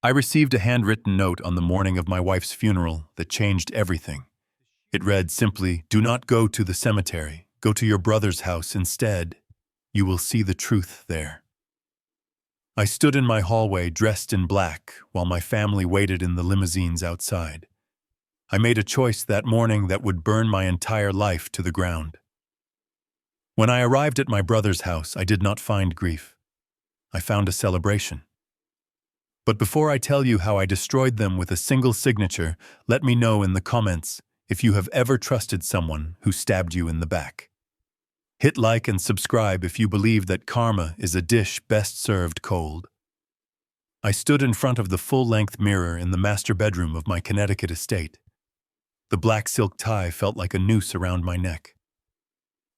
I received a handwritten note on the morning of my wife's funeral that changed everything. It read simply, "Do not go to the cemetery. Go to your brother's house instead. You will see the truth there." I stood in my hallway dressed in black while my family waited in the limousines outside. I made a choice that morning that would burn my entire life to the ground. When I arrived at my brother's house, I did not find grief. I found a celebration. But before I tell you how I destroyed them with a single signature, let me know in the comments if you have ever trusted someone who stabbed you in the back. Hit like and subscribe if you believe that karma is a dish best served cold. I stood in front of the full-length mirror in the master bedroom of my Connecticut estate. The black silk tie felt like a noose around my neck.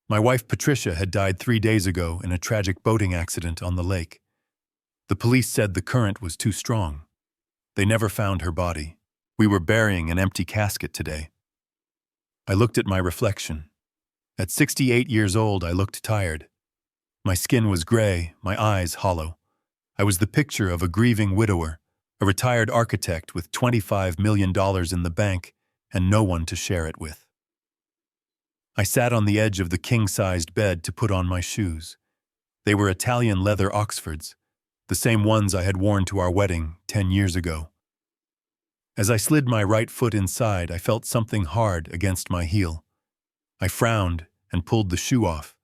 My wife Patricia had died 3 days ago in a tragic boating accident on the lake. The police said the current was too strong. They never found her body. We were burying an empty casket today. I looked at my reflection. At 68 years old, I looked tired. My skin was gray, my eyes hollow. I was the picture of a grieving widower, a retired architect with $25 million in the bank and no one to share it with. I sat on the edge of the king-sized bed to put on my shoes. They were Italian leather Oxfords, the same ones I had worn to our wedding 10 years ago. As I slid my right foot inside, I felt something hard against my heel. I frowned and pulled the shoe off.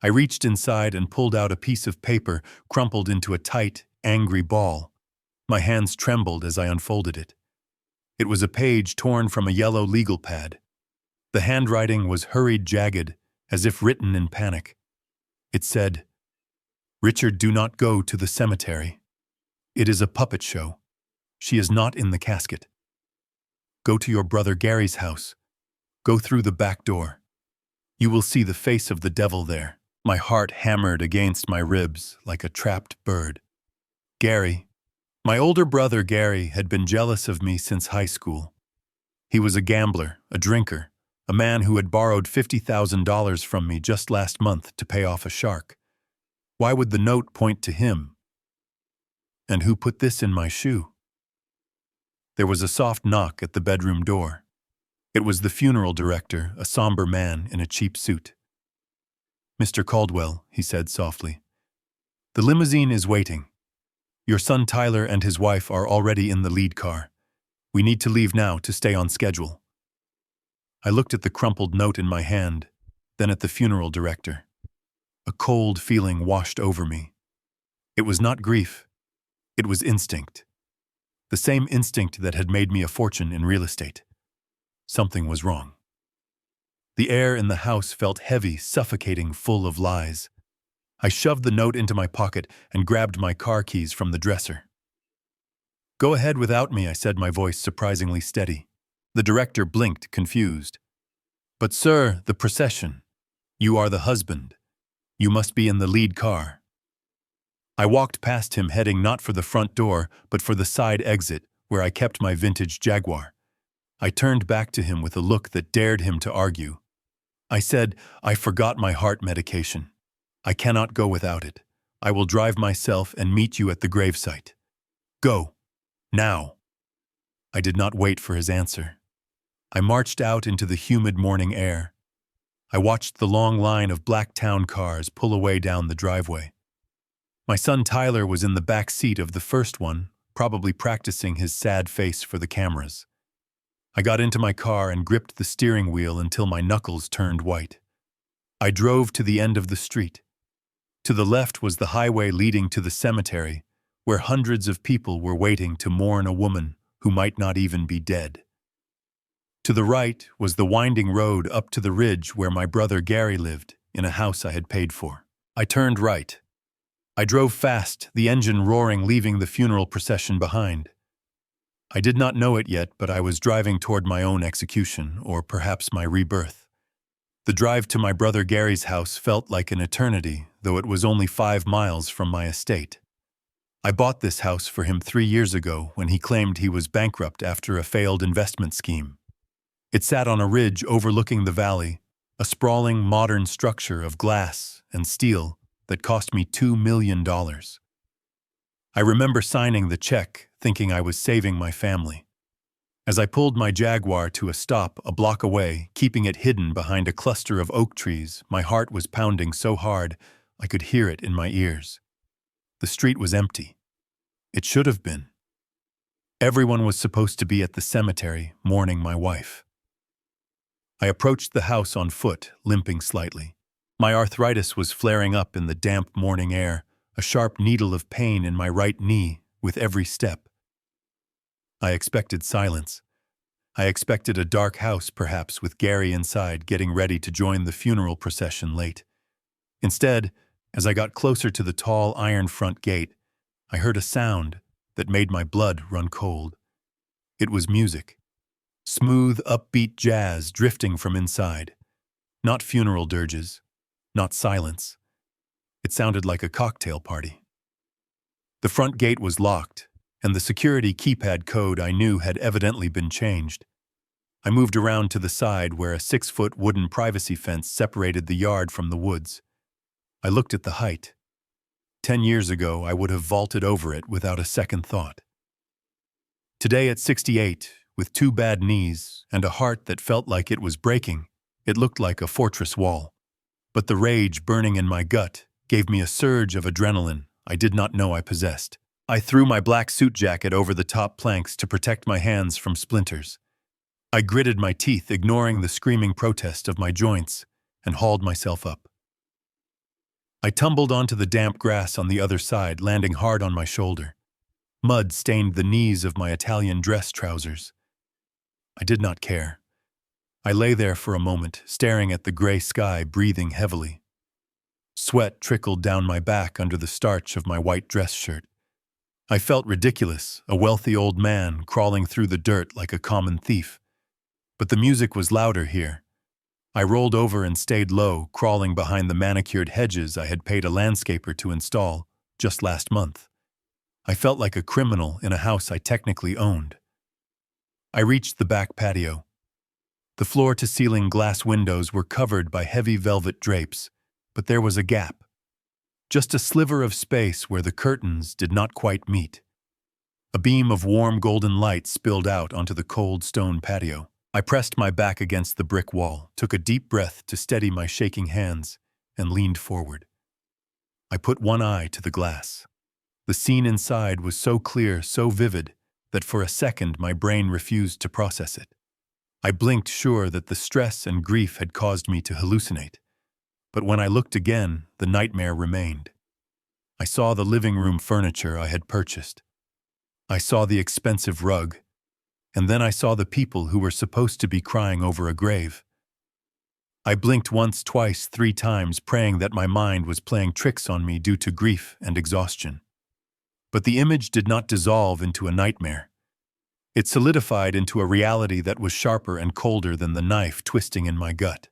I reached inside and pulled out a piece of paper crumpled into a tight, angry ball. My hands trembled as I unfolded it. It was a page torn from a yellow legal pad. The handwriting was hurried, jagged, as if written in panic. It said, "Richard, do not go to the cemetery. It is a puppet show. She is not in the casket. Go to your brother Gary's house. Go through the back door. You will see the face of the devil there." My heart hammered against my ribs like a trapped bird. Gary. My older brother Gary had been jealous of me since high school. He was a gambler, a drinker, a man who had borrowed $50,000 from me just last month to pay off a shark. Why would the note point to him? And who put this in my shoe? There was a soft knock at the bedroom door. It was the funeral director, a somber man in a cheap suit. "Mr. Caldwell," he said softly, "the limousine is waiting. Your son Tyler and his wife are already in the lead car. We need to leave now to stay on schedule." I looked at the crumpled note in my hand, then at the funeral director. A cold feeling washed over me. It was not grief. It was instinct. The same instinct that had made me a fortune in real estate. Something was wrong. The air in the house felt heavy, suffocating, full of lies. I shoved the note into my pocket and grabbed my car keys from the dresser. "Go ahead without me," I said, my voice surprisingly steady. The director blinked, confused. "But sir, the procession. You are the husband. You must be in the lead car." I walked past him, heading not for the front door, but for the side exit, where I kept my vintage Jaguar. I turned back to him with a look that dared him to argue. I said, "I forgot my heart medication. I cannot go without it. I will drive myself and meet you at the gravesite. Go. Now." I did not wait for his answer. I marched out into the humid morning air. I watched the long line of black town cars pull away down the driveway. My son Tyler was in the back seat of the first one, probably practicing his sad face for the cameras. I got into my car and gripped the steering wheel until my knuckles turned white. I drove to the end of the street. To the left was the highway leading to the cemetery, where hundreds of people were waiting to mourn a woman who might not even be dead. To the right was the winding road up to the ridge where my brother Gary lived, in a house I had paid for. I turned right. I drove fast, the engine roaring, leaving the funeral procession behind. I did not know it yet, but I was driving toward my own execution, or perhaps my rebirth. The drive to my brother Gary's house felt like an eternity, though it was only 5 miles from my estate. I bought this house for him 3 years ago when he claimed he was bankrupt after a failed investment scheme. It sat on a ridge overlooking the valley, a sprawling modern structure of glass and steel that cost me $2 million. I remember signing the check, thinking I was saving my family. As I pulled my Jaguar to a stop a block away, keeping it hidden behind a cluster of oak trees, my heart was pounding so hard I could hear it in my ears. The street was empty. It should have been. Everyone was supposed to be at the cemetery mourning my wife. I approached the house on foot, limping slightly. My arthritis was flaring up in the damp morning air, a sharp needle of pain in my right knee with every step. I expected silence. I expected a dark house, perhaps, with Gary inside getting ready to join the funeral procession late. Instead, as I got closer to the tall iron front gate, I heard a sound that made my blood run cold. It was music. Smooth, upbeat jazz drifting from inside. Not funeral dirges, not silence. It sounded like a cocktail party. The front gate was locked, and the security keypad code I knew had evidently been changed. I moved around to the side where a 6-foot wooden privacy fence separated the yard from the woods. I looked at the height. 10 years ago, I would have vaulted over it without a second thought. Today at 68, with 2 bad knees and a heart that felt like it was breaking, it looked like a fortress wall. But the rage burning in my gut gave me a surge of adrenaline I did not know I possessed. I threw my black suit jacket over the top planks to protect my hands from splinters. I gritted my teeth, ignoring the screaming protest of my joints, and hauled myself up. I tumbled onto the damp grass on the other side, landing hard on my shoulder. Mud stained the knees of my Italian dress trousers. I did not care. I lay there for a moment, staring at the gray sky, breathing heavily. Sweat trickled down my back under the starch of my white dress shirt. I felt ridiculous, a wealthy old man crawling through the dirt like a common thief. But the music was louder here. I rolled over and stayed low, crawling behind the manicured hedges I had paid a landscaper to install just last month. I felt like a criminal in a house I technically owned. I reached the back patio. The floor-to-ceiling glass windows were covered by heavy velvet drapes, but there was a gap. Just a sliver of space where the curtains did not quite meet. A beam of warm golden light spilled out onto the cold stone patio. I pressed my back against the brick wall, took a deep breath to steady my shaking hands, and leaned forward. I put one eye to the glass. The scene inside was so clear, so vivid, that for a second my brain refused to process it. I blinked, sure that the stress and grief had caused me to hallucinate. But when I looked again, the nightmare remained. I saw the living room furniture I had purchased. I saw the expensive rug. And then I saw the people who were supposed to be crying over a grave. I blinked once, twice, 3 times, praying that my mind was playing tricks on me due to grief and exhaustion. But the image did not dissolve into a nightmare. It solidified into a reality that was sharper and colder than the knife twisting in my gut.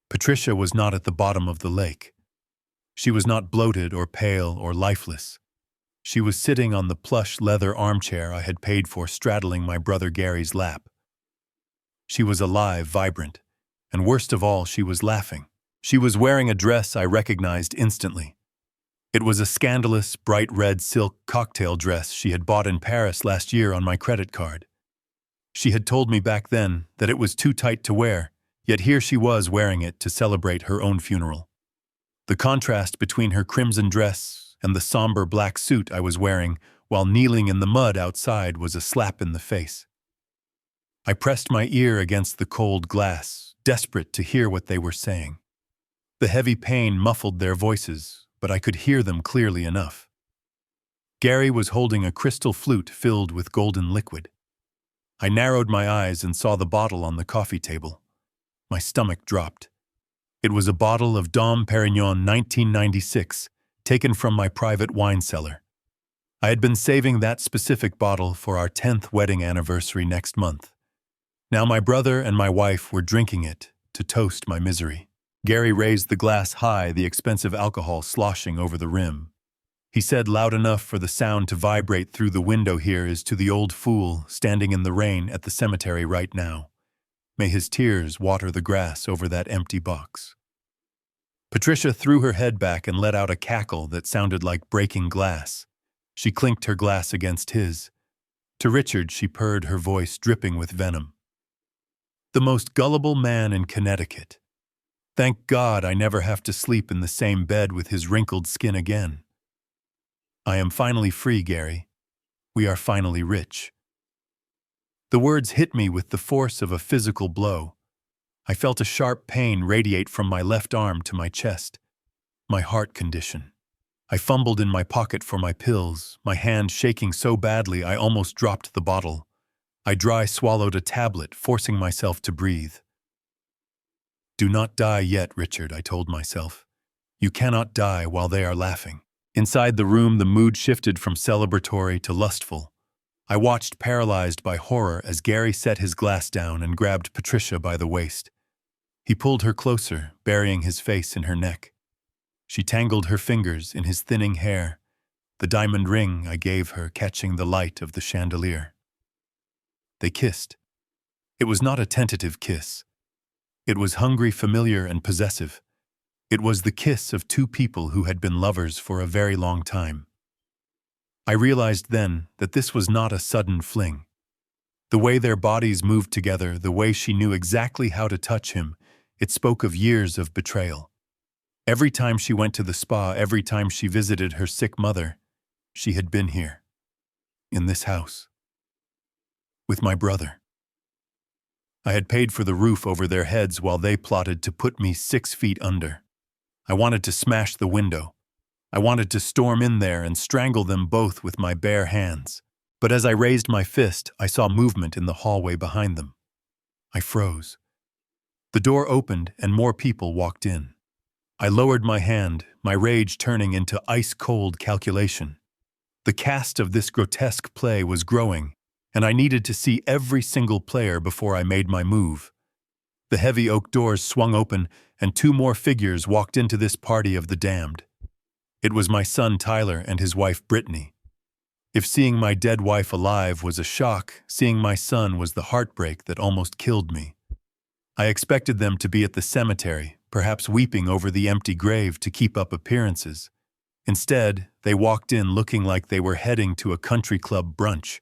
Patricia was not at the bottom of the lake. She was not bloated or pale or lifeless. She was sitting on the plush leather armchair I had paid for, straddling my brother Gary's lap. She was alive, vibrant, and worst of all, she was laughing. She was wearing a dress I recognized instantly. It was a scandalous, bright red silk cocktail dress she had bought in Paris last year on my credit card. She had told me back then that it was too tight to wear, yet here she was wearing it to celebrate her own funeral. The contrast between her crimson dress and the somber black suit I was wearing while kneeling in the mud outside was a slap in the face. I pressed my ear against the cold glass, desperate to hear what they were saying. The heavy pain muffled their voices, but I could hear them clearly enough. Gary was holding a crystal flute filled with golden liquid. I narrowed my eyes and saw the bottle on the coffee table. My stomach dropped. It was a bottle of Dom Perignon 1996, taken from my private wine cellar. I had been saving that specific bottle for our 10th wedding anniversary next month. Now my brother and my wife were drinking it to toast my misery. Gary raised the glass high, the expensive alcohol sloshing over the rim. He said loud enough for the sound to vibrate through the window, "Here is to the old fool standing in the rain at the cemetery right now. May his tears water the grass over that empty box." Patricia threw her head back and let out a cackle that sounded like breaking glass. She clinked her glass against his. To Richard she purred, her voice dripping with venom. The most gullible man in Connecticut. Thank God I never have to sleep in the same bed with his wrinkled skin again. I am finally free, Gary. We are finally rich. The words hit me with the force of a physical blow. I felt a sharp pain radiate from my left arm to my chest. My heart condition. I fumbled in my pocket for my pills, my hand shaking so badly I almost dropped the bottle. I dry swallowed a tablet, forcing myself to breathe. Do not die yet, Richard, I told myself. You cannot die while they are laughing. Inside the room, the mood shifted from celebratory to lustful. I watched, paralyzed by horror, as Gary set his glass down and grabbed Patricia by the waist. He pulled her closer, burying his face in her neck. She tangled her fingers in his thinning hair, the diamond ring I gave her catching the light of the chandelier. They kissed. It was not a tentative kiss. It was hungry, familiar, and possessive. It was the kiss of two people who had been lovers for a very long time. I realized then that this was not a sudden fling. The way their bodies moved together, the way she knew exactly how to touch him, it spoke of years of betrayal. Every time she went to the spa, every time she visited her sick mother, she had been here, in this house, with my brother. I had paid for the roof over their heads while they plotted to put me 6 feet under. I wanted to smash the window. I wanted to storm in there and strangle them both with my bare hands. But as I raised my fist, I saw movement in the hallway behind them. I froze. The door opened and more people walked in. I lowered my hand, my rage turning into ice-cold calculation. The cast of this grotesque play was growing, and I needed to see every single player before I made my move. The heavy oak doors swung open, and 2 more figures walked into this party of the damned. It was my son Tyler and his wife Brittany. If seeing my dead wife alive was a shock, seeing my son was the heartbreak that almost killed me. I expected them to be at the cemetery, perhaps weeping over the empty grave to keep up appearances. Instead, they walked in looking like they were heading to a country club brunch.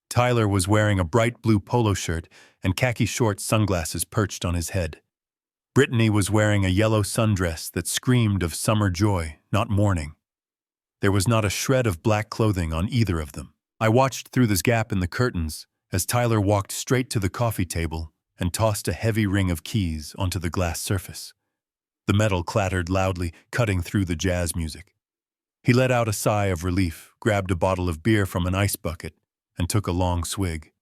Tyler was wearing a bright blue polo shirt and khaki short sunglasses perched on his head. Brittany was wearing a yellow sundress that screamed of summer joy, not mourning. There was not a shred of black clothing on either of them. I watched through this gap in the curtains as Tyler walked straight to the coffee table and tossed a heavy ring of keys onto the glass surface. The metal clattered loudly, cutting through the jazz music. He let out a sigh of relief, grabbed a bottle of beer from an ice bucket, and took a long swig.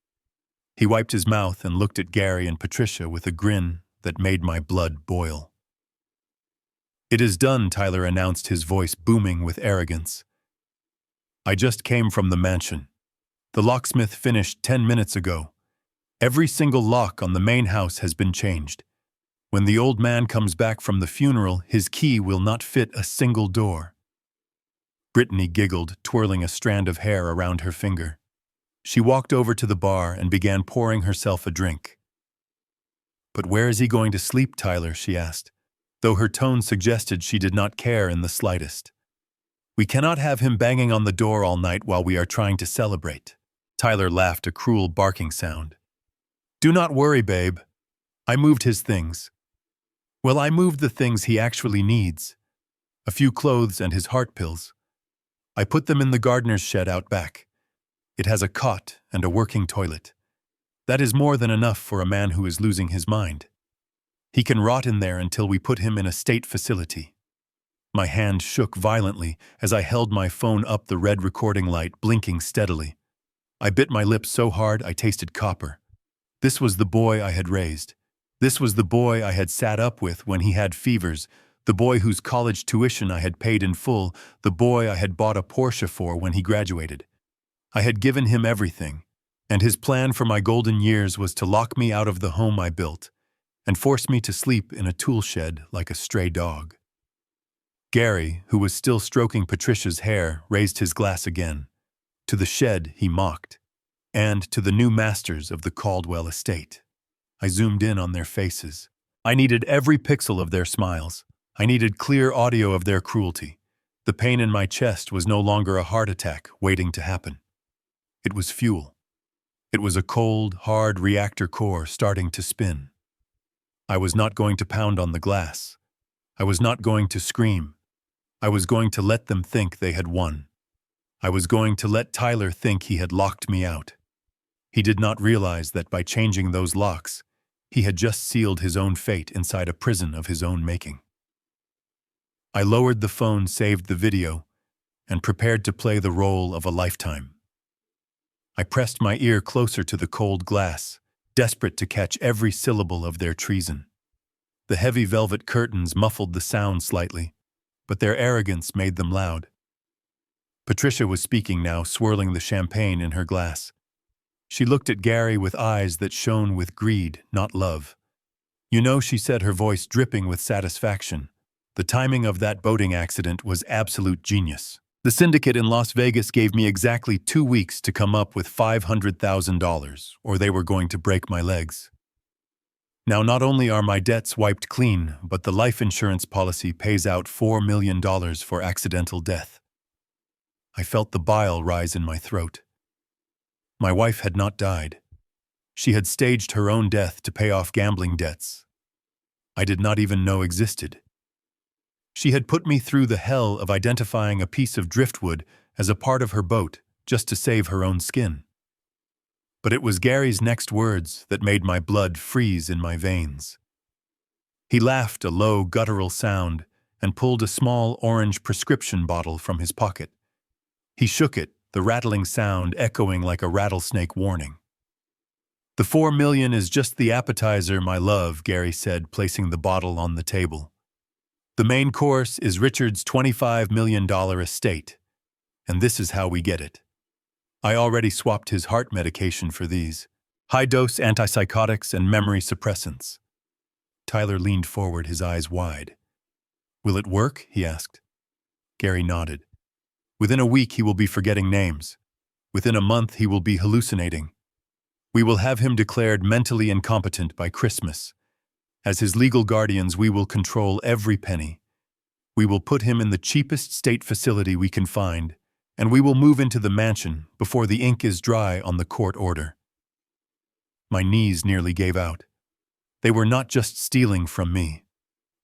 He wiped his mouth and looked at Gary and Patricia with a grin that made my blood boil. "It is done," Tyler announced, his voice booming with arrogance. "I just came from the mansion. The locksmith finished 10 minutes ago. Every single lock on the main house has been changed. When the old man comes back from the funeral, his key will not fit a single door." Brittany giggled, twirling a strand of hair around her finger. She walked over to the bar and began pouring herself a drink. "But where is he going to sleep, Tyler?" she asked, though her tone suggested she did not care in the slightest. "We cannot have him banging on the door all night while we are trying to celebrate." Tyler laughed, a cruel barking sound. "Do not worry, babe. I moved his things. Well, I moved the things he actually needs. A few clothes and his heart pills. I put them in the gardener's shed out back. It has a cot and a working toilet. That is more than enough for a man who is losing his mind. He can rot in there until we put him in a state facility." My hand shook violently as I held my phone up, the red recording light blinking steadily. I bit my lips so hard I tasted copper. This was the boy I had raised. This was the boy I had sat up with when he had fevers, the boy whose college tuition I had paid in full, the boy I had bought a Porsche for when he graduated. I had given him everything, and his plan for my golden years was to lock me out of the home I built and force me to sleep in a tool shed like a stray dog. Gary, who was still stroking Patricia's hair, raised his glass again. To the shed, he mocked, and to the new masters of the Caldwell estate. I zoomed in on their faces. I needed every pixel of their smiles. I needed clear audio of their cruelty. The pain in my chest was no longer a heart attack waiting to happen. It was fuel. It was a cold, hard reactor core starting to spin. I was not going to pound on the glass. I was not going to scream. I was going to let them think they had won. I was going to let Tyler think he had locked me out. He did not realize that by changing those locks, he had just sealed his own fate inside a prison of his own making. I lowered the phone, saved the video, and prepared to play the role of a lifetime. I pressed my ear closer to the cold glass, desperate to catch every syllable of their treason. The heavy velvet curtains muffled the sound slightly, but their arrogance made them loud. Patricia was speaking now, swirling the champagne in her glass. She looked at Gary with eyes that shone with greed, not love. "You know," she said, her voice dripping with satisfaction, "the timing of that boating accident was absolute genius. The syndicate in Las Vegas gave me exactly 2 weeks to come up with $500,000, or they were going to break my legs. Now not only are my debts wiped clean, but the life insurance policy pays out $4 million for accidental death." I felt the bile rise in my throat. My wife had not died. She had staged her own death to pay off gambling debts I did not even know existed. She had put me through the hell of identifying a piece of driftwood as a part of her boat just to save her own skin. But it was Gary's next words that made my blood freeze in my veins. He laughed a low, guttural sound and pulled a small orange prescription bottle from his pocket. He shook it, the rattling sound echoing like a rattlesnake warning. "The $4 million is just the appetizer, my love," Gary said, placing the bottle on the table. "The main course is Richard's $25 million estate, and this is how we get it. I already swapped his heart medication for these. High-dose antipsychotics and memory suppressants." Tyler leaned forward, his eyes wide. "Will it work?" he asked. Gary nodded. "Within a week he will be forgetting names. Within a month he will be hallucinating. We will have him declared mentally incompetent by Christmas. As his legal guardians, we will control every penny. We will put him in the cheapest state facility we can find, and we will move into the mansion before the ink is dry on the court order." My knees nearly gave out. They were not just stealing from me.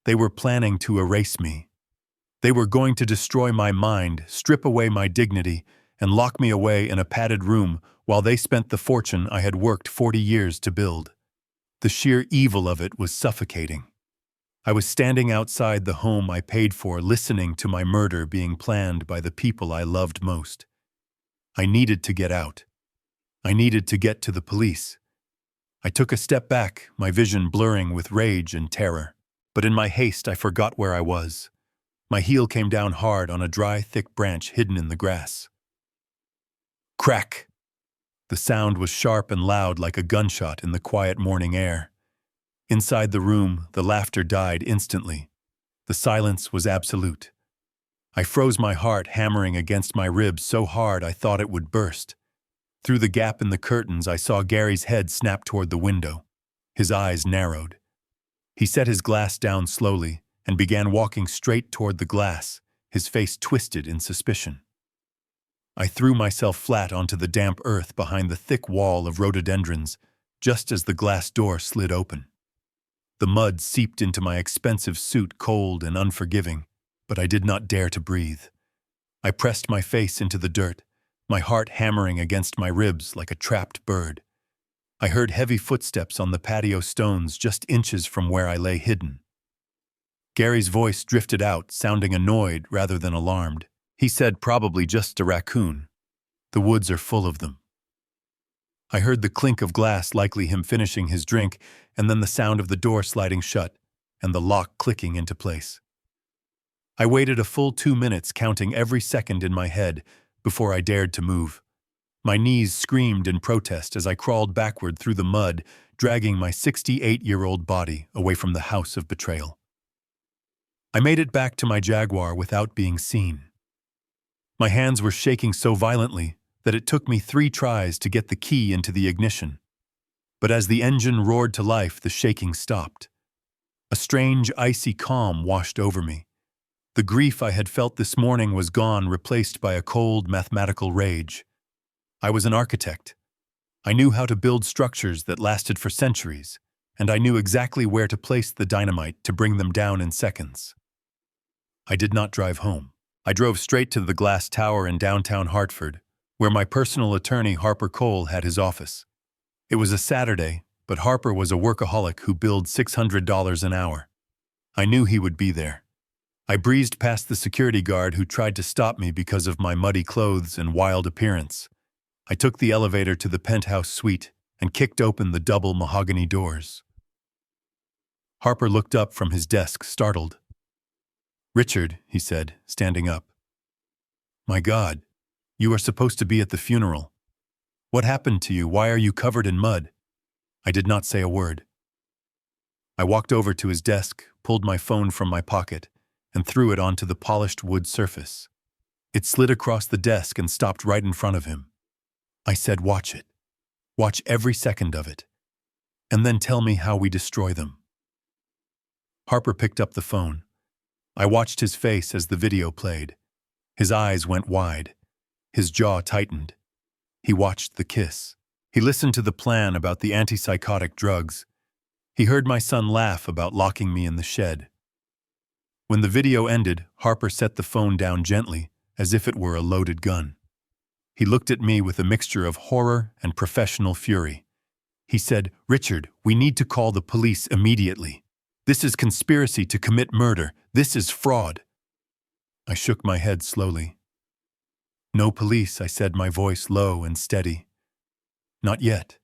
They were planning to erase me. They were going to destroy my mind, strip away my dignity, and lock me away in a padded room while they spent the fortune I had worked 40 years to build. The sheer evil of it was suffocating. I was standing outside the home I paid for, listening to my murder being planned by the people I loved most. I needed to get out. I needed to get to the police. I took a step back, my vision blurring with rage and terror. But in my haste, I forgot where I was. My heel came down hard on a dry, thick branch hidden in the grass. Crack! The sound was sharp and loud like a gunshot in the quiet morning air. Inside the room, the laughter died instantly. The silence was absolute. I froze, my heart hammering against my ribs so hard I thought it would burst. Through the gap in the curtains, I saw Gary's head snap toward the window. His eyes narrowed. He set his glass down slowly and began walking straight toward the glass, his face twisted in suspicion. I threw myself flat onto the damp earth behind the thick wall of rhododendrons, just as the glass door slid open. The mud seeped into my expensive suit, cold and unforgiving, but I did not dare to breathe. I pressed my face into the dirt, my heart hammering against my ribs like a trapped bird. I heard heavy footsteps on the patio stones just inches from where I lay hidden. Gary's voice drifted out, sounding annoyed rather than alarmed. He said, "Probably just a raccoon. The woods are full of them." I heard the clink of glass, likely him finishing his drink, and then the sound of the door sliding shut and the lock clicking into place. I waited a full 2 minutes, counting every second in my head, before I dared to move. My knees screamed in protest as I crawled backward through the mud, dragging my 68-year-old body away from the house of betrayal. I made it back to my Jaguar without being seen. My hands were shaking so violently that it took me 3 tries to get the key into the ignition. But as the engine roared to life, the shaking stopped. A strange, icy calm washed over me. The grief I had felt this morning was gone, replaced by a cold, mathematical rage. I was an architect. I knew how to build structures that lasted for centuries, and I knew exactly where to place the dynamite to bring them down in seconds. I did not drive home. I drove straight to the glass tower in downtown Hartford, where my personal attorney Harper Cole had his office. It was a Saturday, but Harper was a workaholic who billed $600 an hour. I knew he would be there. I breezed past the security guard who tried to stop me because of my muddy clothes and wild appearance. I took the elevator to the penthouse suite and kicked open the double mahogany doors. Harper looked up from his desk, startled. "Richard," he said, standing up. "My God, you are supposed to be at the funeral. What happened to you? Why are you covered in mud?" I did not say a word. I walked over to his desk, pulled my phone from my pocket, and threw it onto the polished wood surface. It slid across the desk and stopped right in front of him. I said, "Watch it. Watch every second of it. And then tell me how we destroy them." Harper picked up the phone. I watched his face as the video played. His eyes went wide. His jaw tightened. He watched the kiss. He listened to the plan about the antipsychotic drugs. He heard my son laugh about locking me in the shed. When the video ended, Harper set the phone down gently, as if it were a loaded gun. He looked at me with a mixture of horror and professional fury. He said, "Richard, we need to call the police immediately. This is conspiracy to commit murder. This is fraud." I shook my head slowly. "No police," I said, my voice low and steady. "Not yet.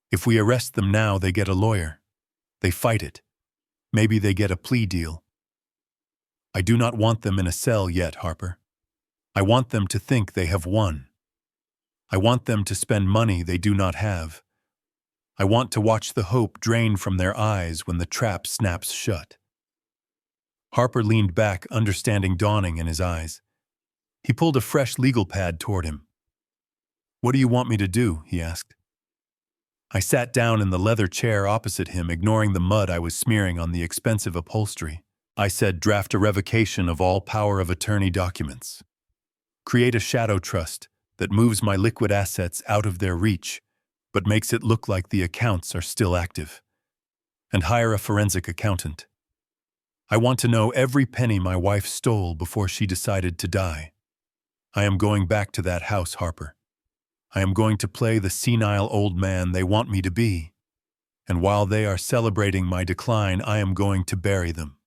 If we arrest them now, they get a lawyer. They fight it. Maybe they get a plea deal. I do not want them in a cell yet, Harper. I want them to think they have won. I want them to spend money they do not have. I want to watch the hope drain from their eyes when the trap snaps shut." Harper leaned back, understanding dawning in his eyes. He pulled a fresh legal pad toward him. "What do you want me to do?" he asked. I sat down in the leather chair opposite him, ignoring the mud I was smearing on the expensive upholstery. I said, "Draft a revocation of all power of attorney documents. Create a shadow trust that moves my liquid assets out of their reach, but makes it look like the accounts are still active. And hire a forensic accountant. I want to know every penny my wife stole before she decided to die. I am going back to that house, Harper. I am going to play the senile old man they want me to be. And while they are celebrating my decline, I am going to bury them."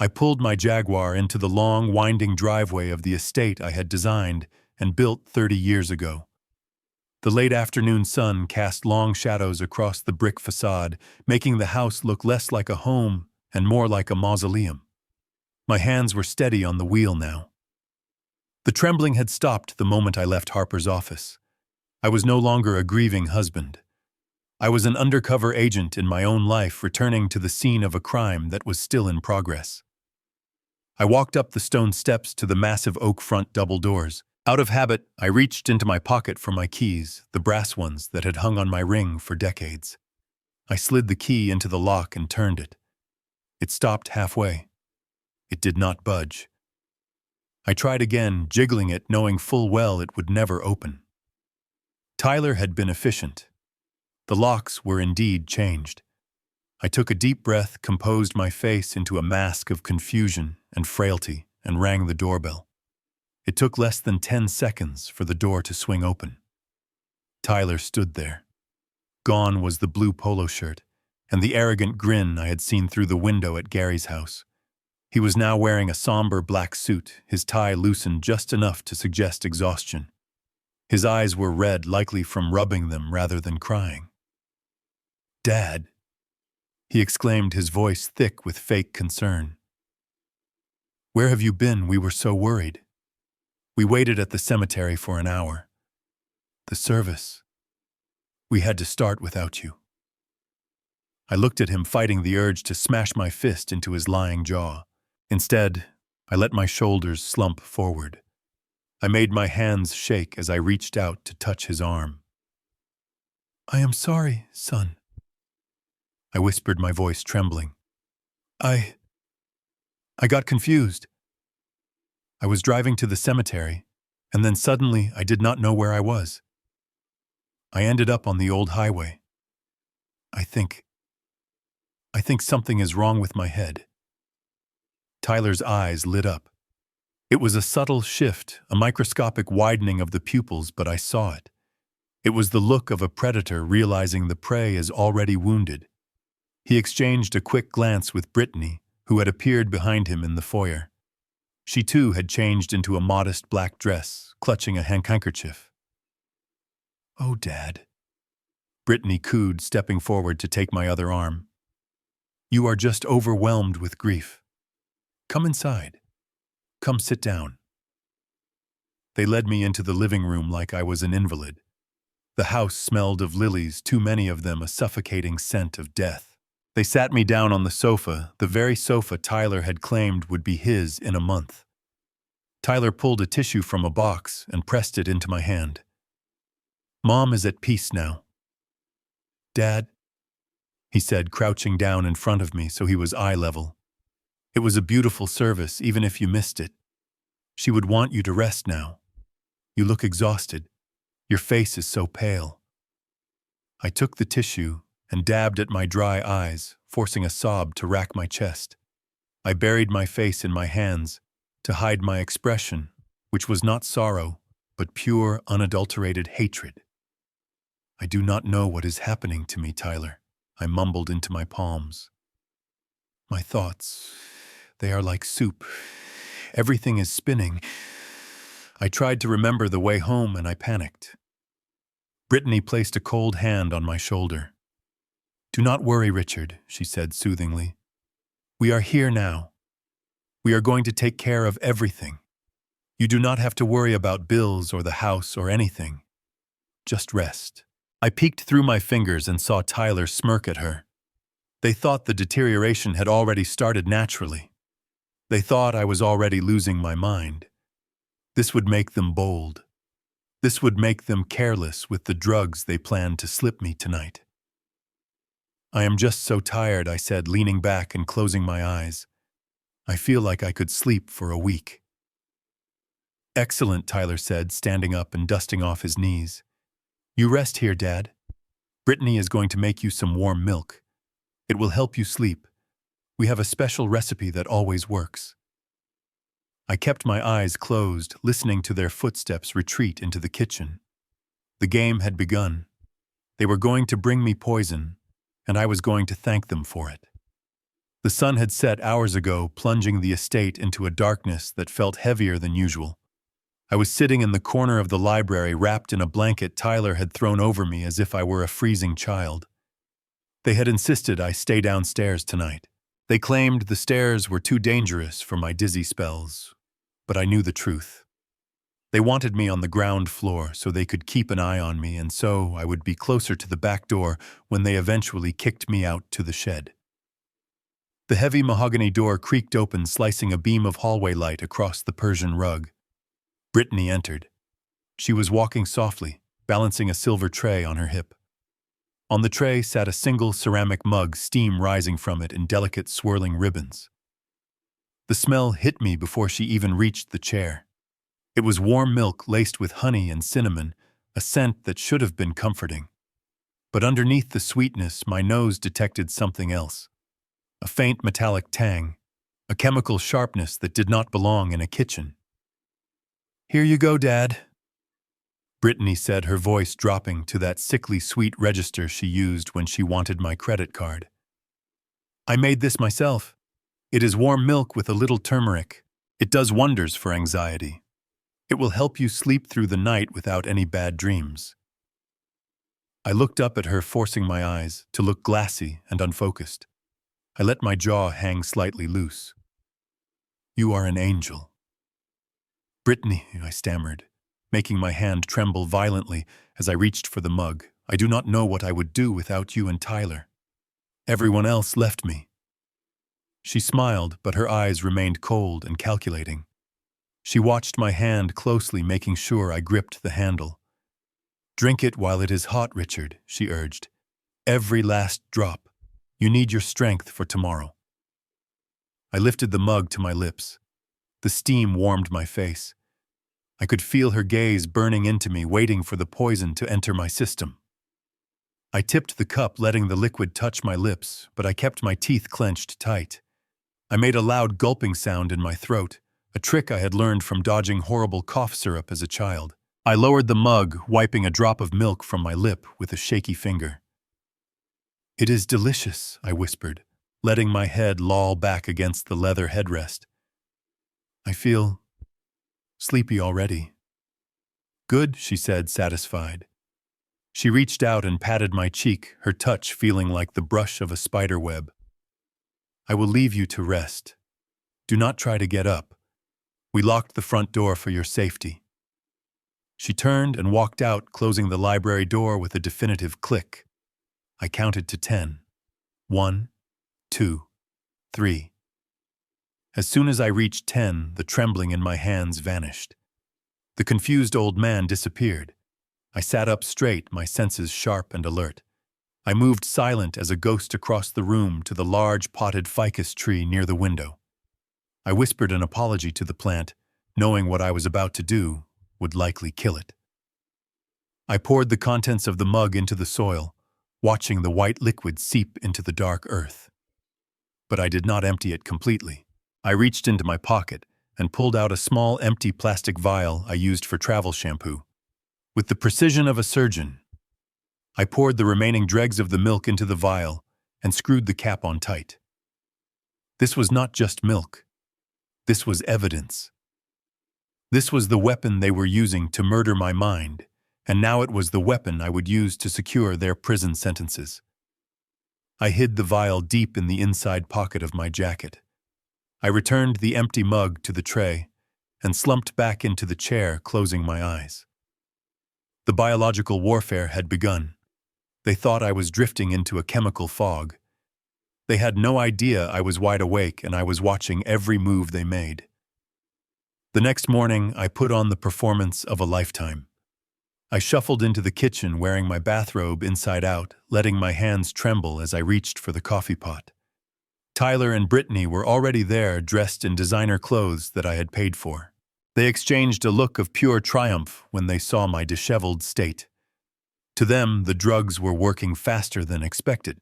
I pulled my Jaguar into the long, winding driveway of the estate I had designed and built 30 years ago. The late afternoon sun cast long shadows across the brick facade, making the house look less like a home and more like a mausoleum. My hands were steady on the wheel now. The trembling had stopped the moment I left Harper's office. I was no longer a grieving husband. I was an undercover agent in my own life, returning to the scene of a crime that was still in progress. I walked up the stone steps to the massive oak front double doors. Out of habit, I reached into my pocket for my keys, the brass ones that had hung on my ring for decades. I slid the key into the lock and turned it. It stopped halfway. It did not budge. I tried again, jiggling it, knowing full well it would never open. Tyler had been efficient. The locks were indeed changed. I took a deep breath, composed my face into a mask of confusion and frailty, and rang the doorbell. It took less than 10 seconds for the door to swing open. Tyler stood there. Gone was the blue polo shirt and the arrogant grin I had seen through the window at Gary's house. He was now wearing a somber black suit, his tie loosened just enough to suggest exhaustion. His eyes were red, likely from rubbing them rather than crying. "Dad," he exclaimed, his voice thick with fake concern. "Where have you been? We were so worried. We waited at the cemetery for an hour. The service. We had to start without you." I looked at him, fighting the urge to smash my fist into his lying jaw. Instead, I let my shoulders slump forward. I made my hands shake as I reached out to touch his arm. "I am sorry, son," I whispered, my voice trembling. I I got confused. I was driving to the cemetery, and then suddenly I did not know where I was. I ended up on the old highway. I think something is wrong with my head. Tyler's eyes lit up. It was a subtle shift, a microscopic widening of the pupils, but I saw it. It was the look of a predator realizing the prey is already wounded. He exchanged a quick glance with Brittany, who had appeared behind him in the foyer. She too had changed into a modest black dress, clutching a handkerchief. "Oh, Dad," Brittany cooed, stepping forward to take my other arm. "You are just overwhelmed with grief. Come inside. Come sit down." They led me into the living room like I was an invalid. The house smelled of lilies, too many of them a suffocating scent of death. They sat me down on the sofa, the very sofa Tyler had claimed would be his in a month. Tyler pulled a tissue from a box and pressed it into my hand. "Mom is at peace now." "Dad," he said, crouching down in front of me so he was eye level. "It was a beautiful service, even if you missed it. She would want you to rest now. You look exhausted. Your face is so pale." I took the tissue and dabbed at my dry eyes, forcing a sob to rack my chest. I buried my face in my hands to hide my expression, which was not sorrow, but pure, unadulterated hatred. "I do not know what is happening to me, Tyler," I mumbled into my palms. "My thoughts, they are like soup. Everything is spinning." I tried to remember the way home and I panicked. Brittany placed a cold hand on my shoulder. "Do not worry, Richard," she said soothingly. "We are here now. We are going to take care of everything. You do not have to worry about bills or the house or anything. Just rest." I peeked through my fingers and saw Tyler smirk at her. They thought the deterioration had already started naturally. They thought I was already losing my mind. This would make them bold. This would make them careless with the drugs they planned to slip me tonight. "I am just so tired," I said, leaning back and closing my eyes. "I feel like I could sleep for a week." "Excellent," Tyler said, standing up and dusting off his knees. "You rest here, Dad. Brittany is going to make you some warm milk. It will help you sleep. We have a special recipe that always works." I kept my eyes closed, listening to their footsteps retreat into the kitchen. The game had begun. They were going to bring me poison, and I was going to thank them for it. The sun had set hours ago, plunging the estate into a darkness that felt heavier than usual. I was sitting in the corner of the library, wrapped in a blanket Tyler had thrown over me as if I were a freezing child. They had insisted I stay downstairs tonight. They claimed the stairs were too dangerous for my dizzy spells, but I knew the truth. They wanted me on the ground floor so they could keep an eye on me, and so I would be closer to the back door when they eventually kicked me out to the shed. The heavy mahogany door creaked open, slicing a beam of hallway light across the Persian rug. Brittany entered. She was walking softly, balancing a silver tray on her hip. On the tray sat a single ceramic mug, steam rising from it in delicate swirling ribbons. The smell hit me before she even reached the chair. It was warm milk laced with honey and cinnamon, a scent that should have been comforting. But underneath the sweetness, my nose detected something else. A faint metallic tang, a chemical sharpness that did not belong in a kitchen. "Here you go, Dad," Brittany said, her voice dropping to that sickly sweet register she used when she wanted my credit card. "I made this myself. It is warm milk with a little turmeric. It does wonders for anxiety. It will help you sleep through the night without any bad dreams." I looked up at her, forcing my eyes to look glassy and unfocused. I let my jaw hang slightly loose. "You are an angel." "Brittany," I stammered, making my hand tremble violently as I reached for the mug. "I do not know what I would do without you and Tyler. Everyone else left me." She smiled, but her eyes remained cold and calculating. She watched my hand closely, making sure I gripped the handle. "Drink it while it is hot, Richard," she urged. "Every last drop. You need your strength for tomorrow." I lifted the mug to my lips. The steam warmed my face. I could feel her gaze burning into me, waiting for the poison to enter my system. I tipped the cup, letting the liquid touch my lips, but I kept my teeth clenched tight. I made a loud gulping sound in my throat, a trick I had learned from dodging horrible cough syrup as a child. I lowered the mug, wiping a drop of milk from my lip with a shaky finger. "It is delicious," I whispered, letting my head loll back against the leather headrest. "I feel sleepy already." "Good," she said, satisfied. She reached out and patted my cheek, her touch feeling like the brush of a spider web. "I will leave you to rest. Do not try to get up. We locked the front door for your safety." She turned and walked out, closing the library door with a definitive click. I counted to 10. 1, 2, 3. As soon as I reached 10, the trembling in my hands vanished. The confused old man disappeared. I sat up straight, my senses sharp and alert. I moved silent as a ghost across the room to the large potted ficus tree near the window. I whispered an apology to the plant, knowing what I was about to do would likely kill it. I poured the contents of the mug into the soil, watching the white liquid seep into the dark earth. But I did not empty it completely. I reached into my pocket and pulled out a small empty plastic vial I used for travel shampoo. With the precision of a surgeon, I poured the remaining dregs of the milk into the vial and screwed the cap on tight. This was not just milk. This was evidence. This was the weapon they were using to murder my mind, and now it was the weapon I would use to secure their prison sentences. I hid the vial deep in the inside pocket of my jacket. I returned the empty mug to the tray and slumped back into the chair, closing my eyes. The biological warfare had begun. They thought I was drifting into a chemical fog. They had no idea I was wide awake and I was watching every move they made. The next morning, I put on the performance of a lifetime. I shuffled into the kitchen wearing my bathrobe inside out, letting my hands tremble as I reached for the coffee pot. Tyler and Brittany were already there, dressed in designer clothes that I had paid for. They exchanged a look of pure triumph when they saw my disheveled state. To them, the drugs were working faster than expected.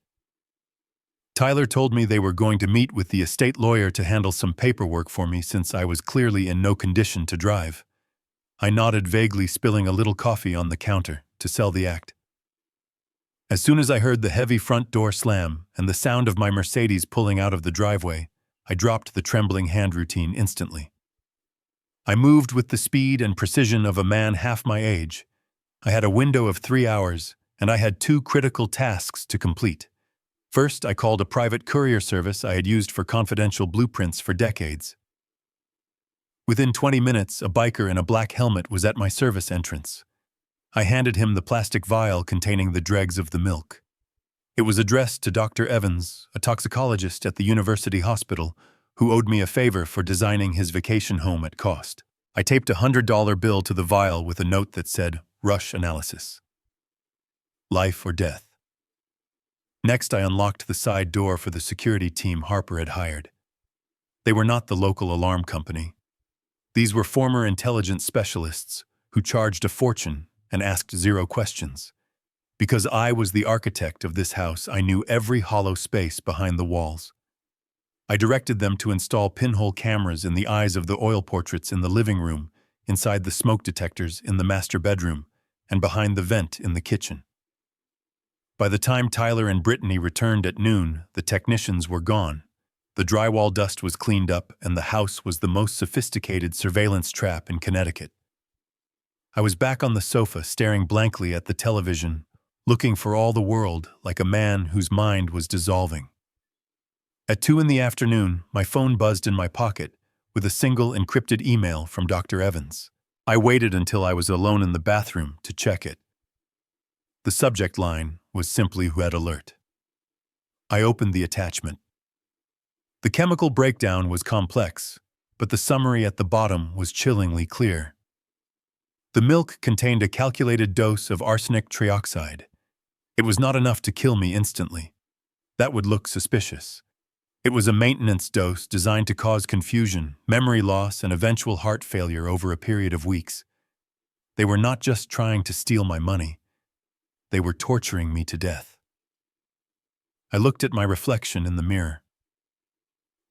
Tyler told me they were going to meet with the estate lawyer to handle some paperwork for me since I was clearly in no condition to drive. I nodded vaguely, spilling a little coffee on the counter to sell the act. As soon as I heard the heavy front door slam and the sound of my Mercedes pulling out of the driveway, I dropped the trembling hand routine instantly. I moved with the speed and precision of a man half my age. I had a window of 3 hours, and I had 2 critical tasks to complete. First, I called a private courier service I had used for confidential blueprints for decades. Within 20 minutes, a biker in a black helmet was at my service entrance. I handed him the plastic vial containing the dregs of the milk. It was addressed to Dr. Evans, a toxicologist at the university hospital, who owed me a favor for designing his vacation home at cost. I taped a $100 bill to the vial with a note that said, "Rush analysis. Life or death." Next, I unlocked the side door for the security team Harper had hired. They were not the local alarm company. These were former intelligence specialists who charged a fortune and asked 0 questions. Because I was the architect of this house, I knew every hollow space behind the walls. I directed them to install pinhole cameras in the eyes of the oil portraits in the living room, inside the smoke detectors in the master bedroom, and behind the vent in the kitchen. By the time Tyler and Brittany returned at noon, the technicians were gone. The drywall dust was cleaned up, and the house was the most sophisticated surveillance trap in Connecticut. I was back on the sofa, staring blankly at the television, looking for all the world like a man whose mind was dissolving. At 2 in the afternoon, my phone buzzed in my pocket with a single encrypted email from Dr. Evans. I waited until I was alone in the bathroom to check it. The subject line was simply "Red Alert." I opened the attachment. The chemical breakdown was complex, but the summary at the bottom was chillingly clear. The milk contained a calculated dose of arsenic trioxide. It was not enough to kill me instantly. That would look suspicious. It was a maintenance dose designed to cause confusion, memory loss, and eventual heart failure over a period of weeks. They were not just trying to steal my money, they were torturing me to death. I looked at my reflection in the mirror.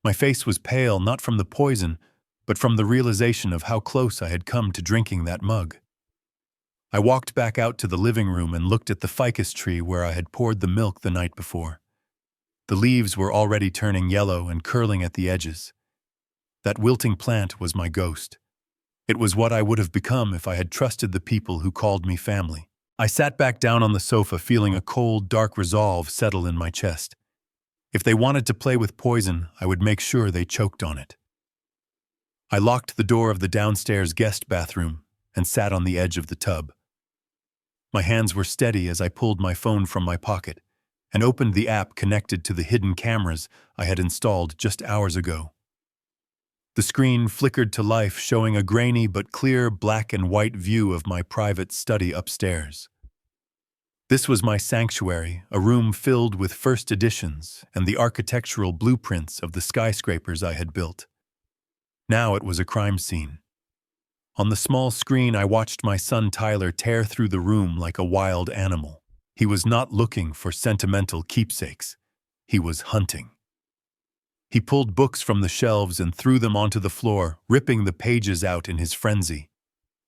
My face was pale not from the poison, but from the realization of how close I had come to drinking that mug. I walked back out to the living room and looked at the ficus tree where I had poured the milk the night before. The leaves were already turning yellow and curling at the edges. That wilting plant was my ghost. It was what I would have become if I had trusted the people who called me family. I sat back down on the sofa feeling a cold, dark resolve settle in my chest. If they wanted to play with poison, I would make sure they choked on it. I locked the door of the downstairs guest bathroom and sat on the edge of the tub. My hands were steady as I pulled my phone from my pocket and opened the app connected to the hidden cameras I had installed just hours ago. The screen flickered to life, showing a grainy but clear black and white view of my private study upstairs. This was my sanctuary, a room filled with first editions and the architectural blueprints of the skyscrapers I had built. Now it was a crime scene. On the small screen, I watched my son Tyler tear through the room like a wild animal. He was not looking for sentimental keepsakes. He was hunting. He pulled books from the shelves and threw them onto the floor, ripping the pages out in his frenzy.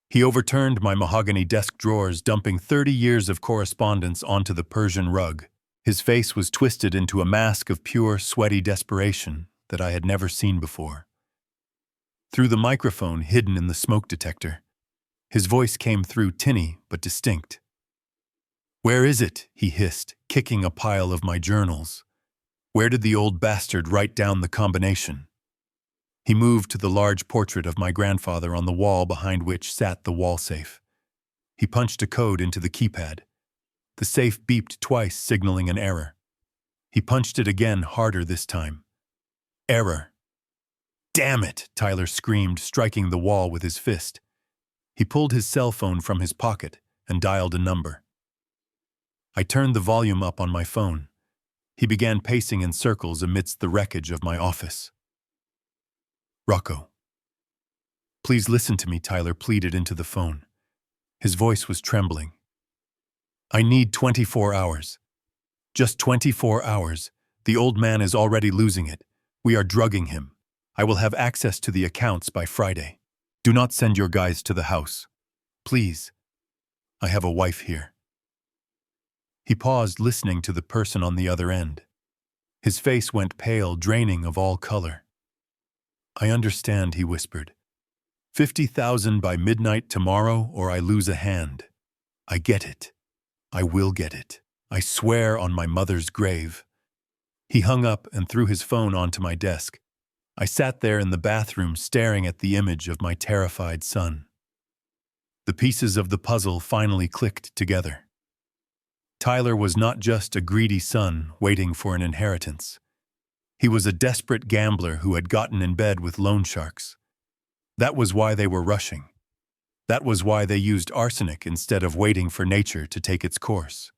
He overturned my mahogany desk drawers, dumping 30 years of correspondence onto the Persian rug. His face was twisted into a mask of pure, sweaty desperation that I had never seen before. Through the microphone hidden in the smoke detector, his voice came through tinny but distinct. "Where is it?" he hissed, kicking a pile of my journals. "Where did the old bastard write down the combination?" He moved to the large portrait of my grandfather on the wall behind which sat the wall safe. He punched a code into the keypad. The safe beeped twice, signaling an error. He punched it again, harder this time. Error. "Damn it!" Tyler screamed, striking the wall with his fist. He pulled his cell phone from his pocket and dialed a number. I turned the volume up on my phone. He began pacing in circles amidst the wreckage of my office. "Rocco. Please listen to me," Tyler pleaded into the phone. His voice was trembling. "I need 24 hours. Just 24 hours. The old man is already losing it. We are drugging him. I will have access to the accounts by Friday. Do not send your guys to the house. Please. I have a wife here." He paused, listening to the person on the other end. His face went pale, draining of all color. "I understand," he whispered. 50,000 by midnight tomorrow, or I lose a hand. I get it. I will get it. I swear on my mother's grave." He hung up and threw his phone onto my desk. I sat there in the bathroom, staring at the image of my terrified son. The pieces of the puzzle finally clicked together. Tyler was not just a greedy son waiting for an inheritance. He was a desperate gambler who had gotten in bed with loan sharks. That was why they were rushing. That was why they used arsenic instead of waiting for nature to take its course.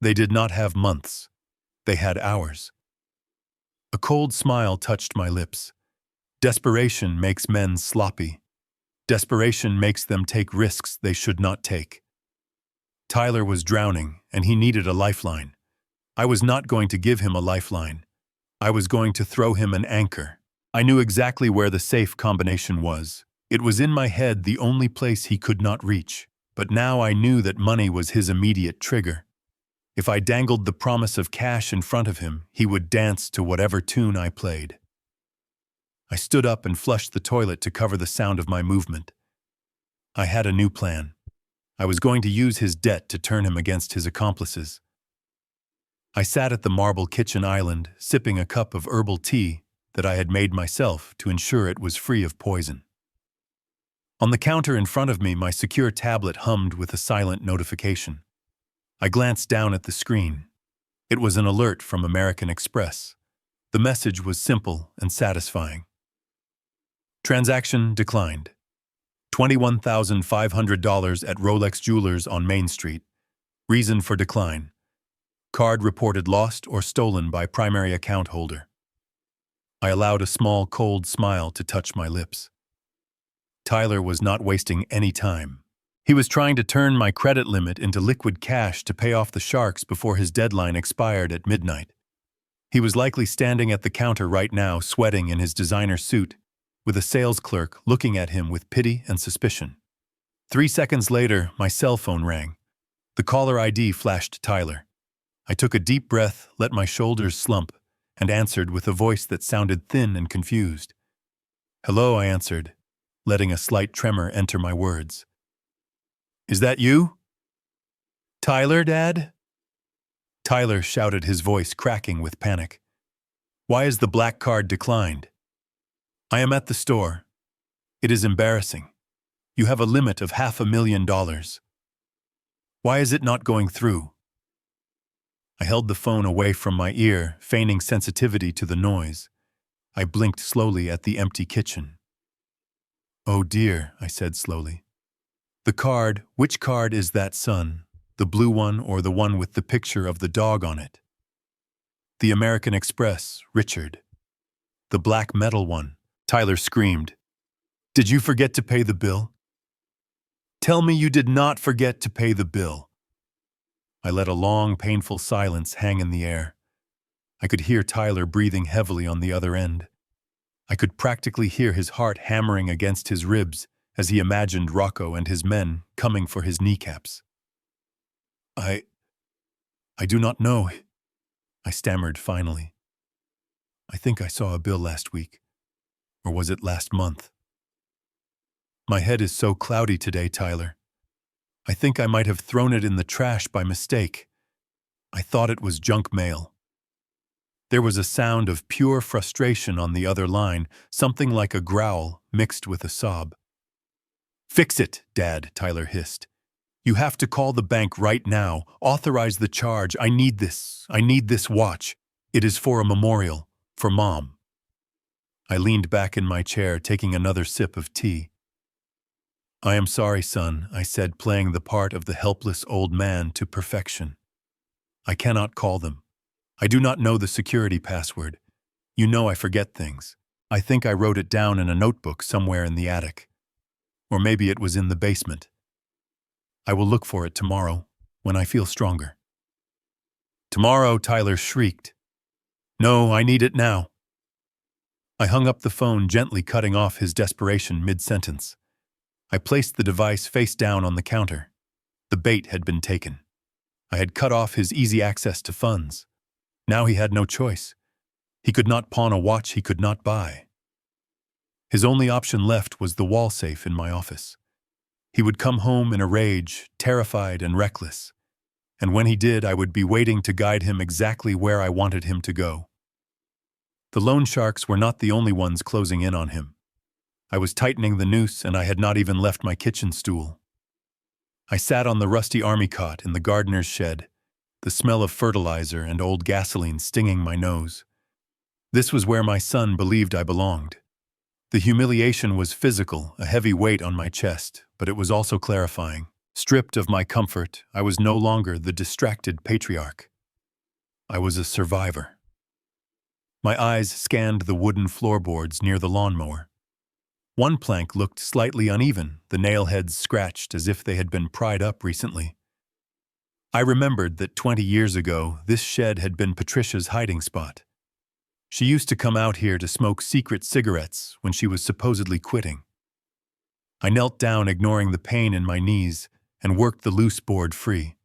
They did not have months. They had hours. A cold smile touched my lips. Desperation makes men sloppy. Desperation makes them take risks they should not take. Tyler was drowning, and he needed a lifeline. I was not going to give him a lifeline. I was going to throw him an anchor. I knew exactly where the safe combination was. It was in my head, the only place he could not reach. But now I knew that money was his immediate trigger. If I dangled the promise of cash in front of him, he would dance to whatever tune I played. I stood up and flushed the toilet to cover the sound of my movement. I had a new plan. I was going to use his debt to turn him against his accomplices. I sat at the marble kitchen island, sipping a cup of herbal tea that I had made myself to ensure it was free of poison. On the counter in front of me, my secure tablet hummed with a silent notification. I glanced down at the screen. It was an alert from American Express. The message was simple and satisfying. Transaction declined. $21,500 at Rolex Jewelers on Main Street. Reason for decline. Card reported lost or stolen by primary account holder. I allowed a small, cold smile to touch my lips. Tyler was not wasting any time. He was trying to turn my credit limit into liquid cash to pay off the sharks before his deadline expired at midnight. He was likely standing at the counter right now, sweating in his designer suit, with a sales clerk looking at him with pity and suspicion. 3 seconds later, my cell phone rang. The caller ID flashed Tyler. I took a deep breath, let my shoulders slump, and answered with a voice that sounded thin and confused. "Hello," I answered, letting a slight tremor enter my words. "Is that you?" "Tyler, Dad?" Tyler shouted, his voice cracking with panic. "Why is the black card declined?" "I am at the store. It is embarrassing. You have a limit of $500,000. Why is it not going through?" I held the phone away from my ear, feigning sensitivity to the noise. I blinked slowly at the empty kitchen. "Oh dear," I said slowly. "The card, which card is that, son? The blue one or the one with the picture of the dog on it?" "The American Express, Richard." "The black metal one," Tyler screamed. "Did you forget to pay the bill?" "Tell me you did not forget to pay the bill." I let a long, painful silence hang in the air. I could hear Tyler breathing heavily on the other end. I could practically hear his heart hammering against his ribs as he imagined Rocco and his men coming for his kneecaps. I do not know," I stammered finally. "I think I saw a bill last week. Or was it last month? My head is so cloudy today, Tyler. I think I might have thrown it in the trash by mistake. I thought it was junk mail." There was a sound of pure frustration on the other line, something like a growl mixed with a sob. "Fix it, Dad," Tyler hissed. "You have to call the bank right now. Authorize the charge. I need this. I need this watch. It is for a memorial. For Mom." I leaned back in my chair, taking another sip of tea. "I am sorry, son," I said, playing the part of the helpless old man to perfection. "I cannot call them. I do not know the security password. You know I forget things. I think I wrote it down in a notebook somewhere in the attic. Or maybe it was in the basement. I will look for it tomorrow, when I feel stronger." "Tomorrow," Tyler shrieked. "No, I need it now." I hung up the phone, gently cutting off his desperation mid-sentence. I placed the device face down on the counter. The bait had been taken. I had cut off his easy access to funds. Now he had no choice. He could not pawn a watch he could not buy. His only option left was the wall safe in my office. He would come home in a rage, terrified and reckless. And when he did, I would be waiting to guide him exactly where I wanted him to go. The loan sharks were not the only ones closing in on him. I was tightening the noose, and I had not even left my kitchen stool. I sat on the rusty army cot in the gardener's shed, the smell of fertilizer and old gasoline stinging my nose. This was where my son believed I belonged. The humiliation was physical, a heavy weight on my chest, but it was also clarifying. Stripped of my comfort, I was no longer the distracted patriarch. I was a survivor. My eyes scanned the wooden floorboards near the lawnmower. One plank looked slightly uneven, the nail heads scratched as if they had been pried up recently. I remembered that 20 years ago, this shed had been Patricia's hiding spot. She used to come out here to smoke secret cigarettes when she was supposedly quitting. I knelt down, ignoring the pain in my knees, and worked the loose board free.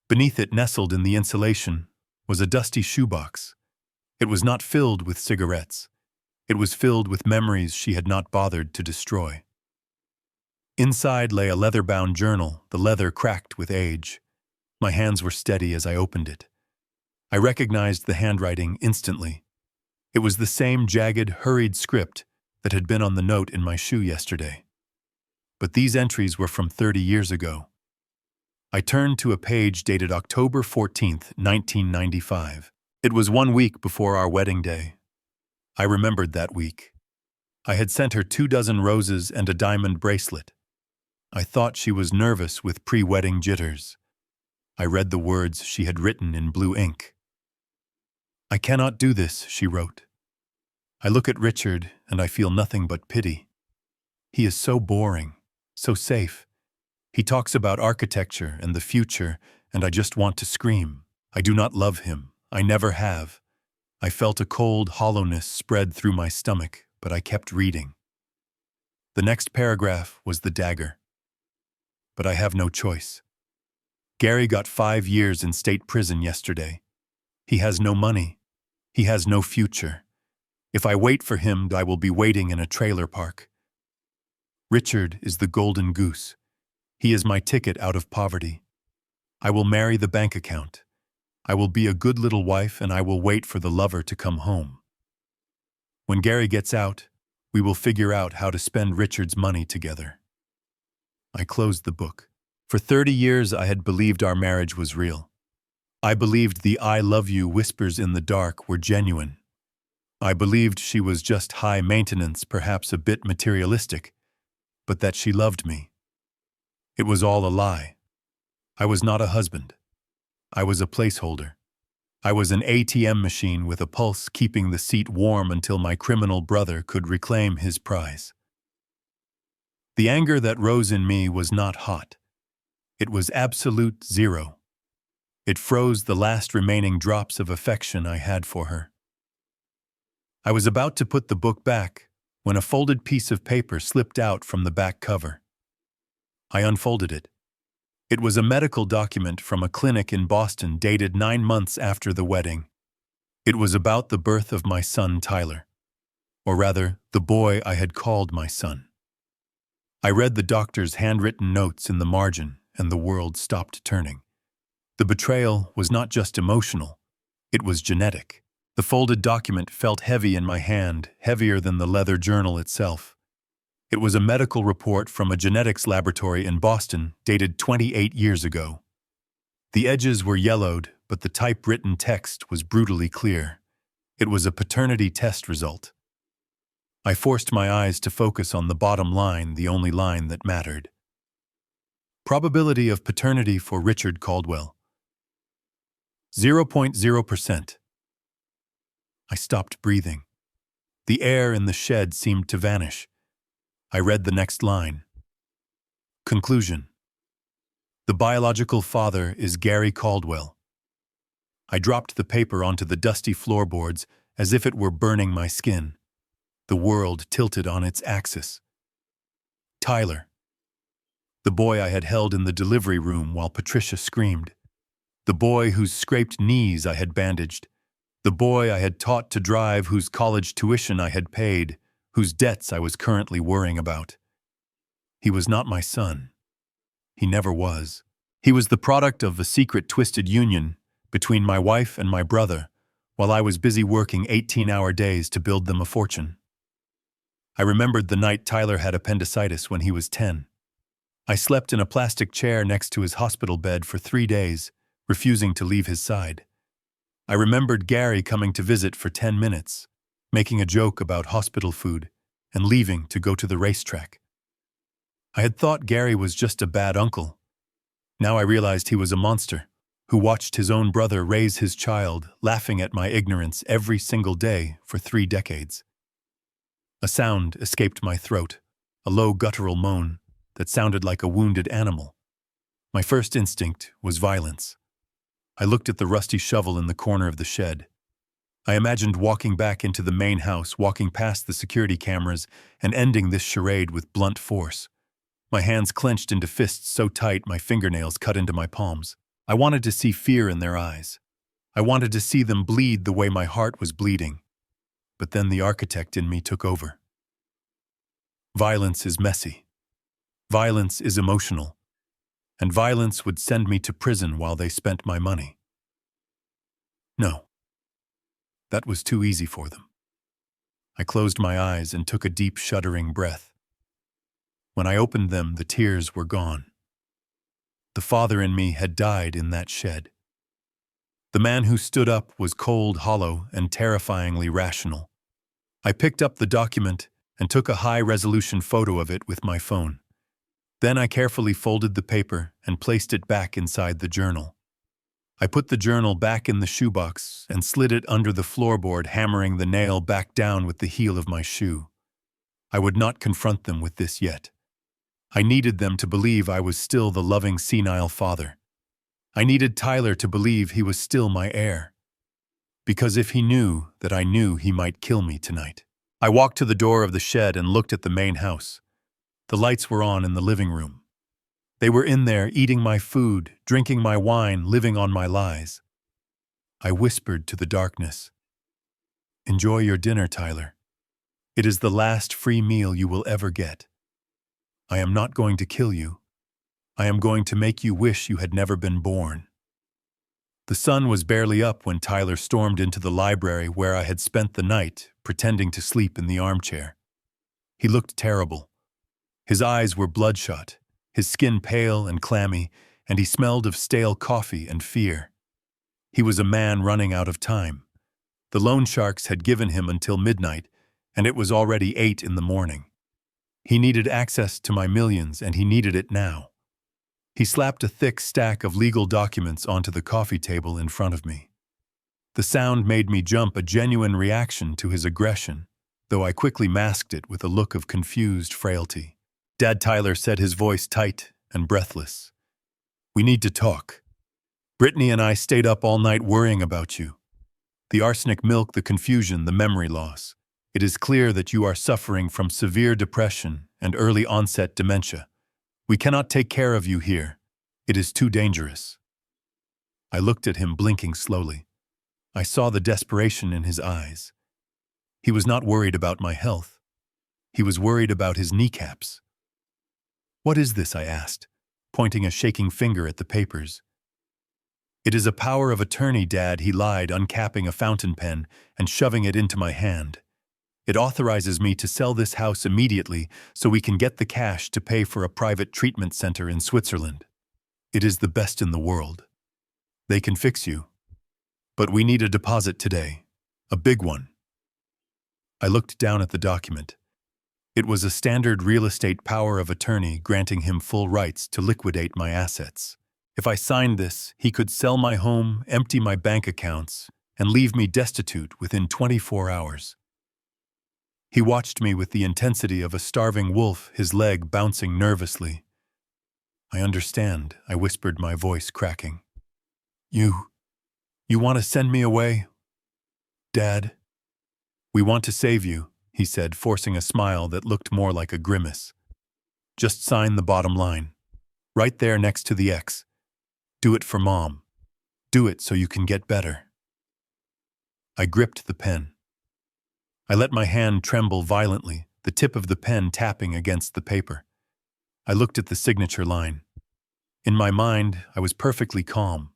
Beneath it, nestled in the insulation, was a dusty shoebox. It was not filled with cigarettes. It was filled with memories she had not bothered to destroy. Inside lay a leather-bound journal, the leather cracked with age. My hands were steady as I opened it. I recognized the handwriting instantly. It was the same jagged, hurried script that had been on the note in my shoe yesterday. But these entries were from 30 years ago. I turned to a page dated October 14th, 1995. It was 1 week before our wedding day. I remembered that week. I had sent her 24 roses and a diamond bracelet. I thought she was nervous with pre-wedding jitters. I read the words she had written in blue ink. "I cannot do this," she wrote. I look at Richard and I feel nothing but pity. He is so boring, so safe. He talks about architecture and the future, and I just want to scream. I do not love him. I never have. I felt a cold hollowness spread through my stomach, but I kept reading. The next paragraph was the dagger. But I have no choice. Gary got 5 years in state prison yesterday. He has no money. He has no future. If I wait for him, I will be waiting in a trailer park. Richard is the golden goose. He is my ticket out of poverty. I will marry the bank account. I will be a good little wife and I will wait for the lover to come home. When Gary gets out, we will figure out how to spend Richard's money together. I closed the book. For 30 years I had believed our marriage was real. I believed the "I love you" whispers in the dark were genuine. I believed she was just high maintenance, perhaps a bit materialistic, but that she loved me. It was all a lie. I was not a husband. I was a placeholder. I was an ATM machine with a pulse keeping the seat warm until my criminal brother could reclaim his prize. The anger that rose in me was not hot. It was absolute zero. It froze the last remaining drops of affection I had for her. I was about to put the book back when a folded piece of paper slipped out from the back cover. I unfolded it. It was a medical document from a clinic in Boston dated 9 months after the wedding. It was about the birth of my son Tyler, or rather, the boy I had called my son. I read the doctor's handwritten notes in the margin, and the world stopped turning. The betrayal was not just emotional, it was genetic. The folded document felt heavy in my hand, heavier than the leather journal itself. It was a medical report from a genetics laboratory in Boston, dated 28 years ago. The edges were yellowed, but the typewritten text was brutally clear. It was a paternity test result. I forced my eyes to focus on the bottom line, the only line that mattered. Probability of paternity for Richard Caldwell. 0.0%. I stopped breathing. The air in the shed seemed to vanish. I read the next line. Conclusion. The biological father is Gary Caldwell. I dropped the paper onto the dusty floorboards as if it were burning my skin. The world tilted on its axis. Tyler. The boy I had held in the delivery room while Patricia screamed. The boy whose scraped knees I had bandaged. The boy I had taught to drive, whose college tuition I had paid, whose debts I was currently worrying about. He was not my son. He never was. He was the product of a secret twisted union between my wife and my brother, while I was busy working 18-hour days to build them a fortune. I remembered the night Tyler had appendicitis when he was 10. I slept in a plastic chair next to his hospital bed for 3 days, refusing to leave his side. I remembered Gary coming to visit for 10 minutes, making a joke about hospital food, and leaving to go to the racetrack. I had thought Gary was just a bad uncle. Now I realized he was a monster, who watched his own brother raise his child, laughing at my ignorance every single day for 3 decades. A sound escaped my throat, a low guttural moan that sounded like a wounded animal. My first instinct was violence. I looked at the rusty shovel in the corner of the shed. I imagined walking back into the main house, walking past the security cameras, and ending this charade with blunt force. My hands clenched into fists so tight my fingernails cut into my palms. I wanted to see fear in their eyes. I wanted to see them bleed the way my heart was bleeding. But then the architect in me took over. Violence is messy. Violence is emotional. And violence would send me to prison while they spent my money. No. That was too easy for them. I closed my eyes and took a deep, shuddering breath. When I opened them, the tears were gone. The father in me had died in that shed. The man who stood up was cold, hollow, and terrifyingly rational. I picked up the document and took a high-resolution photo of it with my phone. Then I carefully folded the paper and placed it back inside the journal. I put the journal back in the shoebox and slid it under the floorboard, hammering the nail back down with the heel of my shoe. I would not confront them with this yet. I needed them to believe I was still the loving senile father. I needed Tyler to believe he was still my heir. Because if he knew that I knew, he might kill me tonight. I walked to the door of the shed and looked at the main house. The lights were on in the living room. They were in there, eating my food, drinking my wine, living on my lies. I whispered to the darkness, "Enjoy your dinner, Tyler. It is the last free meal you will ever get. I am not going to kill you. I am going to make you wish you had never been born." The sun was barely up when Tyler stormed into the library where I had spent the night, pretending to sleep in the armchair. He looked terrible. His eyes were bloodshot, his skin pale and clammy, and he smelled of stale coffee and fear. He was a man running out of time. The loan sharks had given him until midnight, and it was already 8 in the morning. He needed access to my millions, and he needed it now. He slapped a thick stack of legal documents onto the coffee table in front of me. The sound made me jump, a genuine reaction to his aggression, though I quickly masked it with a look of confused frailty. "Dad," Tyler said, his voice tight and breathless. "We need to talk. Brittany and I stayed up all night worrying about you. The arsenic milk, the confusion, the memory loss. It is clear that you are suffering from severe depression and early onset dementia. We cannot take care of you here. It is too dangerous." I looked at him, blinking slowly. I saw the desperation in his eyes. He was not worried about my health. He was worried about his kneecaps. "What is this?" I asked, pointing a shaking finger at the papers. "It is a power of attorney, Dad," he lied, uncapping a fountain pen and shoving it into my hand. "It authorizes me to sell this house immediately so we can get the cash to pay for a private treatment center in Switzerland. It is the best in the world. They can fix you. But we need a deposit today. A big one." I looked down at the document. It was a standard real estate power of attorney granting him full rights to liquidate my assets. If I signed this, he could sell my home, empty my bank accounts, and leave me destitute within 24 hours. He watched me with the intensity of a starving wolf, his leg bouncing nervously. "I understand," I whispered, my voice cracking. You want to send me away, Dad?" "We want to save you," he said, forcing a smile that looked more like a grimace. "Just sign the bottom line. Right there next to the X. Do it for Mom. Do it so you can get better." I gripped the pen. I let my hand tremble violently, the tip of the pen tapping against the paper. I looked at the signature line. In my mind, I was perfectly calm.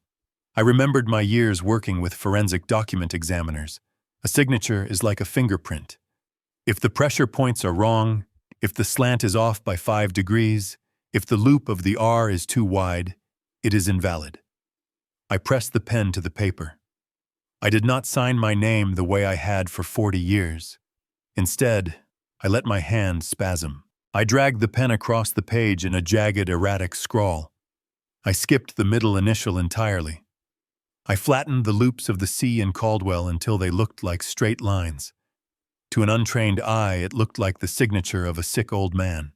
I remembered my years working with forensic document examiners. A signature is like a fingerprint. If the pressure points are wrong, if the slant is off by 5 degrees, if the loop of the R is too wide, it is invalid. I pressed the pen to the paper. I did not sign my name the way I had for 40 years. Instead, I let my hand spasm. I dragged the pen across the page in a jagged, erratic scrawl. I skipped the middle initial entirely. I flattened the loops of the C in Caldwell until they looked like straight lines. To an untrained eye, it looked like the signature of a sick old man.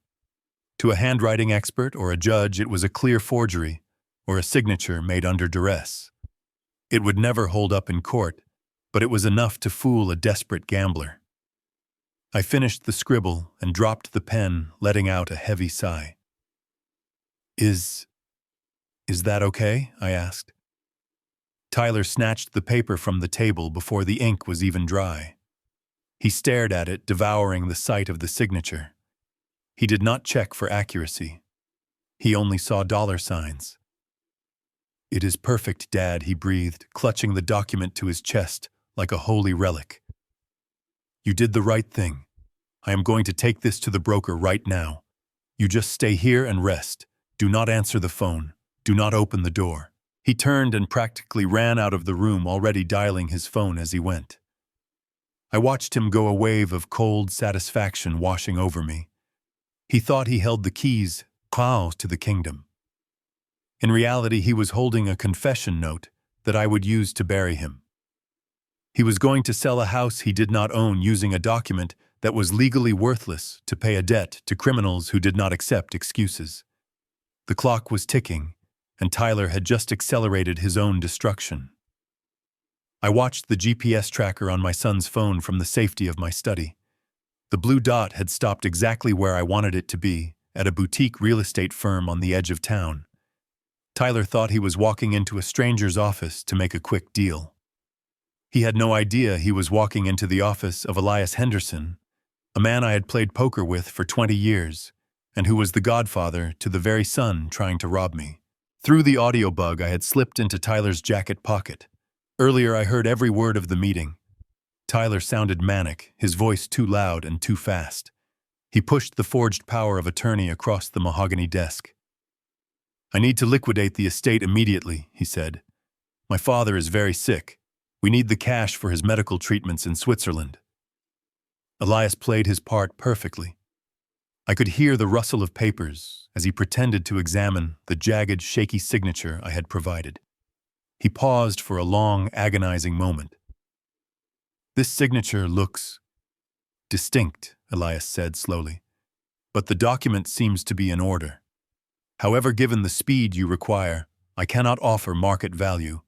To a handwriting expert or a judge, it was a clear forgery, or a signature made under duress. It would never hold up in court, but it was enough to fool a desperate gambler. I finished the scribble and dropped the pen, letting out a heavy sigh. Is that okay?" I asked. Tyler snatched the paper from the table before the ink was even dry. He stared at it, devouring the sight of the signature. He did not check for accuracy. He only saw dollar signs. "It is perfect, Dad," he breathed, clutching the document to his chest like a holy relic. "You did the right thing. I am going to take this to the broker right now. You just stay here and rest. Do not answer the phone. Do not open the door." He turned and practically ran out of the room, already dialing his phone as he went. I watched him go, a wave of cold satisfaction washing over me. He thought he held the keys to the kingdom. In reality, he was holding a confession note that I would use to bury him. He was going to sell a house he did not own using a document that was legally worthless to pay a debt to criminals who did not accept excuses. The clock was ticking, and Tyler had just accelerated his own destruction. I watched the GPS tracker on my son's phone from the safety of my study. The blue dot had stopped exactly where I wanted it to be, at a boutique real estate firm on the edge of town. Tyler thought he was walking into a stranger's office to make a quick deal. He had no idea he was walking into the office of Elias Henderson, a man I had played poker with for 20 years, and who was the godfather to the very son trying to rob me. Through the audio bug I had slipped into Tyler's jacket pocket. Earlier I heard every word of the meeting. Tyler sounded manic, his voice too loud and too fast. He pushed the forged power of attorney across the mahogany desk. "I need to liquidate the estate immediately," he said. "My father is very sick. We need the cash for his medical treatments in Switzerland." Elias played his part perfectly. I could hear the rustle of papers as he pretended to examine the jagged, shaky signature I had provided. He paused for a long, agonizing moment. "This signature looks distinct," Elias said slowly, "but the document seems to be in order. However, given the speed you require, I cannot offer market value.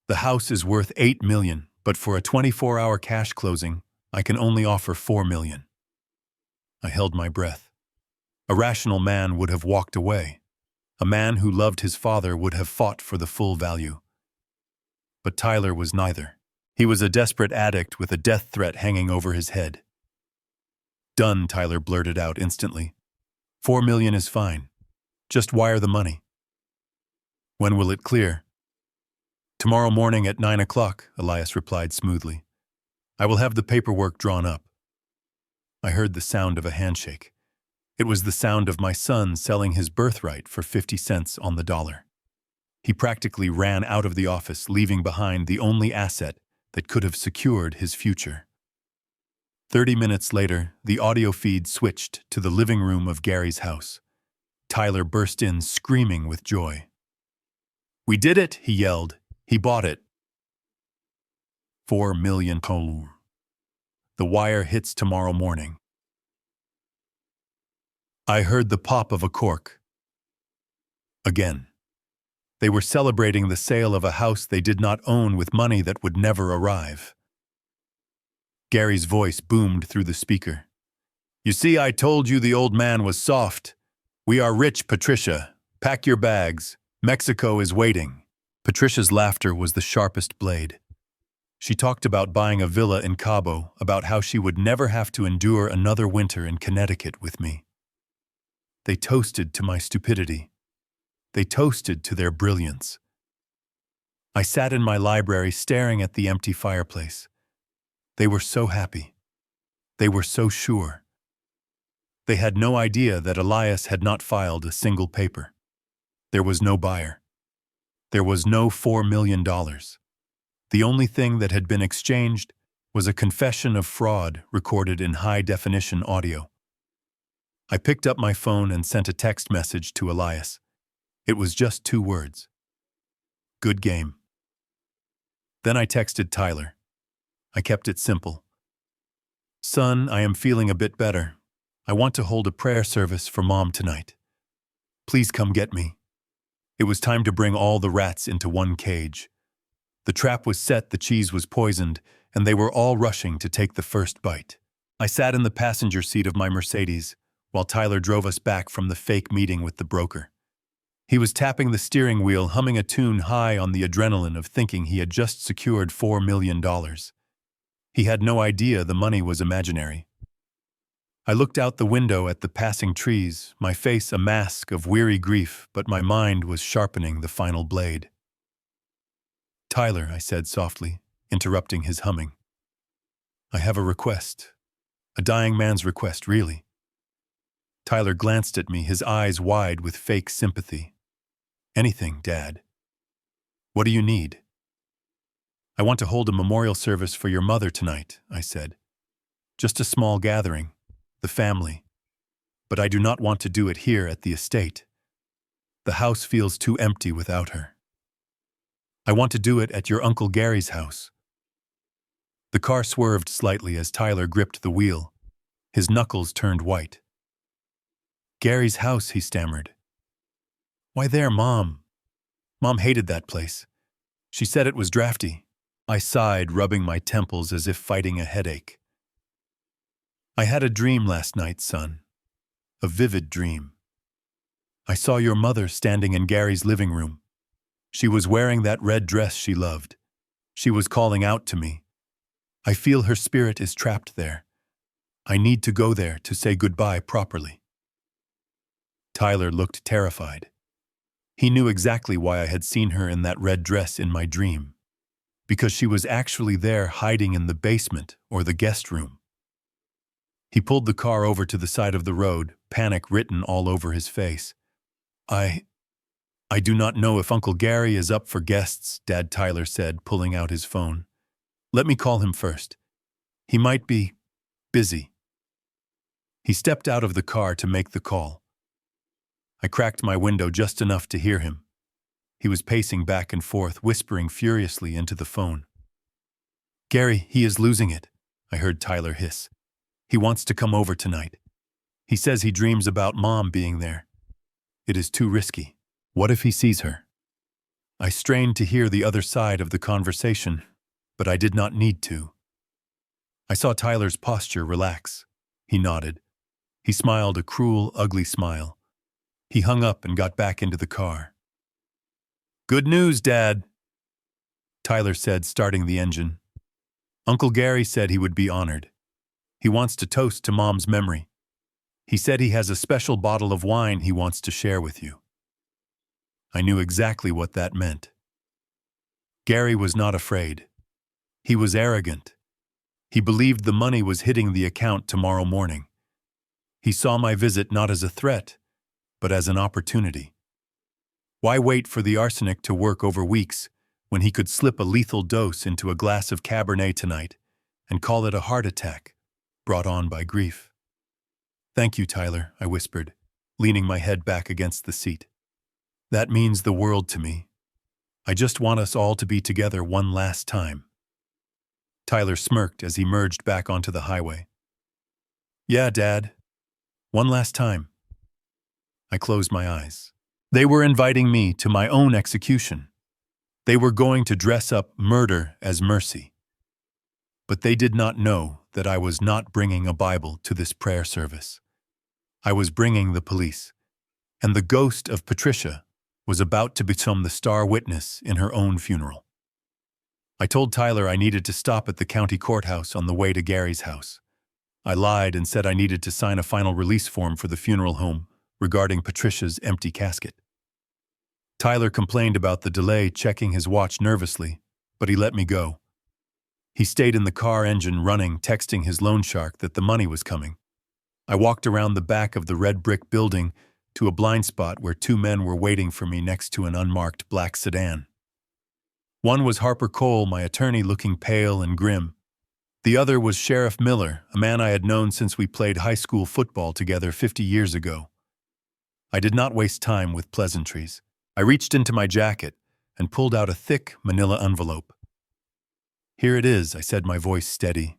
The house is worth $8 million, but for a 24-hour cash closing, I can only offer $4 million. I held my breath. A rational man would have walked away. A man who loved his father would have fought for the full value. But Tyler was neither. He was a desperate addict with a death threat hanging over his head. "Done," Tyler blurted out instantly. $4 million is fine. Just wire the money." "When will it clear?" "Tomorrow morning at 9 o'clock, Elias replied smoothly. "I will have the paperwork drawn up." I heard the sound of a handshake. It was the sound of my son selling his birthright for 50 cents on the dollar. He practically ran out of the office, leaving behind the only asset that could have secured his future. 30 minutes later, the audio feed switched to the living room of Gary's house. Tyler burst in, screaming with joy. "We did it," he yelled. "He bought it. $4 million. The wire hits tomorrow morning." I heard the pop of a cork. Again. They were celebrating the sale of a house they did not own with money that would never arrive. Gary's voice boomed through the speaker. "You see, I told you the old man was soft. We are rich, Patricia. Pack your bags. Mexico is waiting." Patricia's laughter was the sharpest blade. She talked about buying a villa in Cabo, about how she would never have to endure another winter in Connecticut with me. They toasted to my stupidity. They toasted to their brilliance. I sat in my library staring at the empty fireplace. They were so happy. They were so sure. They had no idea that Elias had not filed a single paper. There was no buyer. There was no $4 million. The only thing that had been exchanged was a confession of fraud recorded in high-definition audio. I picked up my phone and sent a text message to Elias. It was just 2 words. "Good game." Then I texted Tyler. I kept it simple. "Son, I am feeling a bit better. I want to hold a prayer service for Mom tonight. Please come get me." It was time to bring all the rats into one cage. The trap was set, the cheese was poisoned, and they were all rushing to take the first bite. I sat in the passenger seat of my Mercedes, while Tyler drove us back from the fake meeting with the broker. He was tapping the steering wheel, humming a tune high on the adrenaline of thinking he had just secured $4 million. He had no idea the money was imaginary. I looked out the window at the passing trees, my face a mask of weary grief, but my mind was sharpening the final blade. "Tyler," I said softly, interrupting his humming. "I have a request. A dying man's request, really." Tyler glanced at me, his eyes wide with fake sympathy. "Anything, Dad. What do you need?" "I want to hold a memorial service for your mother tonight," I said. "Just a small gathering, the family. But I do not want to do it here at the estate. The house feels too empty without her." I want to do it at your Uncle Gary's house. The car swerved slightly as Tyler gripped the wheel. His knuckles turned white. Gary's house, he stammered. Why there, Mom? Mom hated that place. She said it was drafty. I sighed, rubbing my temples as if fighting a headache. I had a dream last night, son. A vivid dream. I saw your mother standing in Gary's living room. She was wearing that red dress she loved. She was calling out to me. I feel her spirit is trapped there. I need to go there to say goodbye properly. Tyler looked terrified. He knew exactly why I had seen her in that red dress in my dream. Because she was actually there hiding in the basement or the guest room. He pulled the car over to the side of the road, panic written all over his face. I do not know if Uncle Gary is up for guests, Dad Tyler said, pulling out his phone. Let me call him first. He might be busy. He stepped out of the car to make the call. I cracked my window just enough to hear him. He was pacing back and forth, whispering furiously into the phone. Gary, he is losing it, I heard Tyler hiss. He wants to come over tonight. He says he dreams about Mom being there. It is too risky. What if he sees her? I strained to hear the other side of the conversation, but I did not need to. I saw Tyler's posture relax. He nodded. He smiled a cruel, ugly smile. He hung up and got back into the car. Good news, Dad, Tyler said, starting the engine. Uncle Gary said he would be honored. He wants to toast to Mom's memory. He said he has a special bottle of wine he wants to share with you. I knew exactly what that meant. Gary was not afraid. He was arrogant. He believed the money was hitting the account tomorrow morning. He saw my visit not as a threat, but as an opportunity. Why wait for the arsenic to work over weeks when he could slip a lethal dose into a glass of Cabernet tonight and call it a heart attack brought on by grief? Thank you, Tyler, I whispered, leaning my head back against the seat. That means the world to me. I just want us all to be together one last time. Tyler smirked as he merged back onto the highway. Yeah, Dad. One last time. I closed my eyes. They were inviting me to my own execution. They were going to dress up murder as mercy. But they did not know that I was not bringing a Bible to this prayer service. I was bringing the police, and the ghost of Patricia was about to become the star witness in her own funeral. I told Tyler I needed to stop at the county courthouse on the way to Gary's house. I lied and said I needed to sign a final release form for the funeral home regarding Patricia's empty casket. Tyler complained about the delay, checking his watch nervously, but he let me go. He stayed in the car engine running, texting his loan shark that the money was coming. I walked around the back of the red brick building to a blind spot where two men were waiting for me next to an unmarked black sedan. One was Harper Cole, my attorney, looking pale and grim. The other was Sheriff Miller, a man I had known since we played high school football together 50 years ago. I did not waste time with pleasantries. I reached into my jacket and pulled out a thick manila envelope. Here it is, I said, my voice steady.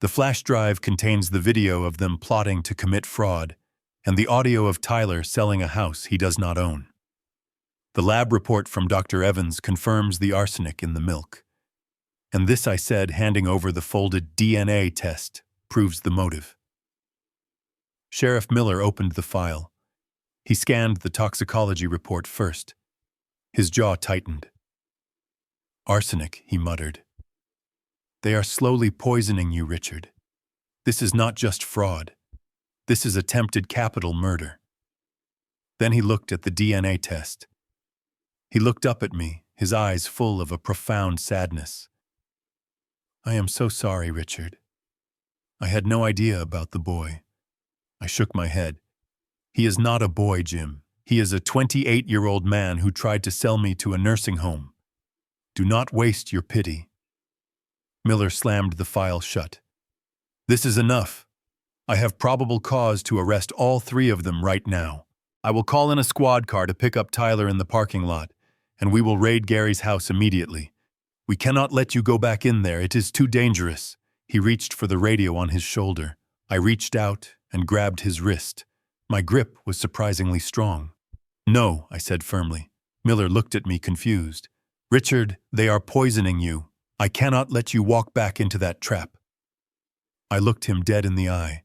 The flash drive contains the video of them plotting to commit fraud and the audio of Tyler selling a house he does not own. The lab report from Dr. Evans confirms the arsenic in the milk. And this, I said, handing over the folded DNA test, proves the motive. Sheriff Miller opened the file. He scanned the toxicology report first. His jaw tightened. Arsenic, he muttered. They are slowly poisoning you, Richard. This is not just fraud. This is attempted capital murder. Then he looked at the DNA test. He looked up at me, his eyes full of a profound sadness. I am so sorry, Richard. I had no idea about the boy. I shook my head. He is not a boy, Jim. He is a 28-year-old man who tried to sell me to a nursing home. Do not waste your pity. Miller slammed the file shut. This is enough. I have probable cause to arrest all three of them right now. I will call in a squad car to pick up Tyler in the parking lot, and we will raid Gary's house immediately. We cannot let you go back in there. It is too dangerous." He reached for the radio on his shoulder. I reached out and grabbed his wrist. My grip was surprisingly strong. "No," I said firmly. Miller looked at me confused. "Richard, they are poisoning you. I cannot let you walk back into that trap." I looked him dead in the eye.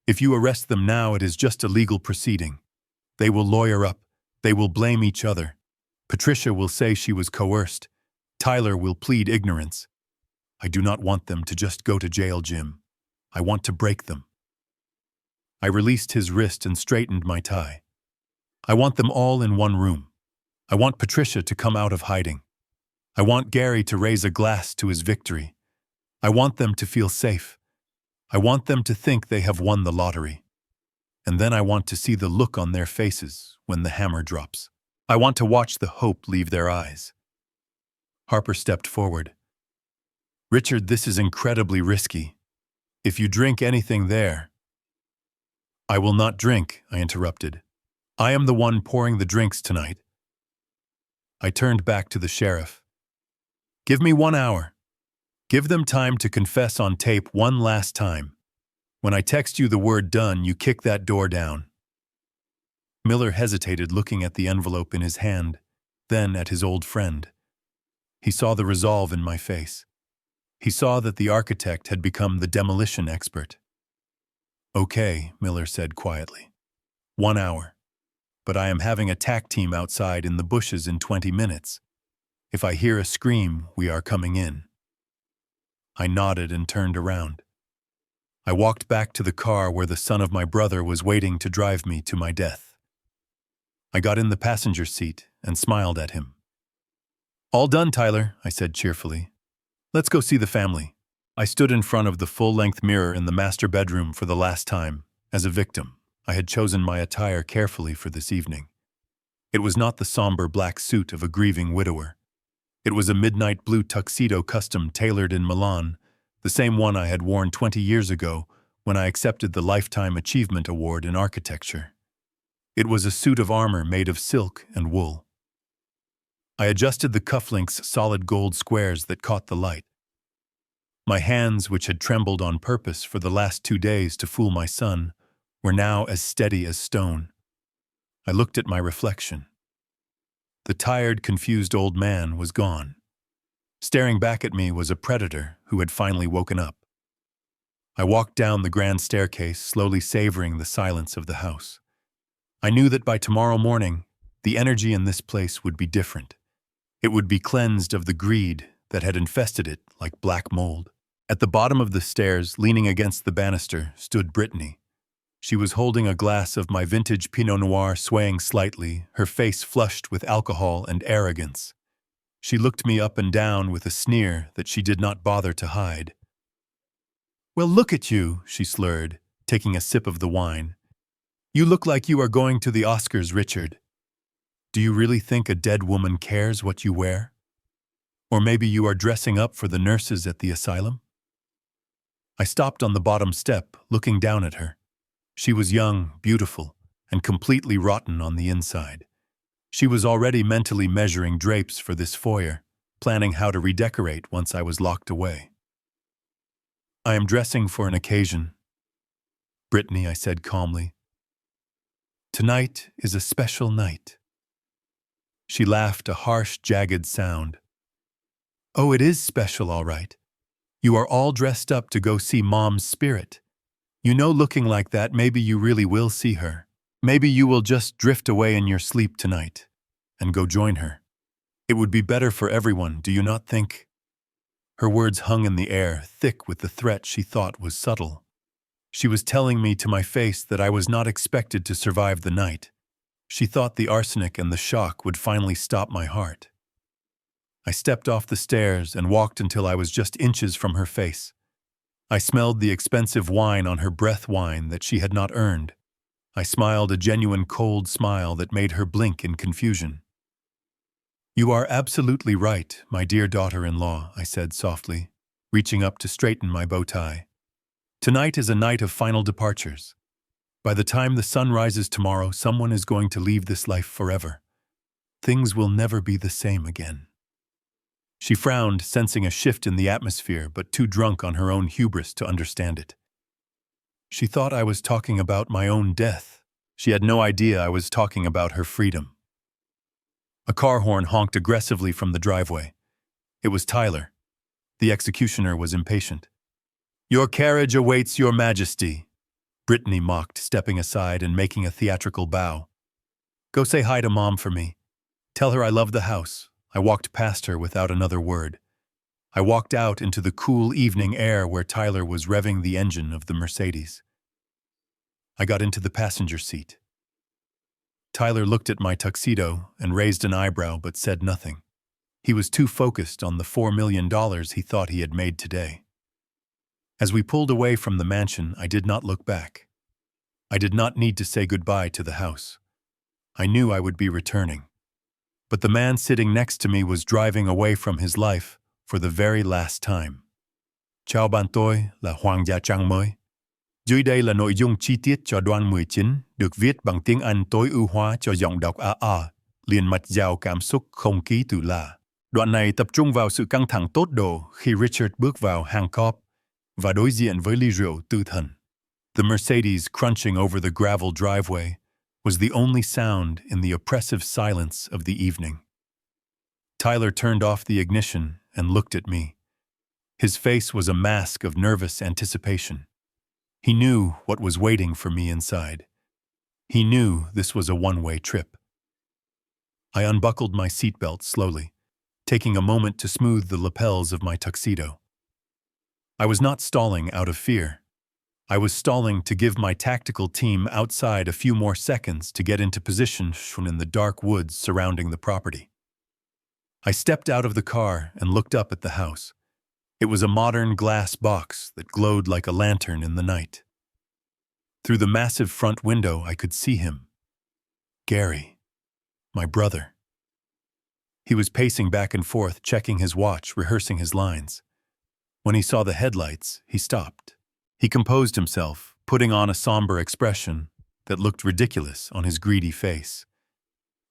"If you arrest them now, it is just a legal proceeding. They will lawyer up. They will blame each other. Patricia will say she was coerced. Tyler will plead ignorance. I do not want them to just go to jail, Jim. I want to break them." I released his wrist and straightened my tie. "I want them all in one room. I want Patricia to come out of hiding. I want Gary to raise a glass to his victory. I want them to feel safe. I want them to think they have won the lottery. And then I want to see the look on their faces when the hammer drops. I want to watch the hope leave their eyes." Harper stepped forward. "Richard, this is incredibly risky. If you drink anything there—" "I will not drink," I interrupted. "I am the one pouring the drinks tonight." I turned back to the sheriff. "Give me 1 hour. Give them time to confess on tape one last time. When I text you the word done, you kick that door down." Miller hesitated, looking at the envelope in his hand, then at his old friend. He saw the resolve in my face. He saw that the architect had become the demolition expert. "Okay," Miller said quietly. 1 hour. But I am having a TAC team outside in the bushes in 20 minutes. If I hear a scream, we are coming in." I nodded and turned around. I walked back to the car where the son of my brother was waiting to drive me to my death. I got in the passenger seat and smiled at him. "All done, Tyler," I said cheerfully. "Let's go see the family." I stood in front of the full-length mirror in the master bedroom for the last time. As a victim, I had chosen my attire carefully for this evening. It was not the somber black suit of a grieving widower. It was a midnight blue tuxedo custom tailored in Milan, the same one I had worn 20 years ago when I accepted the Lifetime Achievement Award in architecture. It was a suit of armor made of silk and wool. I adjusted the cufflinks' solid gold squares that caught the light. My hands, which had trembled on purpose for the last 2 days to fool my son, were now as steady as stone. I looked at my reflection. The tired, confused old man was gone. Staring back at me was a predator who had finally woken up. I walked down the grand staircase, slowly savoring the silence of the house. I knew that by tomorrow morning, the energy in this place would be different. It would be cleansed of the greed that had infested it like black mold. At the bottom of the stairs, leaning against the banister, stood Brittany. She was holding a glass of my vintage Pinot Noir, swaying slightly, her face flushed with alcohol and arrogance. She looked me up and down with a sneer that she did not bother to hide. "Well, look at you," she slurred, taking a sip of the wine. "You look like you are going to the Oscars, Richard. Do you really think a dead woman cares what you wear? Or maybe you are dressing up for the nurses at the asylum?" I stopped on the bottom step, looking down at her. She was young, beautiful, and completely rotten on the inside. She was already mentally measuring drapes for this foyer, planning how to redecorate once I was locked away. "I am dressing for an occasion." "Brittany," I said calmly. "Tonight is a special night." She laughed, a harsh, jagged sound. "Oh, it is special, all right. You are all dressed up to go see Mom's spirit. You know, looking like that, maybe you really will see her. Maybe you will just drift away in your sleep tonight and go join her. It would be better for everyone, do you not think?" Her words hung in the air, thick with the threat she thought was subtle. She was telling me to my face that I was not expected to survive the night. She thought the arsenic and the shock would finally stop my heart. I stepped off the stairs and walked until I was just inches from her face. I smelled the expensive wine on her breath, wine that she had not earned. I smiled a genuine cold smile that made her blink in confusion. "You are absolutely right, my dear daughter-in-law," I said softly, reaching up to straighten my bow tie. "Tonight is a night of final departures. By the time the sun rises tomorrow, someone is going to leave this life forever. Things will never be the same again. She frowned, sensing a shift in the atmosphere, but too drunk on her own hubris to understand it. She thought I was talking about my own death. She had no idea I was talking about her freedom. A car horn honked aggressively from the driveway. It was Tyler. The executioner was impatient. "Your carriage awaits your majesty," Brittany mocked, stepping aside and making a theatrical bow. "Go say hi to Mom for me. Tell her I love the house." I walked past her without another word. I walked out into the cool evening air where Tyler was revving the engine of the Mercedes. I got into the passenger seat. Tyler looked at my tuxedo and raised an eyebrow but said nothing. He was too focused on the $4 million he thought he had made today. As we pulled away from the mansion, I did not look back. I did not need to say goodbye to the house. I knew I would be returning. But the man sitting next to me was driving away from his life for the very last time. Chào bạn, tôi là Hoàng gia Trang mới. Dưới đây là nội dung chi tiết cho đoạn 19, được viết bằng tiếng Anh tối ưu hóa cho giọng đọc AA, liền mạch giàu cảm xúc không ký tự lạ. Đoạn này tập trung vào sự căng thẳng tột độ khi Richard bước vào hang cọp và đối diện với ly rượu tư thần. The Mercedes crunching over the gravel driveway was the only sound in the oppressive silence of the evening. Tyler turned off the ignition and looked at me. His face was a mask of nervous anticipation. He knew what was waiting for me inside. He knew this was a one-way trip. I unbuckled my seatbelt slowly, taking a moment to smooth the lapels of my tuxedo. I was not stalling out of fear. I was stalling to give my tactical team outside a few more seconds to get into position in the dark woods surrounding the property. I stepped out of the car and looked up at the house. It was a modern glass box that glowed like a lantern in the night. Through the massive front window, I could see him. Gary, my brother. He was pacing back and forth, checking his watch, rehearsing his lines. When he saw the headlights, he stopped. He composed himself, putting on a somber expression that looked ridiculous on his greedy face.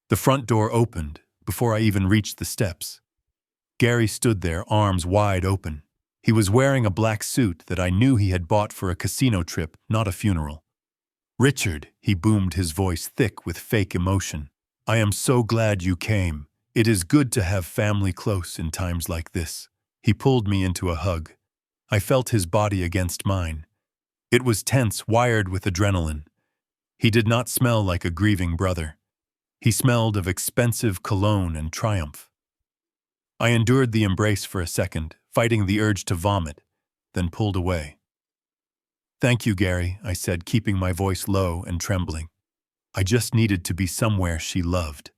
The front door opened before I even reached the steps. Gary stood there, arms wide open. He was wearing a black suit that I knew he had bought for a casino trip, not a funeral. "Richard," he boomed, his voice thick with fake emotion. "I am so glad you came. It is good to have family close in times like this." He pulled me into a hug. I felt his body against mine. It was tense, wired with adrenaline. He did not smell like a grieving brother. He smelled of expensive cologne and triumph. I endured the embrace for a second, fighting the urge to vomit, then pulled away. "Thank you, Gary," I said, keeping my voice low and trembling. I just needed to be somewhere she loved.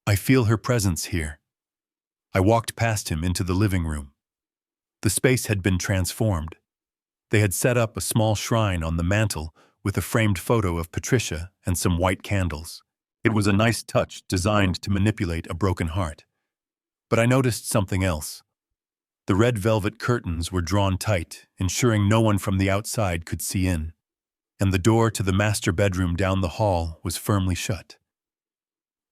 "I feel her presence here." I walked past him into the living room. The space had been transformed. They had set up a small shrine on the mantel with a framed photo of Patricia and some white candles. It was a nice touch designed to manipulate a broken heart. But I noticed something else. The red velvet curtains were drawn tight, ensuring no one from the outside could see in, and the door to the master bedroom down the hall was firmly shut.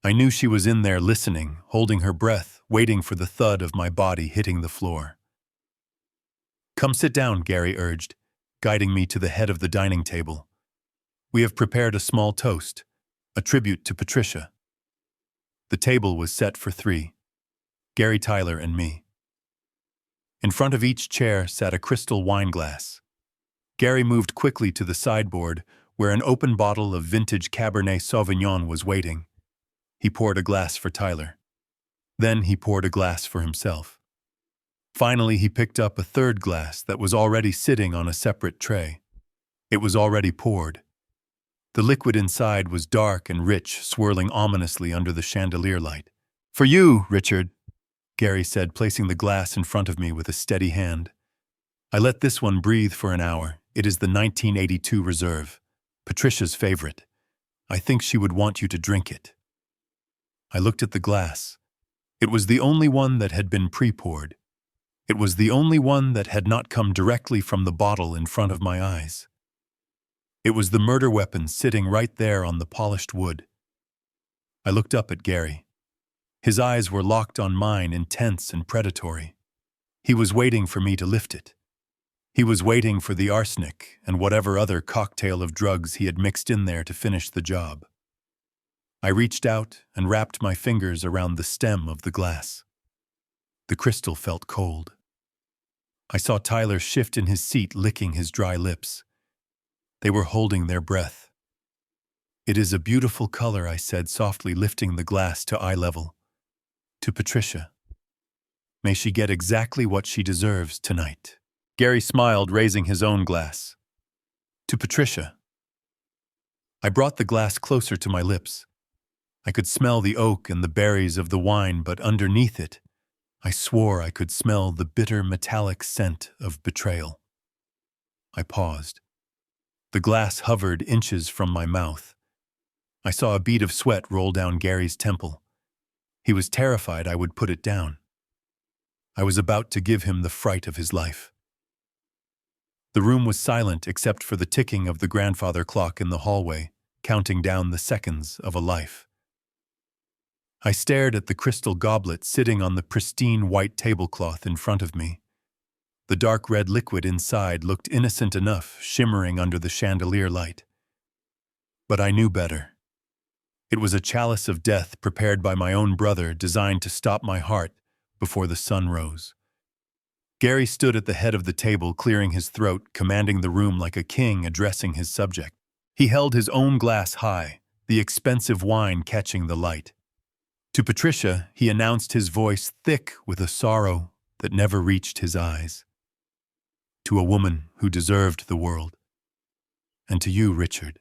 I knew she was in there listening, holding her breath, waiting for the thud of my body hitting the floor. "Come sit down," Gary urged, guiding me to the head of the dining table. "We have prepared a small toast, a tribute to Patricia." The table was set for 3, Gary, Tyler, and me. In front of each chair sat a crystal wine glass. Gary moved quickly to the sideboard, where an open bottle of vintage Cabernet Sauvignon was waiting. He poured a glass for Tyler. Then he poured a glass for himself. Finally, he picked up a third glass that was already sitting on a separate tray. It was already poured. The liquid inside was dark and rich, swirling ominously under the chandelier light. "For you, Richard," Gary said, placing the glass in front of me with a steady hand. "I let this one breathe for an hour. It is the 1982 Reserve, Patricia's favorite. I think she would want you to drink it." I looked at the glass. It was the only one that had been pre-poured. It was the only one that had not come directly from the bottle in front of my eyes. It was the murder weapon sitting right there on the polished wood. I looked up at Gary. His eyes were locked on mine, intense and predatory. He was waiting for me to lift it. He was waiting for the arsenic and whatever other cocktail of drugs he had mixed in there to finish the job. I reached out and wrapped my fingers around the stem of the glass. The crystal felt cold. I saw Tyler shift in his seat, licking his dry lips. They were holding their breath. "It is a beautiful color," I said softly, lifting the glass to eye level. "To Patricia. May she get exactly what she deserves tonight." Gary smiled, raising his own glass. "To Patricia." I brought the glass closer to my lips. I could smell the oak and the berries of the wine, but underneath it, I swore I could smell the bitter metallic scent of betrayal. I paused. The glass hovered inches from my mouth. I saw a bead of sweat roll down Gary's temple. He was terrified I would put it down. I was about to give him the fright of his life. The room was silent except for the ticking of the grandfather clock in the hallway, counting down the seconds of a life. I stared at the crystal goblet sitting on the pristine white tablecloth in front of me. The dark red liquid inside looked innocent enough, shimmering under the chandelier light. But I knew better. It was a chalice of death prepared by my own brother, designed to stop my heart before the sun rose. Gary stood at the head of the table, clearing his throat, commanding the room like a king addressing his subject. He held his own glass high, the expensive wine catching the light. To Patricia, he announced, his voice thick with a sorrow that never reached his eyes. To a woman who deserved the world. And to you, Richard,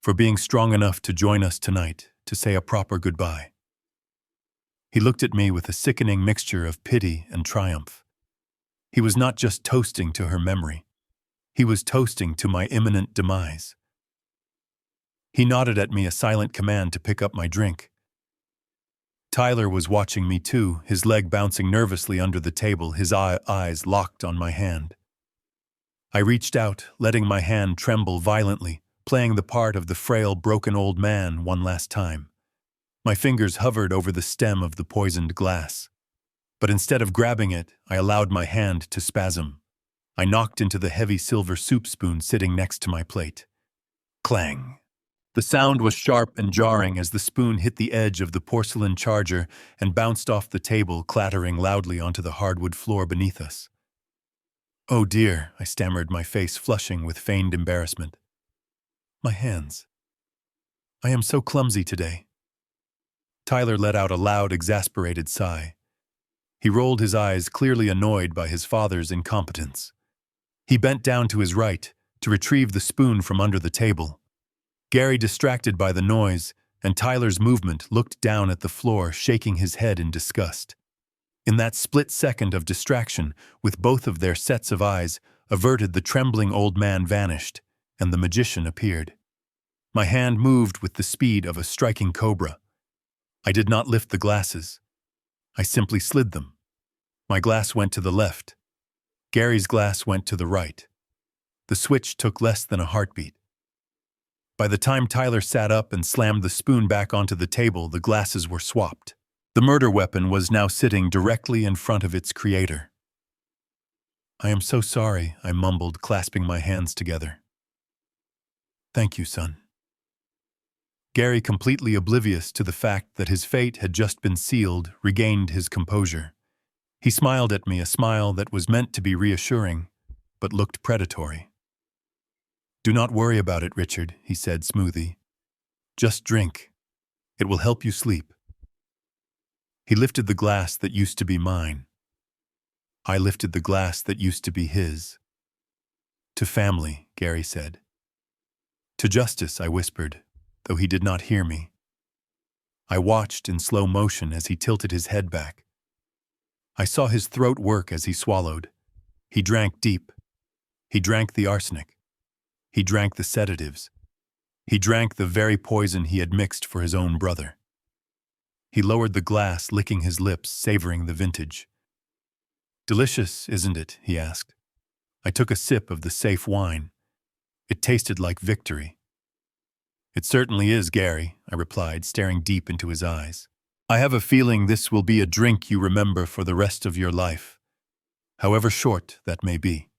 for being strong enough to join us tonight to say a proper goodbye. He looked at me with a sickening mixture of pity and triumph. He was not just toasting to her memory. He was toasting to my imminent demise. He nodded at me, a silent command to pick up my drink. Tyler was watching me too, his leg bouncing nervously under the table, his eyes locked on my hand. I reached out, letting my hand tremble violently, playing the part of the frail, broken old man one last time. My fingers hovered over the stem of the poisoned glass. But instead of grabbing it, I allowed my hand to spasm. I knocked into the heavy silver soup spoon sitting next to my plate. Clang! The sound was sharp and jarring as the spoon hit the edge of the porcelain charger and bounced off the table, clattering loudly onto the hardwood floor beneath us. "Oh dear," I stammered, my face flushing with feigned embarrassment. "My hands. I am so clumsy today." Tyler let out a loud, exasperated sigh. He rolled his eyes, clearly annoyed by his father's incompetence. He bent down to his right to retrieve the spoon from under the table. Gary, distracted by the noise and Tyler's movement, looked down at the floor, shaking his head in disgust. In that split second of distraction, with both of their sets of eyes averted, the trembling old man vanished, and the magician appeared. My hand moved with the speed of a striking cobra. I did not lift the glasses. I simply slid them. My glass went to the left. Gary's glass went to the right. The switch took less than a heartbeat. By the time Tyler sat up and slammed the spoon back onto the table, the glasses were swapped. The murder weapon was now sitting directly in front of its creator. "I am so sorry," I mumbled, clasping my hands together. "Thank you, son." Gary, completely oblivious to the fact that his fate had just been sealed, regained his composure. He smiled at me, a smile that was meant to be reassuring, but looked predatory. "Do not worry about it, Richard," he said smoothly. "Just drink. It will help you sleep." He lifted the glass that used to be mine. I lifted the glass that used to be his. "To family," Gary said. "To justice," I whispered, though he did not hear me. I watched in slow motion as he tilted his head back. I saw his throat work as he swallowed. He drank deep. He drank the arsenic. He drank the sedatives. He drank the very poison he had mixed for his own brother. He lowered the glass, licking his lips, savoring the vintage. "Delicious, isn't it?" he asked. I took a sip of the safe wine. It tasted like victory. "It certainly is, Gary," I replied, staring deep into his eyes. I have a feeling this will be a drink you remember for the rest of your life, however short that may be.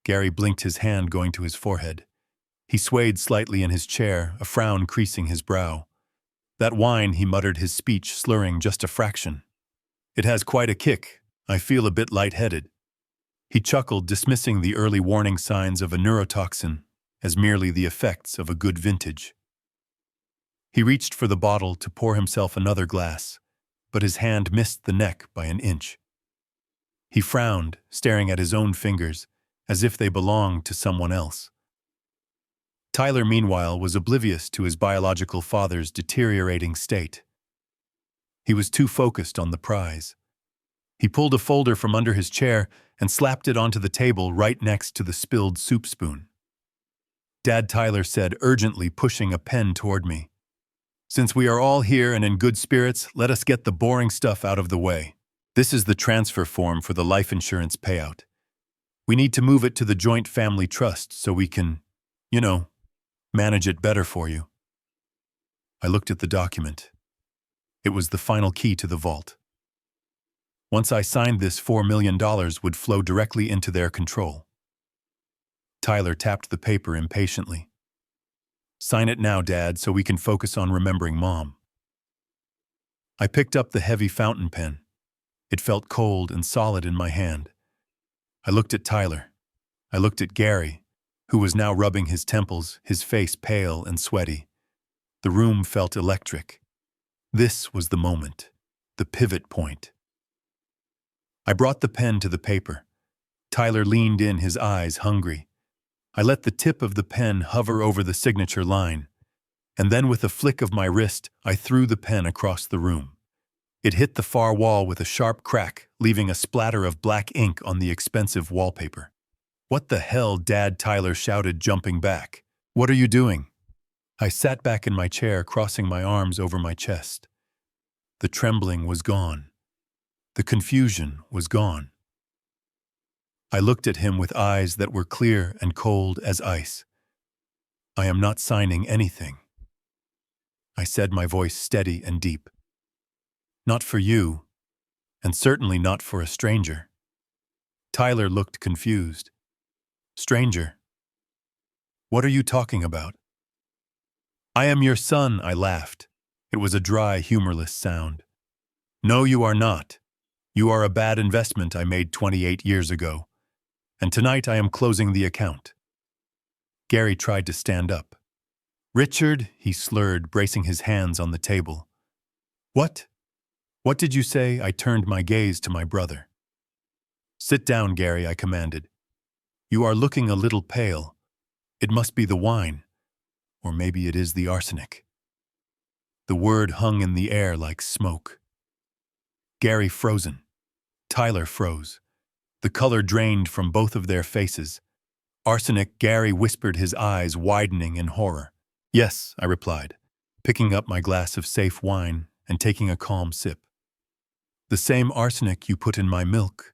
Gary blinked, his hand going to his forehead. He swayed slightly in his chair, a frown creasing his brow. That wine, he muttered, his speech slurring just a fraction. It has quite a kick. I feel a bit lightheaded. He chuckled, dismissing the early warning signs of a neurotoxin as merely the effects of a good vintage. He reached for the bottle to pour himself another glass, but his hand missed the neck by an inch. He frowned, staring at his own fingers, as if they belonged to someone else. Tyler, meanwhile, was oblivious to his biological father's deteriorating state. He was too focused on the prize. He pulled a folder from under his chair and slapped it onto the table right next to the spilled soup spoon. Dad, Tyler said urgently, pushing a pen toward me. Since we are all here and in good spirits, let us get the boring stuff out of the way. This is the transfer form for the life insurance payout. We need to move it to the joint family trust so we can, manage it better for you. I looked at the document. It was the final key to the vault. Once I signed this, $4 million would flow directly into their control. Tyler tapped the paper impatiently. Sign it now, Dad, so we can focus on remembering Mom. I picked up the heavy fountain pen. It felt cold and solid in my hand. I looked at Tyler. I looked at Gary, who was now rubbing his temples, his face pale and sweaty. The room felt electric. This was the moment, the pivot point. I brought the pen to the paper. Tyler leaned in, his eyes hungry. I let the tip of the pen hover over the signature line, and then with a flick of my wrist, I threw the pen across the room. It hit the far wall with a sharp crack, leaving a splatter of black ink on the expensive wallpaper. What the hell, Dad? Tyler shouted, jumping back. What are you doing? I sat back in my chair, crossing my arms over my chest. The trembling was gone. The confusion was gone. I looked at him with eyes that were clear and cold as ice. I am not signing anything. I said, my voice steady and deep. Not for you, and certainly not for a stranger. Tyler looked confused. Stranger? What are you talking about? I am your son, I laughed. It was a dry, humorless sound. No, you are not. You are a bad investment I made 28 years ago. And tonight I am closing the account. Gary tried to stand up. Richard, he slurred, bracing his hands on the table. What? What did you say? I turned my gaze to my brother. Sit down, Gary, I commanded. You are looking a little pale. It must be the wine. Or maybe it is the arsenic. The word hung in the air like smoke. Gary frozen. Tyler froze. The color drained from both of their faces. Arsenic, Gary whispered, his eyes widening in horror. Yes, I replied, picking up my glass of safe wine and taking a calm sip. The same arsenic you put in my milk.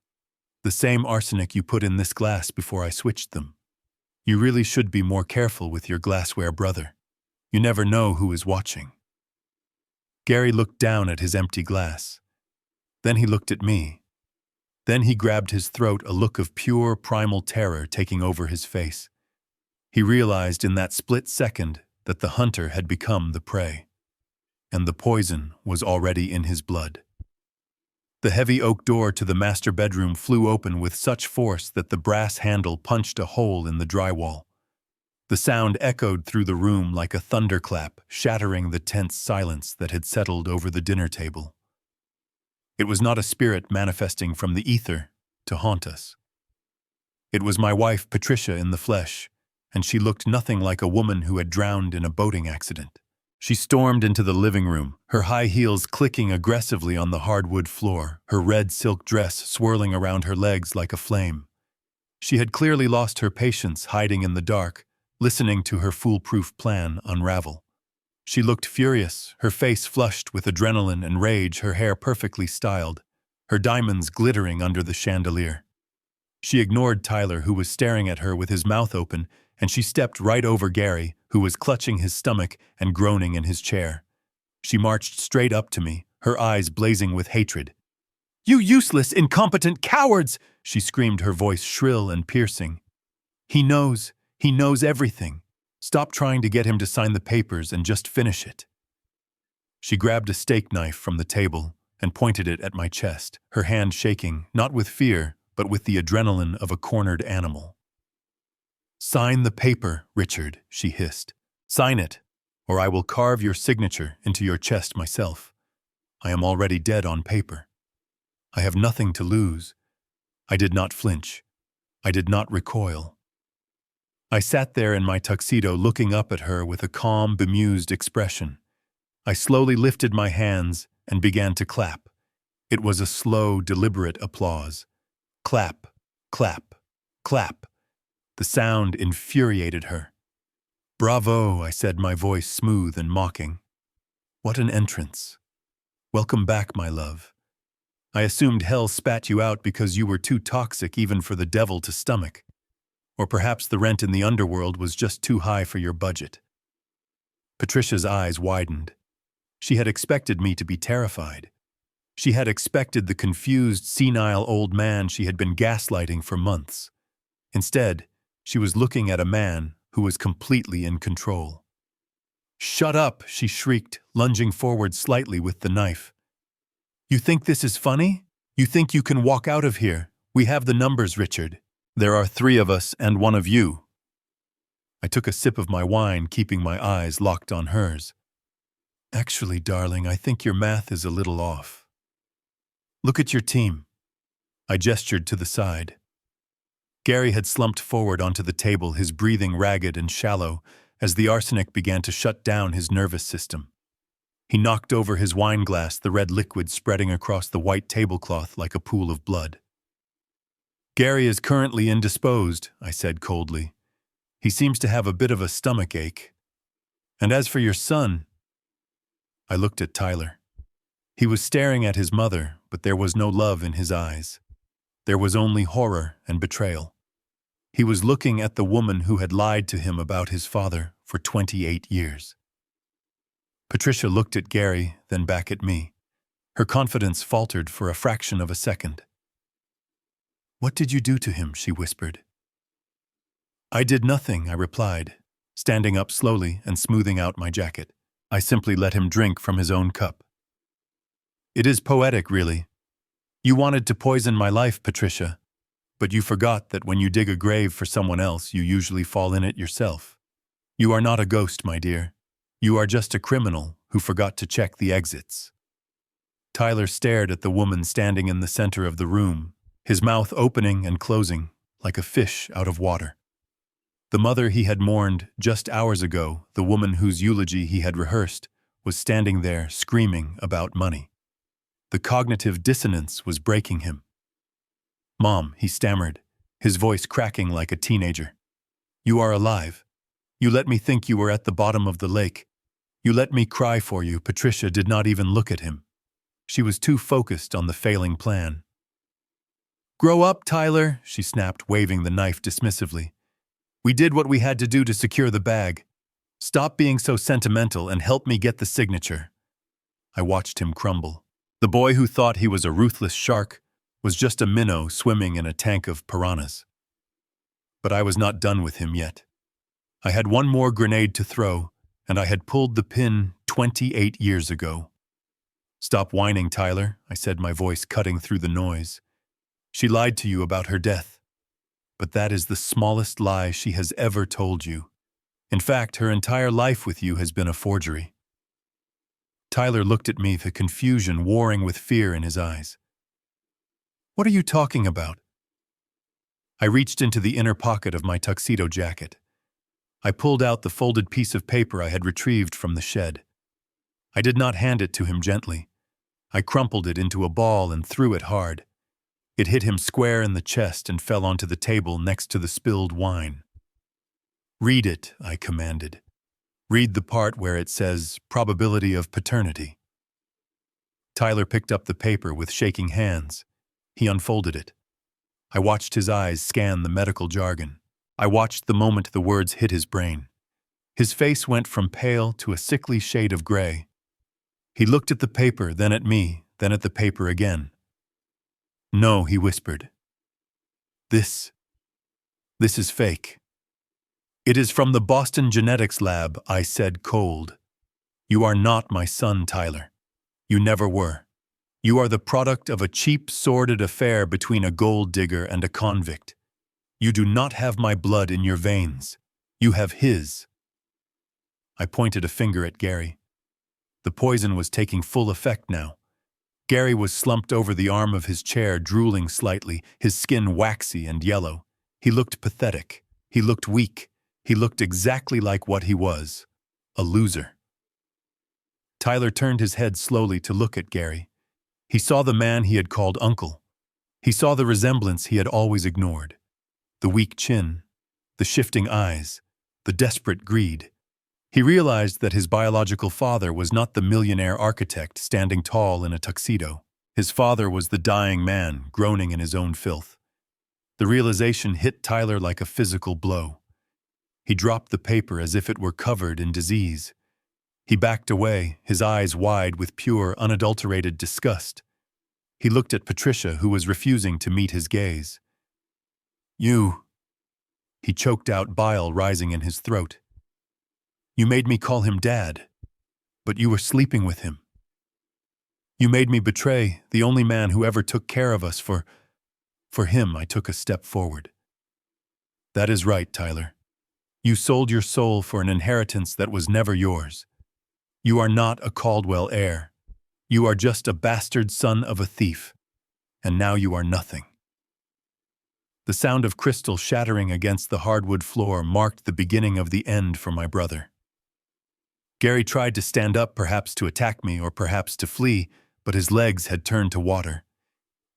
The same arsenic you put in this glass before I switched them. You really should be more careful with your glassware, brother. You never know who is watching. Gary looked down at his empty glass. Then he looked at me. Then he grabbed his throat, a look of pure, primal terror taking over his face. He realized in that split second that the hunter had become the prey, and the poison was already in his blood. The heavy oak door to the master bedroom flew open with such force that the brass handle punched a hole in the drywall. The sound echoed through the room like a thunderclap, shattering the tense silence that had settled over the dinner table. It was not a spirit manifesting from the ether to haunt us. It was my wife, Patricia, in the flesh, and she looked nothing like a woman who had drowned in a boating accident. She stormed into the living room, her high heels clicking aggressively on the hardwood floor, her red silk dress swirling around her legs like a flame. She had clearly lost her patience, hiding in the dark, listening to her foolproof plan unravel. She looked furious, her face flushed with adrenaline and rage, her hair perfectly styled, her diamonds glittering under the chandelier. She ignored Tyler, who was staring at her with his mouth open, and she stepped right over Gary, who was clutching his stomach and groaning in his chair. She marched straight up to me, her eyes blazing with hatred. "You useless, incompetent cowards!" she screamed, her voice shrill and piercing. He knows everything. Stop trying to get him to sign the papers and just finish it." She grabbed a steak knife from the table and pointed it at my chest, her hand shaking, not with fear, but with the adrenaline of a cornered animal. "Sign the paper, Richard," she hissed. "Sign it, or I will carve your signature into your chest myself. I am already dead on paper. I have nothing to lose." I did not flinch. I did not recoil. I sat there in my tuxedo looking up at her with a calm, bemused expression. I slowly lifted my hands and began to clap. It was a slow, deliberate applause. Clap, clap, clap. The sound infuriated her. "Bravo," I said, my voice smooth and mocking. "What an entrance. Welcome back, my love. I assumed hell spat you out because you were too toxic even for the devil to stomach. Or perhaps the rent in the underworld was just too high for your budget." Patricia's eyes widened. She had expected me to be terrified. She had expected the confused, senile old man she had been gaslighting for months. Instead, she was looking at a man who was completely in control. "Shut up," she shrieked, lunging forward slightly with the knife. "You think this is funny? You think you can walk out of here? We have the numbers, Richard. There are 3 of us and 1 of you." I took a sip of my wine, keeping my eyes locked on hers. "Actually, darling, I think your math is a little off. Look at your team." I gestured to the side. Gary had slumped forward onto the table, his breathing ragged and shallow, as the arsenic began to shut down his nervous system. He knocked over his wine glass, the red liquid spreading across the white tablecloth like a pool of blood. "Gary is currently indisposed," I said coldly. "He seems to have a bit of a stomach ache. And as for your son—" I looked at Tyler. He was staring at his mother, but there was no love in his eyes. There was only horror and betrayal. He was looking at the woman who had lied to him about his father for 28 years. Patricia looked at Gary, then back at me. Her confidence faltered for a fraction of a second. "What did you do to him?" she whispered. "I did nothing," I replied, standing up slowly and smoothing out my jacket. "I simply let him drink from his own cup." "It is poetic, really. You wanted to poison my life, Patricia, but you forgot that when you dig a grave for someone else, you usually fall in it yourself. You are not a ghost, my dear. You are just a criminal who forgot to check the exits." Tyler stared at the woman standing in the center of the room, his mouth opening and closing like a fish out of water. The mother he had mourned just hours ago, the woman whose eulogy he had rehearsed, was standing there screaming about money. The cognitive dissonance was breaking him. "Mom," he stammered, his voice cracking like a teenager. "You are alive. You let me think you were at the bottom of the lake. You let me cry for you." Patricia did not even look at him. She was too focused on the failing plan. "Grow up, Tyler," she snapped, waving the knife dismissively. "We did what we had to do to secure the bag. Stop being so sentimental and help me get the signature." I watched him crumble. The boy who thought he was a ruthless shark was just a minnow swimming in a tank of piranhas. But I was not done with him yet. I had one more grenade to throw, and I had pulled the pin 28 years ago. "Stop whining, Tyler," I said, my voice cutting through the noise. "She lied to you about her death. But that is the smallest lie she has ever told you. In fact, her entire life with you has been a forgery." Tyler looked at me, the confusion warring with fear in his eyes. "What are you talking about?" I reached into the inner pocket of my tuxedo jacket. I pulled out the folded piece of paper I had retrieved from the shed. I did not hand it to him gently. I crumpled it into a ball and threw it hard. It hit him square in the chest and fell onto the table next to the spilled wine. "Read it," I commanded. "Read the part where it says probability of paternity." Tyler picked up the paper with shaking hands. He unfolded it. I watched his eyes scan the medical jargon. I watched the moment the words hit his brain. His face went from pale to a sickly shade of gray. He looked at the paper, then at me, then at the paper again. "No," he whispered. This is fake." "It is from the Boston Genetics Lab," I said cold. "You are not my son, Tyler. You never were. You are the product of a cheap, sordid affair between a gold digger and a convict. You do not have my blood in your veins. You have his." I pointed a finger at Gary. The poison was taking full effect now. Gary was slumped over the arm of his chair, drooling slightly, his skin waxy and yellow. He looked pathetic. He looked weak. He looked exactly like what he was, a loser. Tyler turned his head slowly to look at Gary. He saw the man he had called uncle. He saw the resemblance he had always ignored. The weak chin, the shifting eyes, the desperate greed. He realized that his biological father was not the millionaire architect standing tall in a tuxedo. His father was the dying man, groaning in his own filth. The realization hit Tyler like a physical blow. He dropped the paper as if it were covered in disease. He backed away, his eyes wide with pure, unadulterated disgust. He looked at Patricia, who was refusing to meet his gaze. "You..." He choked out, bile rising in his throat. "You made me call him Dad, but you were sleeping with him. You made me betray the only man who ever took care of us for him." I took a step forward. "That is right, Tyler. You sold your soul for an inheritance that was never yours. You are not a Caldwell heir. You are just a bastard son of a thief. And now you are nothing." The sound of crystal shattering against the hardwood floor marked the beginning of the end for my brother. Gary tried to stand up, perhaps to attack me or perhaps to flee, but his legs had turned to water.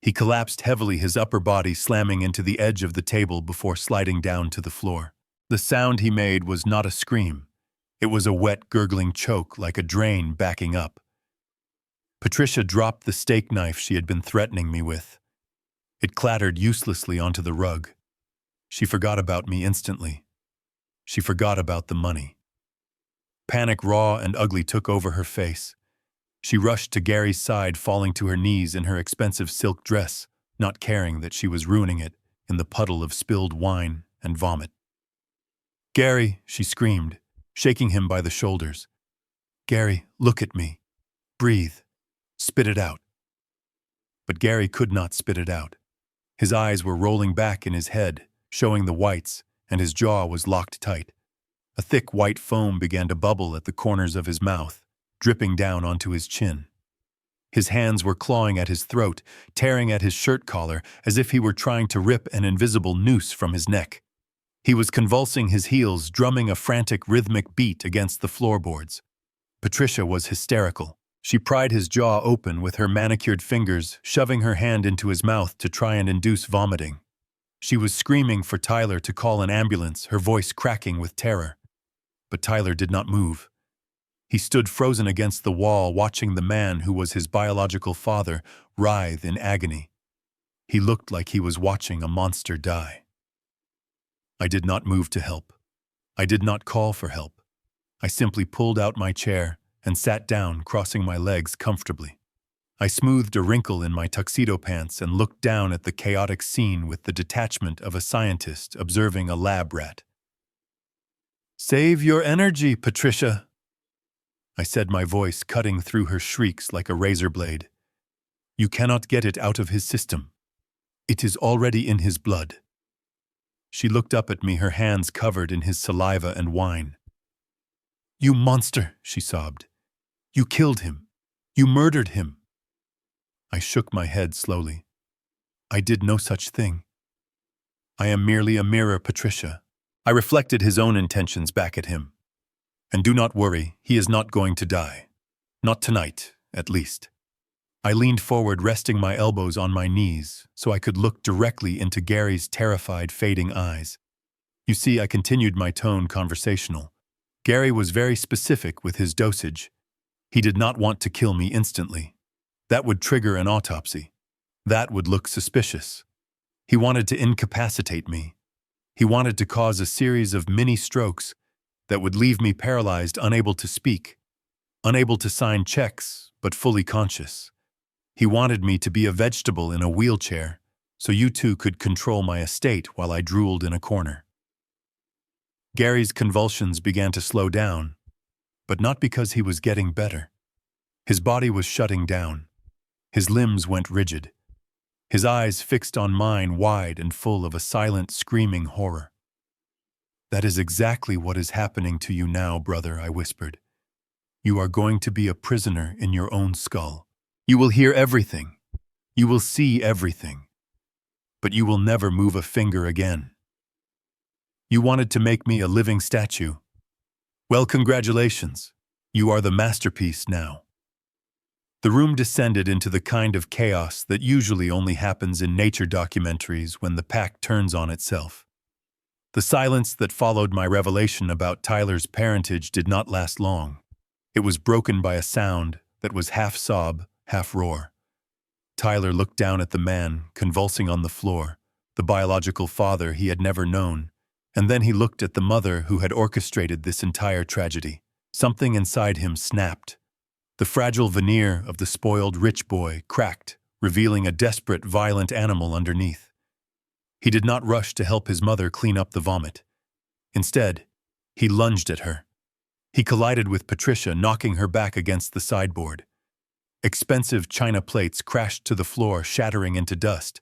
He collapsed heavily, his upper body slamming into the edge of the table before sliding down to the floor. The sound he made was not a scream. It was a wet, gurgling choke like a drain backing up. Patricia dropped the steak knife she had been threatening me with. It clattered uselessly onto the rug. She forgot about me instantly. She forgot about the money. Panic, raw and ugly, took over her face. She rushed to Gary's side, falling to her knees in her expensive silk dress, not caring that she was ruining it in the puddle of spilled wine and vomit. "Gary," she screamed, shaking him by the shoulders. "Gary, look at me. Breathe. Spit it out." But Gary could not spit it out. His eyes were rolling back in his head, showing the whites, and his jaw was locked tight. A thick white foam began to bubble at the corners of his mouth, dripping down onto his chin. His hands were clawing at his throat, tearing at his shirt collar as if he were trying to rip an invisible noose from his neck. He was convulsing his heels, drumming a frantic rhythmic beat against the floorboards. Patricia was hysterical. She pried his jaw open with her manicured fingers, shoving her hand into his mouth to try and induce vomiting. She was screaming for Tyler to call an ambulance, her voice cracking with terror. But Tyler did not move. He stood frozen against the wall, watching the man who was his biological father writhe in agony. He looked like he was watching a monster die. I did not move to help. I did not call for help. I simply pulled out my chair and sat down, crossing my legs comfortably. I smoothed a wrinkle in my tuxedo pants and looked down at the chaotic scene with the detachment of a scientist observing a lab rat. "Save your energy, Patricia," I said, my voice cutting through her shrieks like a razor blade. "You cannot get it out of his system. It is already in his blood." She looked up at me, her hands covered in his saliva and wine. "You monster," she sobbed. "You killed him. You murdered him." I shook my head slowly. "I did no such thing. I am merely a mirror, Patricia." I reflected his own intentions back at him. "And do not worry, he is not going to die. Not tonight, at least." I leaned forward, resting my elbows on my knees, so I could look directly into Gary's terrified, fading eyes. You see, I continued my tone conversational. Gary was very specific with his dosage. He did not want to kill me instantly. That would trigger an autopsy. That would look suspicious. He wanted to incapacitate me. He wanted to cause a series of mini strokes that would leave me paralyzed, unable to speak. unable to sign checks, but fully conscious. He wanted me to be a vegetable in a wheelchair, so you two could control my estate while I drooled in a corner. Gary's convulsions began to slow down, but not because he was getting better. His body was shutting down. His limbs went rigid. His eyes fixed on mine, wide and full of a silent, screaming horror. "That is exactly what is happening to you now, brother," I whispered. "You are going to be a prisoner in your own skull. You will hear everything. You will see everything. But you will never move a finger again. You wanted to make me a living statue. Well, congratulations. You are the masterpiece now." The room descended into the kind of chaos that usually only happens in nature documentaries when the pack turns on itself. The silence that followed my revelation about Tyler's parentage did not last long. It was broken by a sound that was half sob, half roar. Tyler looked down at the man, convulsing on the floor, the biological father he had never known, and then he looked at the mother who had orchestrated this entire tragedy. Something inside him snapped. The fragile veneer of the spoiled rich boy cracked, revealing a desperate, violent animal underneath. He did not rush to help his mother clean up the vomit. Instead, he lunged at her. He collided with Patricia, knocking her back against the sideboard. Expensive china plates crashed to the floor, shattering into dust,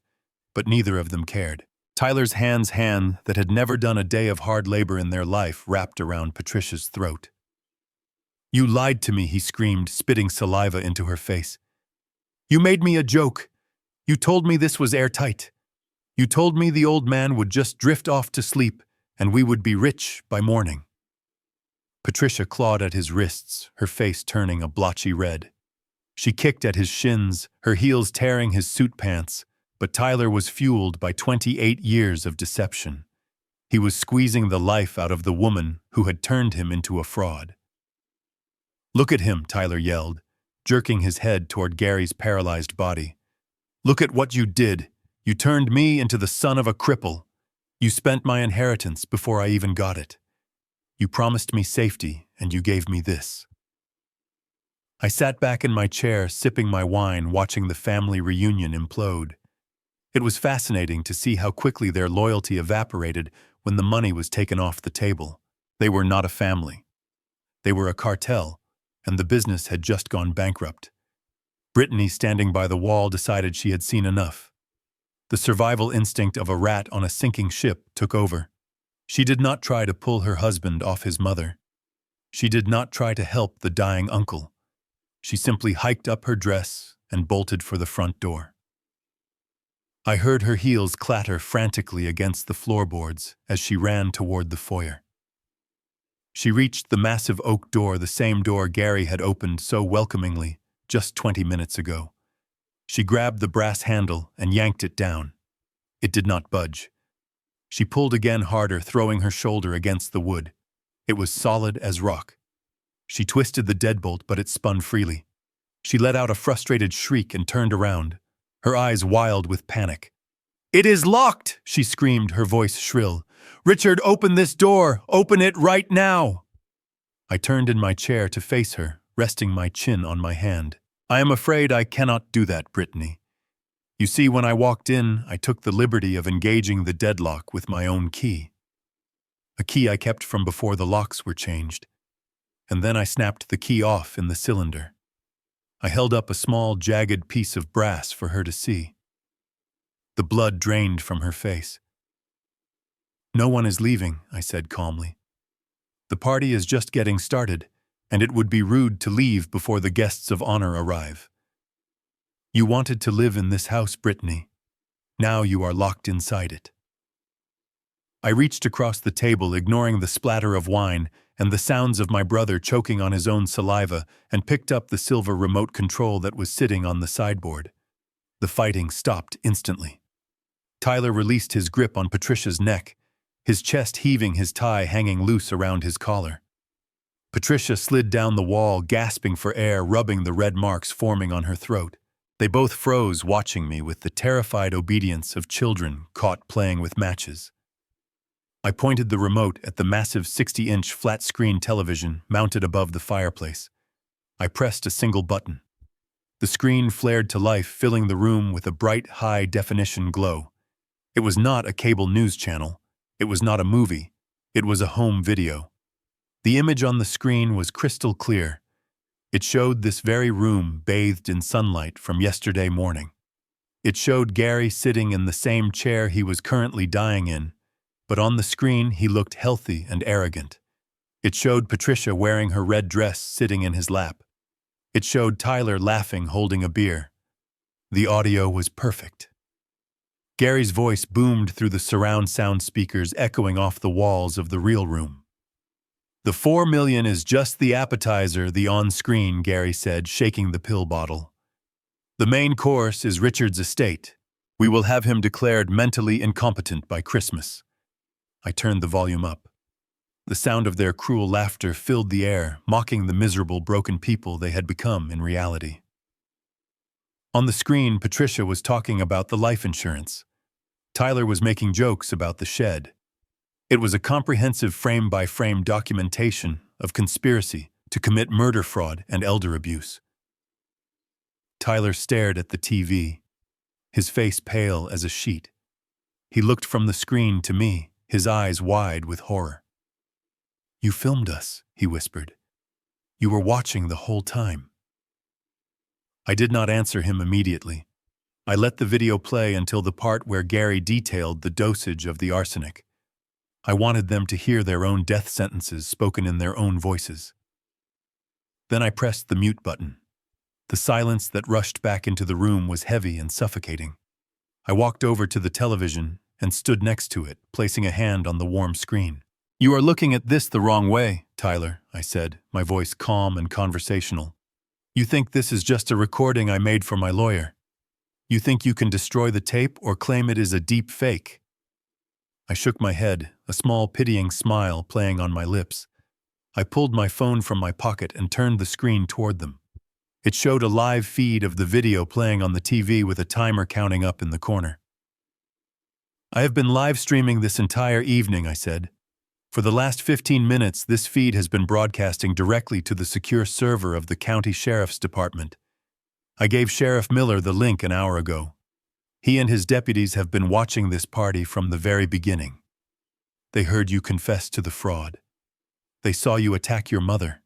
but neither of them cared. Tyler's hand that had never done a day of hard labor in their life wrapped around Patricia's throat. "You lied to me," he screamed, spitting saliva into her face. "You made me a joke. You told me this was airtight. You told me the old man would just drift off to sleep and we would be rich by morning." Patricia clawed at his wrists, her face turning a blotchy red. She kicked at his shins, her heels tearing his suit pants, but Tyler was fueled by 28 years of deception. He was squeezing the life out of the woman who had turned him into a fraud. "Look at him," Tyler yelled, jerking his head toward Gary's paralyzed body. "Look at what you did. You turned me into the son of a cripple. You spent my inheritance before I even got it. You promised me safety, and you gave me this." I sat back in my chair, sipping my wine, watching the family reunion implode. It was fascinating to see how quickly their loyalty evaporated when the money was taken off the table. They were not a family. They were a cartel, and the business had just gone bankrupt. Brittany, standing by the wall, decided she had seen enough. The survival instinct of a rat on a sinking ship took over. She did not try to pull her husband off his mother. She did not try to help the dying uncle. She simply hiked up her dress and bolted for the front door. I heard her heels clatter frantically against the floorboards as she ran toward the foyer. She reached the massive oak door, the same door Gary had opened so welcomingly just 20 minutes ago. She grabbed the brass handle and yanked it down. It did not budge. She pulled again harder, throwing her shoulder against the wood. It was solid as rock. She twisted the deadbolt, but it spun freely. She let out a frustrated shriek and turned around, her eyes wild with panic. "It is locked!" she screamed, her voice shrill. "Richard, open this door! Open it right now!" I turned in my chair to face her, resting my chin on my hand. "I am afraid I cannot do that, Brittany. You see, when I walked in, I took the liberty of engaging the deadlock with my own key. A key I kept from before the locks were changed. And then I snapped the key off in the cylinder. I held up a small, jagged piece of brass for her to see. The blood drained from her face. "No one is leaving," I said calmly. "The party is just getting started, and it would be rude to leave before the guests of honor arrive. You wanted to live in this house, Brittany. Now you are locked inside it." I reached across the table, ignoring the splatter of wine and the sounds of my brother choking on his own saliva, and picked up the silver remote control that was sitting on the sideboard. The fighting stopped instantly. Tyler released his grip on Patricia's neck, his chest heaving, his tie hanging loose around his collar. Patricia slid down the wall, gasping for air, rubbing the red marks forming on her throat. They both froze, watching me with the terrified obedience of children caught playing with matches. I pointed the remote at the massive 60-inch flat-screen television mounted above the fireplace. I pressed a single button. The screen flared to life, filling the room with a bright, high-definition glow. It was not a cable news channel. It was not a movie. It was a home video. The image on the screen was crystal clear. It showed this very room bathed in sunlight from yesterday morning. It showed Gary sitting in the same chair he was currently dying in, but on the screen he looked healthy and arrogant. It showed Patricia wearing her red dress sitting in his lap. It showed Tyler laughing holding a beer. The audio was perfect. Gary's voice boomed through the surround sound speakers echoing off the walls of the real room. "The 4 million is just the appetizer, the on-screen," Gary said, shaking the pill bottle. "The main course is Richard's estate. We will have him declared mentally incompetent by Christmas." I turned the volume up. The sound of their cruel laughter filled the air, mocking the miserable, broken people they had become in reality. On the screen, Patricia was talking about the life insurance. Tyler was making jokes about the shed. It was a comprehensive frame-by-frame documentation of conspiracy to commit murder, fraud, and elder abuse. Tyler stared at the TV, his face pale as a sheet. He looked from the screen to me, his eyes wide with horror. "You filmed us," he whispered. "You were watching the whole time." I did not answer him immediately. I let the video play until the part where Gary detailed the dosage of the arsenic. I wanted them to hear their own death sentences spoken in their own voices. Then I pressed the mute button. The silence that rushed back into the room was heavy and suffocating. I walked over to the television and stood next to it, placing a hand on the warm screen. "You are looking at this the wrong way, Tyler," I said, my voice calm and conversational. "You think this is just a recording I made for my lawyer. You think you can destroy the tape or claim it is a deep fake." I shook my head, a small pitying smile playing on my lips. I pulled my phone from my pocket and turned the screen toward them. It showed a live feed of the video playing on the TV with a timer counting up in the corner. "I have been live streaming this entire evening," I said. "For the last 15 minutes, this feed has been broadcasting directly to the secure server of the County Sheriff's Department. I gave Sheriff Miller the link an hour ago. He and his deputies have been watching this party from the very beginning. They heard you confess to the fraud. They saw you attack your mother.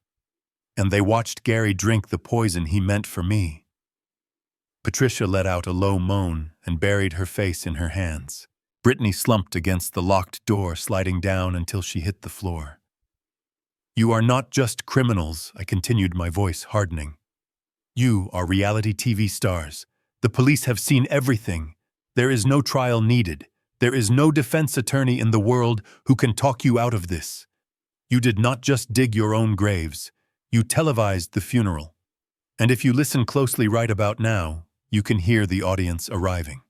And they watched Gary drink the poison he meant for me." Patricia let out a low moan and buried her face in her hands. Brittany slumped against the locked door, sliding down until she hit the floor. "You are not just criminals," I continued, my voice hardening. "You are reality TV stars. The police have seen everything. There is no trial needed. There is no defense attorney in the world who can talk you out of this. You did not just dig your own graves. You televised the funeral. And if you listen closely right about now, you can hear the audience arriving."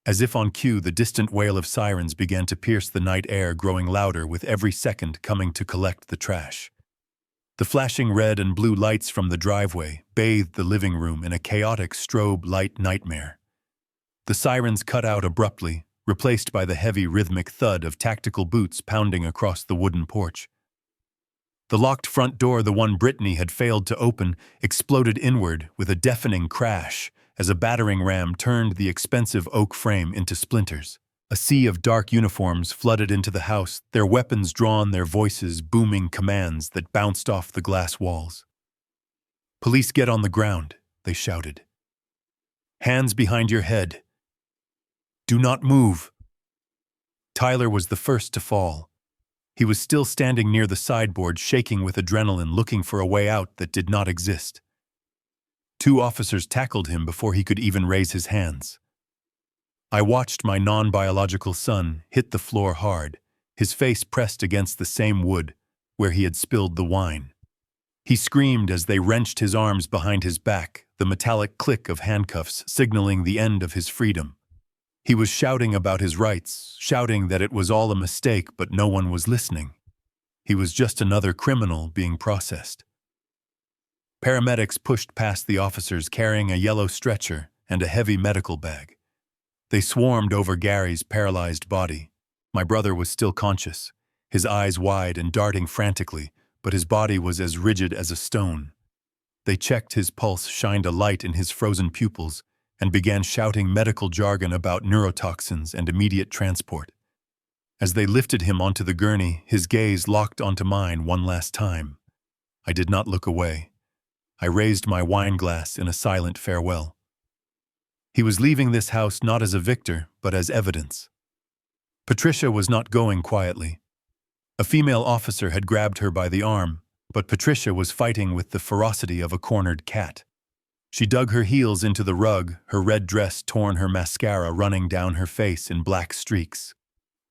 As if on cue, the distant wail of sirens began to pierce the night air, growing louder with every second coming to collect the trash. The flashing red and blue lights from the driveway bathed the living room in a chaotic strobe light nightmare. The sirens cut out abruptly, replaced by the heavy rhythmic thud of tactical boots pounding across the wooden porch. The locked front door, the one Brittany had failed to open, exploded inward with a deafening crash as a battering ram turned the expensive oak frame into splinters. A sea of dark uniforms flooded into the house, their weapons drawn, their voices booming commands that bounced off the glass walls. "Police, get on the ground," they shouted. "Hands behind your head. Do not move." Tyler was the first to fall. He was still standing near the sideboard, shaking with adrenaline, looking for a way out that did not exist. 2 officers tackled him before he could even raise his hands. I watched my non-biological son hit the floor hard, his face pressed against the same wood where he had spilled the wine. He screamed as they wrenched his arms behind his back, the metallic click of handcuffs signaling the end of his freedom. He was shouting about his rights, shouting that it was all a mistake, but no one was listening. He was just another criminal being processed. Paramedics pushed past the officers carrying a yellow stretcher and a heavy medical bag. They swarmed over Gary's paralyzed body. My brother was still conscious, his eyes wide and darting frantically, but his body was as rigid as a stone. They checked his pulse, shined a light in his frozen pupils, and began shouting medical jargon about neurotoxins and immediate transport. As they lifted him onto the gurney, his gaze locked onto mine one last time. I did not look away. I raised my wine glass in a silent farewell. He was leaving this house not as a victor, but as evidence. Patricia was not going quietly. A female officer had grabbed her by the arm, but Patricia was fighting with the ferocity of a cornered cat. She dug her heels into the rug, her red dress torn, her mascara running down her face in black streaks.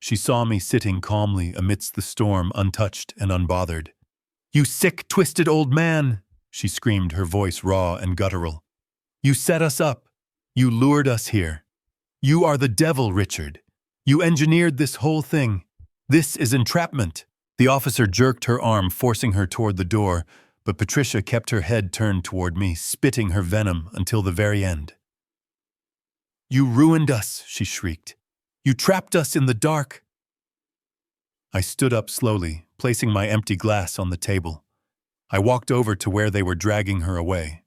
She saw me sitting calmly amidst the storm, untouched and unbothered. "You sick, twisted old man!" she screamed, her voice raw and guttural. "You set us up. You lured us here. You are the devil, Richard. You engineered this whole thing. This is entrapment." The officer jerked her arm, forcing her toward the door, but Patricia kept her head turned toward me, spitting her venom until the very end. "You ruined us," she shrieked. "You trapped us in the dark." I stood up slowly, placing my empty glass on the table. I walked over to where they were dragging her away.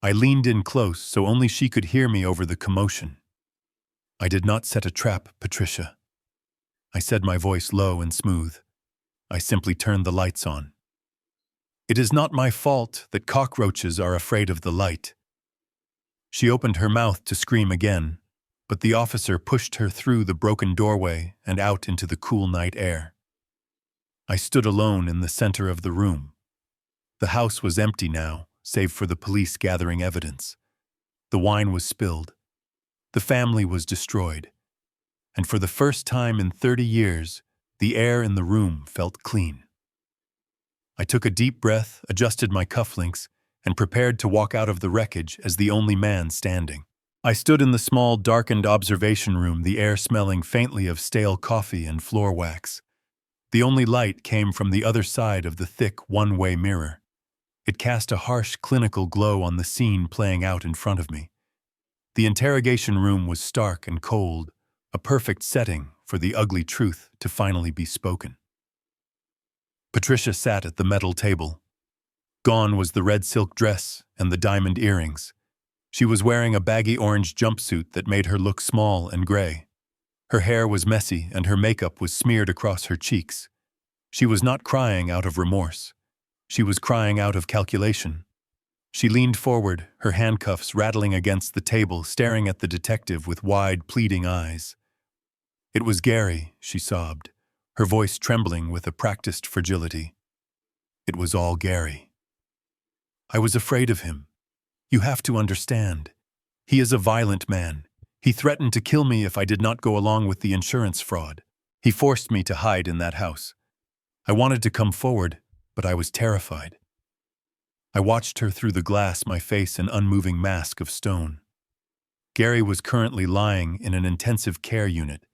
I leaned in close so only she could hear me over the commotion. "I did not set a trap, Patricia," I said, my voice low and smooth. "I simply turned the lights on. It is not my fault that cockroaches are afraid of the light." She opened her mouth to scream again, but the officer pushed her through the broken doorway and out into the cool night air. I stood alone in the center of the room. The house was empty now, save for the police gathering evidence. The wine was spilled. The family was destroyed. And for the first time in 30 years, the air in the room felt clean. I took a deep breath, adjusted my cufflinks, and prepared to walk out of the wreckage as the only man standing. I stood in the small, darkened observation room, the air smelling faintly of stale coffee and floor wax. The only light came from the other side of the thick, one-way mirror. It cast a harsh, clinical glow on the scene playing out in front of me. The interrogation room was stark and cold, a perfect setting for the ugly truth to finally be spoken. Patricia sat at the metal table. Gone was the red silk dress and the diamond earrings. She was wearing a baggy orange jumpsuit that made her look small and gray. Her hair was messy and her makeup was smeared across her cheeks. She was not crying out of remorse. She was crying out of calculation. She leaned forward, her handcuffs rattling against the table, staring at the detective with wide, pleading eyes. "It was Gary," she sobbed, her voice trembling with a practiced fragility. "It was all Gary. I was afraid of him. You have to understand. He is a violent man. He threatened to kill me if I did not go along with the insurance fraud. He forced me to hide in that house. I wanted to come forward, but I was terrified." I watched her through the glass, my face an unmoving mask of stone. Gary was currently lying in an intensive care unit,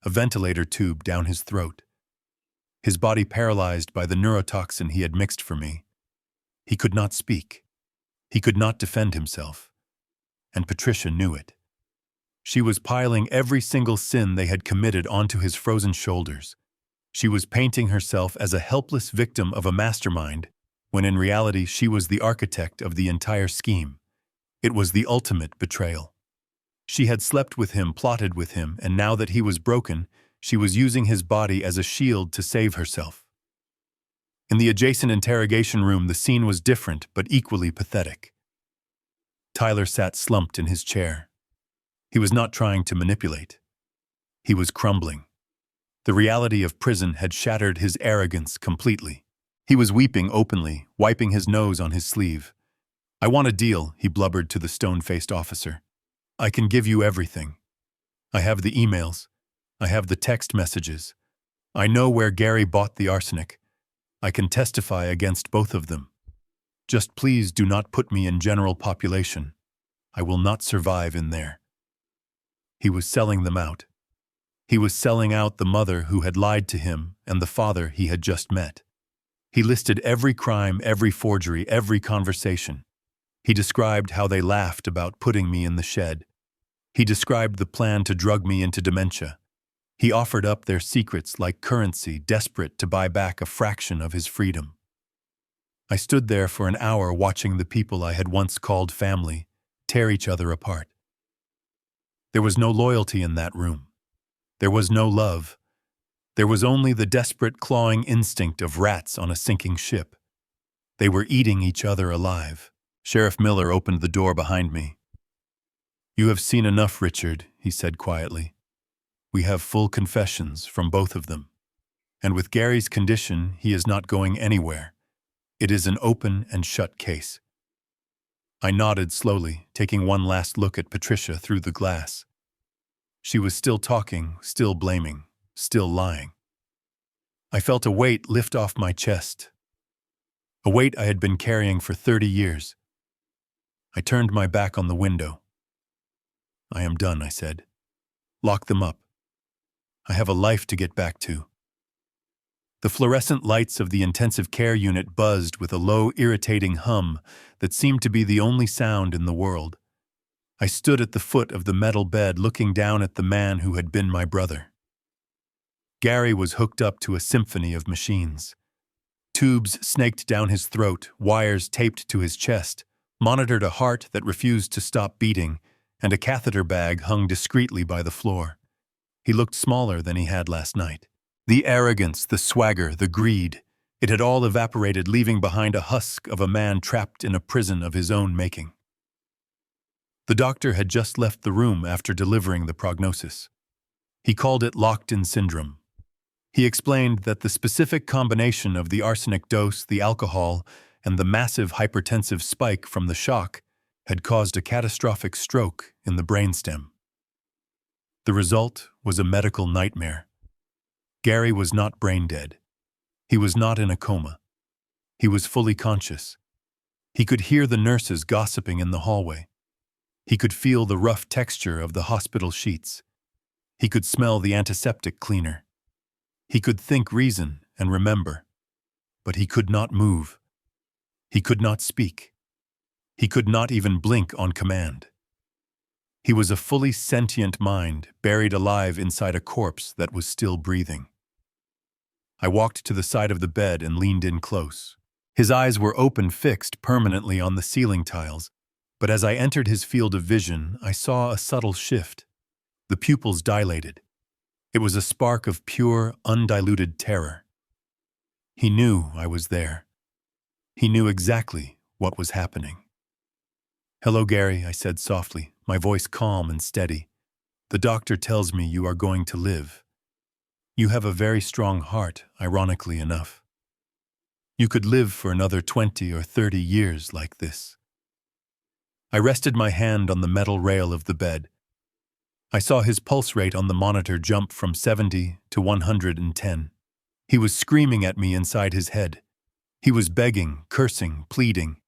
a ventilator tube down his throat. His body paralyzed by the neurotoxin he had mixed for me. He could not speak. He could not defend himself. And Patricia knew it. She was piling every single sin they had committed onto his frozen shoulders. She was painting herself as a helpless victim of a mastermind, when in reality she was the architect of the entire scheme. It was the ultimate betrayal. She had slept with him, plotted with him, and now that he was broken, she was using his body as a shield to save herself. In the adjacent interrogation room, the scene was different but equally pathetic. Tyler sat slumped in his chair. He was not trying to manipulate. He was crumbling. The reality of prison had shattered his arrogance completely. He was weeping openly, wiping his nose on his sleeve. "I want a deal," he blubbered to the stone-faced officer. "I can give you everything. I have the emails. I have the text messages. I know where Gary bought the arsenic. I can testify against both of them. Just please do not put me in general population. I will not survive in there." He was selling them out. He was selling out the mother who had lied to him and the father he had just met. He listed every crime, every forgery, every conversation. He described how they laughed about putting me in the shed. He described the plan to drug me into dementia. He offered up their secrets like currency, desperate to buy back a fraction of his freedom. I stood there for an hour watching the people I had once called family tear each other apart. There was no loyalty in that room. There was no love. There was only the desperate clawing instinct of rats on a sinking ship. They were eating each other alive. Sheriff Miller opened the door behind me. "You have seen enough, Richard," he said quietly. "We have full confessions from both of them. And with Gary's condition, he is not going anywhere. It is an open and shut case." I nodded slowly, taking one last look at Patricia through the glass. She was still talking, still blaming, still lying. I felt a weight lift off my chest, a weight I had been carrying for 30 years. I turned my back on the window. "I am done," I said. "Lock them up. I have a life to get back to." The fluorescent lights of the intensive care unit buzzed with a low, irritating hum that seemed to be the only sound in the world. I stood at the foot of the metal bed looking down at the man who had been my brother. Gary was hooked up to a symphony of machines. Tubes snaked down his throat, wires taped to his chest, monitored a heart that refused to stop beating, and a catheter bag hung discreetly by the floor. He looked smaller than he had last night. The arrogance, the swagger, the greed, it had all evaporated, leaving behind a husk of a man trapped in a prison of his own making. The doctor had just left the room after delivering the prognosis. He called it locked-in syndrome. He explained that the specific combination of the arsenic dose, the alcohol, and the massive hypertensive spike from the shock had caused a catastrophic stroke in the brainstem. The result was a medical nightmare. Gary was not brain dead. He was not in a coma. He was fully conscious. He could hear the nurses gossiping in the hallway. He could feel the rough texture of the hospital sheets. He could smell the antiseptic cleaner. He could think reason and remember. But he could not move. He could not speak. He could not even blink on command. He was a fully sentient mind buried alive inside a corpse that was still breathing. I walked to the side of the bed and leaned in close. His eyes were open, fixed permanently on the ceiling tiles, but as I entered his field of vision, I saw a subtle shift. The pupils dilated. It was a spark of pure, undiluted terror. He knew I was there. He knew exactly what was happening. "Hello, Gary," I said softly, my voice calm and steady. "The doctor tells me you are going to live. You have a very strong heart, ironically enough. You could live for another 20 or 30 years like this." I rested my hand on the metal rail of the bed. I saw his pulse rate on the monitor jump from 70 to 110. He was screaming at me inside his head. He was begging, cursing, pleading.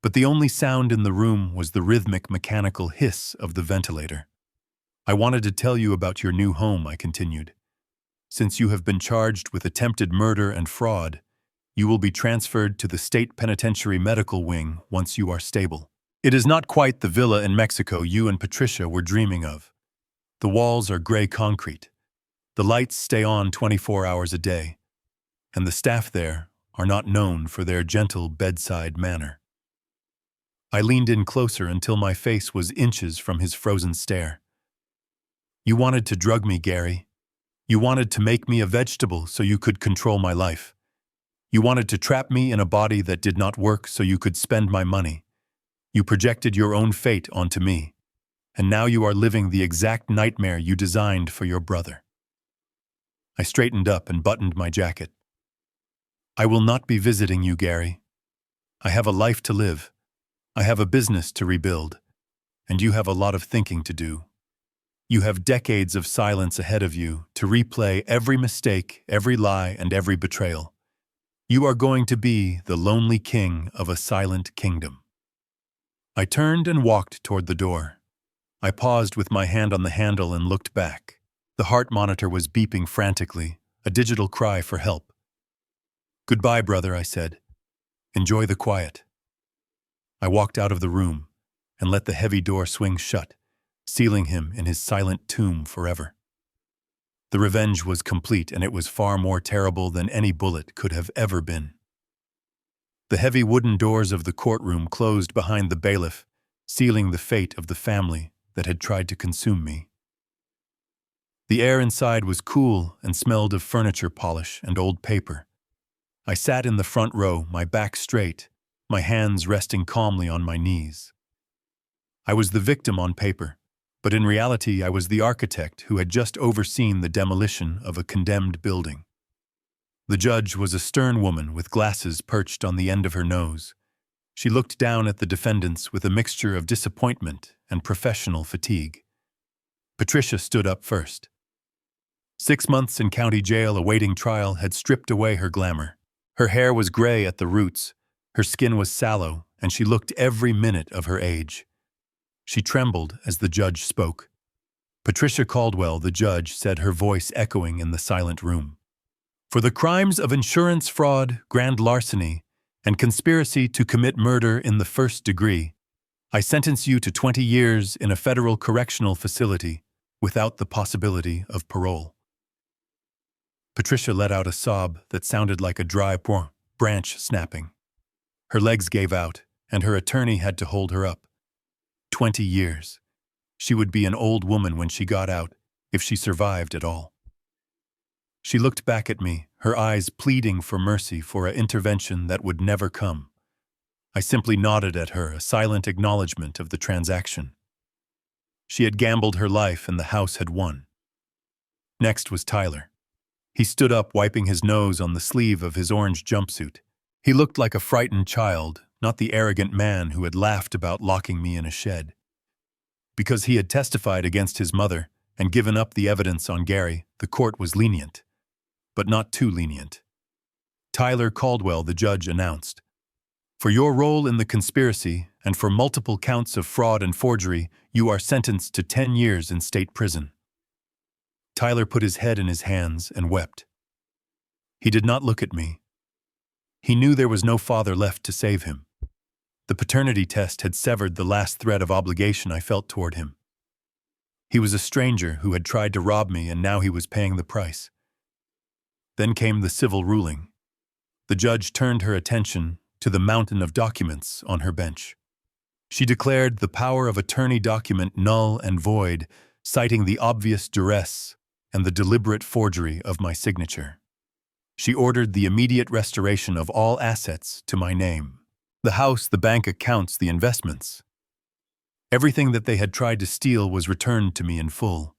But the only sound in the room was the rhythmic mechanical hiss of the ventilator. "I wanted to tell you about your new home," I continued. "Since you have been charged with attempted murder and fraud, you will be transferred to the State Penitentiary Medical Wing once you are stable. It is not quite the villa in Mexico you and Patricia were dreaming of. The walls are gray concrete. The lights stay on 24 hours a day. And the staff there are not known for their gentle bedside manner." I leaned in closer until my face was inches from his frozen stare. "You wanted to drug me, Gary. You wanted to make me a vegetable so you could control my life. You wanted to trap me in a body that did not work so you could spend my money. You projected your own fate onto me. And now you are living the exact nightmare you designed for your brother." I straightened up and buttoned my jacket. "I will not be visiting you, Gary. I have a life to live. I have a business to rebuild. And you have a lot of thinking to do. You have decades of silence ahead of you to replay every mistake, every lie, and every betrayal. You are going to be the lonely king of a silent kingdom." I turned and walked toward the door. I paused with my hand on the handle and looked back. The heart monitor was beeping frantically, a digital cry for help. "Goodbye, brother," I said. "Enjoy the quiet." I walked out of the room and let the heavy door swing shut, sealing him in his silent tomb forever. The revenge was complete, and it was far more terrible than any bullet could have ever been. The heavy wooden doors of the courtroom closed behind the bailiff, sealing the fate of the family that had tried to consume me. The air inside was cool and smelled of furniture polish and old paper. I sat in the front row, my back straight, my hands resting calmly on my knees. I was the victim on paper, but in reality I was the architect who had just overseen the demolition of a condemned building. The judge was a stern woman with glasses perched on the end of her nose. She looked down at the defendants with a mixture of disappointment and professional fatigue. Patricia stood up first. 6 months in county jail awaiting trial had stripped away her glamour. Her hair was gray at the roots, her skin was sallow, and she looked every minute of her age. She trembled as the judge spoke. Patricia Caldwell, the judge, said, her voice echoing in the silent room. For the crimes of insurance fraud, grand larceny, and conspiracy to commit murder in the first degree, I sentence you to 20 years in a federal correctional facility without the possibility of parole. Patricia let out a sob that sounded like a dry branch snapping. Her legs gave out, and her attorney had to hold her up. 20 years. She would be an old woman when she got out, if she survived at all. She looked back at me, her eyes pleading for mercy for an intervention that would never come. I simply nodded at her, a silent acknowledgement of the transaction. She had gambled her life and the house had won. Next was Tyler. He stood up, wiping his nose on the sleeve of his orange jumpsuit. He looked like a frightened child, not the arrogant man who had laughed about locking me in a shed. Because he had testified against his mother and given up the evidence on Gary, the court was lenient, but not too lenient. Tyler Caldwell, the judge, announced, "For your role in the conspiracy and for multiple counts of fraud and forgery, you are sentenced to 10 years in state prison." Tyler put his head in his hands and wept. He did not look at me. He knew there was no father left to save him. The paternity test had severed the last thread of obligation I felt toward him. He was a stranger who had tried to rob me, and now he was paying the price. Then came the civil ruling. The judge turned her attention to the mountain of documents on her bench. She declared the power of attorney document null and void, citing the obvious duress and the deliberate forgery of my signature. She ordered the immediate restoration of all assets to my name. The house, the bank accounts, the investments. Everything that they had tried to steal was returned to me in full.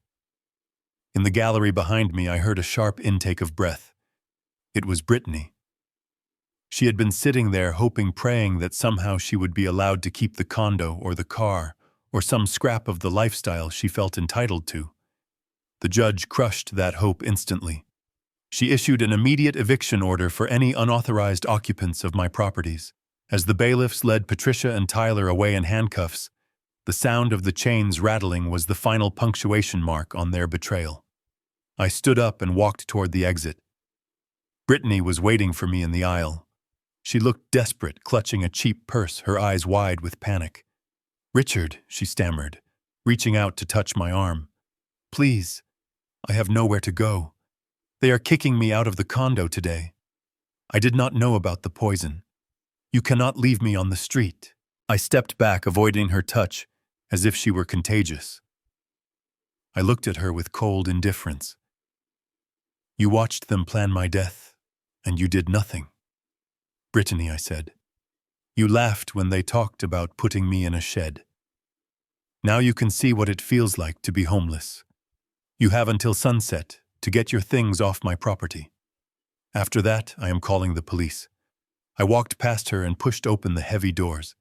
In the gallery behind me, I heard a sharp intake of breath. It was Brittany. She had been sitting there hoping, praying that somehow she would be allowed to keep the condo or the car or some scrap of the lifestyle she felt entitled to. The judge crushed that hope instantly. She issued an immediate eviction order for any unauthorized occupants of my properties. As the bailiffs led Patricia and Tyler away in handcuffs, the sound of the chains rattling was the final punctuation mark on their betrayal. I stood up and walked toward the exit. Brittany was waiting for me in the aisle. She looked desperate, clutching a cheap purse, her eyes wide with panic. "Richard," she stammered, reaching out to touch my arm. "Please, I have nowhere to go. They are kicking me out of the condo today. I did not know about the poison. You cannot leave me on the street." I stepped back, avoiding her touch, as if she were contagious. I looked at her with cold indifference. "You watched them plan my death, and you did nothing." "Brittany," I said. "You laughed when they talked about putting me in a shed. Now you can see what it feels like to be homeless. You have until sunset to get your things off my property. After that, I am calling the police." I walked past her and pushed open the heavy doors.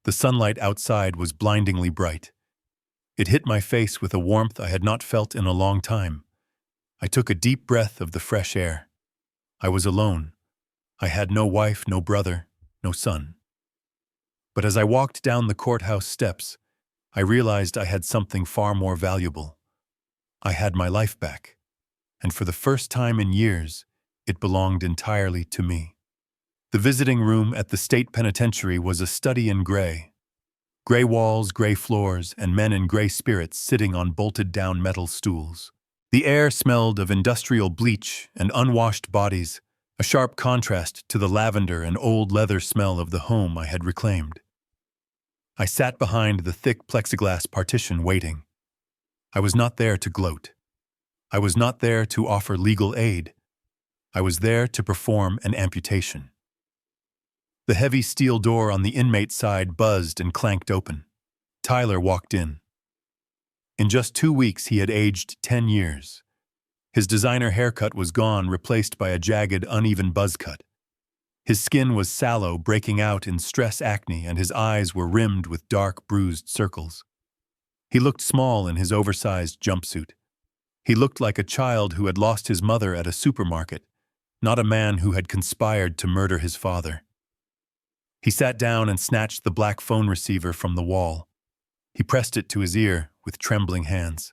The sunlight outside was blindingly bright. It hit my face with a warmth I had not felt in a long time. I took a deep breath of the fresh air. I was alone. I had no wife, no brother, no son. But as I walked down the courthouse steps, I realized I had something far more valuable. I had my life back, and for the first time in years, it belonged entirely to me. The visiting room at the state penitentiary was a study in gray. Gray walls, gray floors, and men in gray spirits sitting on bolted-down metal stools. The air smelled of industrial bleach and unwashed bodies, a sharp contrast to the lavender and old leather smell of the home I had reclaimed. I sat behind the thick plexiglass partition waiting. I was not there to gloat. I was not there to offer legal aid. I was there to perform an amputation. The heavy steel door on the inmate side buzzed and clanked open. Tyler walked in. In just 2 weeks, he had aged 10 years. His designer haircut was gone, replaced by a jagged, uneven buzz cut. His skin was sallow, breaking out in stress acne, and his eyes were rimmed with dark, bruised circles. He looked small in his oversized jumpsuit. He looked like a child who had lost his mother at a supermarket, not a man who had conspired to murder his father. He sat down and snatched the black phone receiver from the wall. He pressed it to his ear with trembling hands.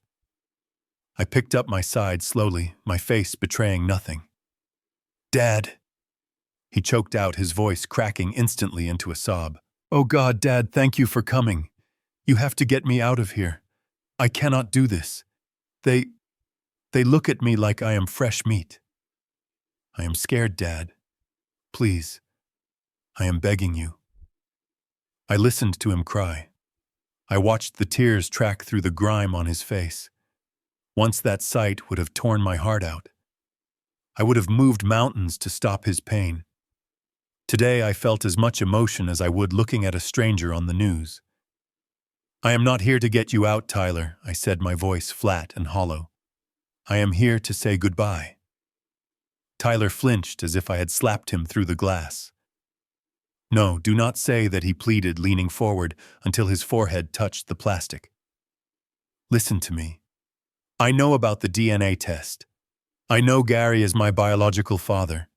I picked up my side slowly, my face betraying nothing. "Dad," he choked out, his voice cracking instantly into a sob. "Oh God, Dad, thank you for coming. You have to get me out of here. I cannot do this. They look at me like I am fresh meat. I am scared, Dad. Please, I am begging you." I listened to him cry. I watched the tears track through the grime on his face. Once that sight would have torn my heart out. I would have moved mountains to stop his pain. Today I felt as much emotion as I would looking at a stranger on the news. "I am not here to get you out, Tyler," I said, my voice flat and hollow. "I am here to say goodbye." Tyler flinched as if I had slapped him through the glass. "No, do not say that," he pleaded, leaning forward until his forehead touched the plastic. "Listen to me. I know about the DNA test. I know Gary is my biological father.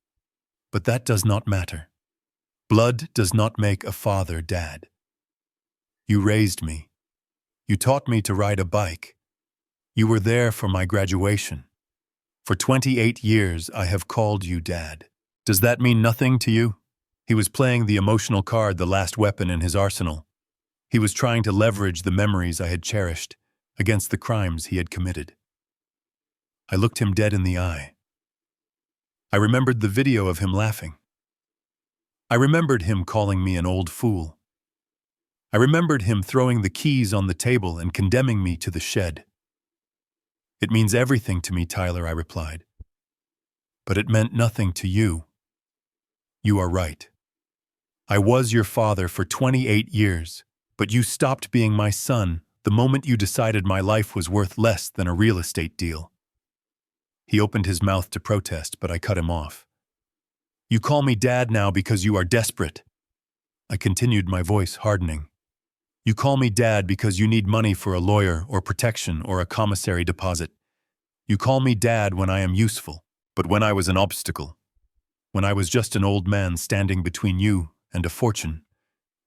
But that does not matter. Blood does not make a father, Dad. You raised me. You taught me to ride a bike. You were there for my graduation. For 28 years, I have called you Dad. Does that mean nothing to you?" He was playing the emotional card, the last weapon in his arsenal. He was trying to leverage the memories I had cherished against the crimes he had committed. I looked him dead in the eye. I remembered the video of him laughing. I remembered him calling me an old fool. I remembered him throwing the keys on the table and condemning me to the shed. "It means everything to me, Tyler," I replied. "But it meant nothing to you." "You are right. I was your father for 28 years, but you stopped being my son the moment you decided my life was worth less than a real estate deal." He opened his mouth to protest, but I cut him off. "You call me Dad now because you are desperate." I continued, my voice hardening. "You call me Dad because you need money for a lawyer or protection or a commissary deposit. You call me Dad when I am useful, but when I was an obstacle, when I was just an old man standing between you and a fortune,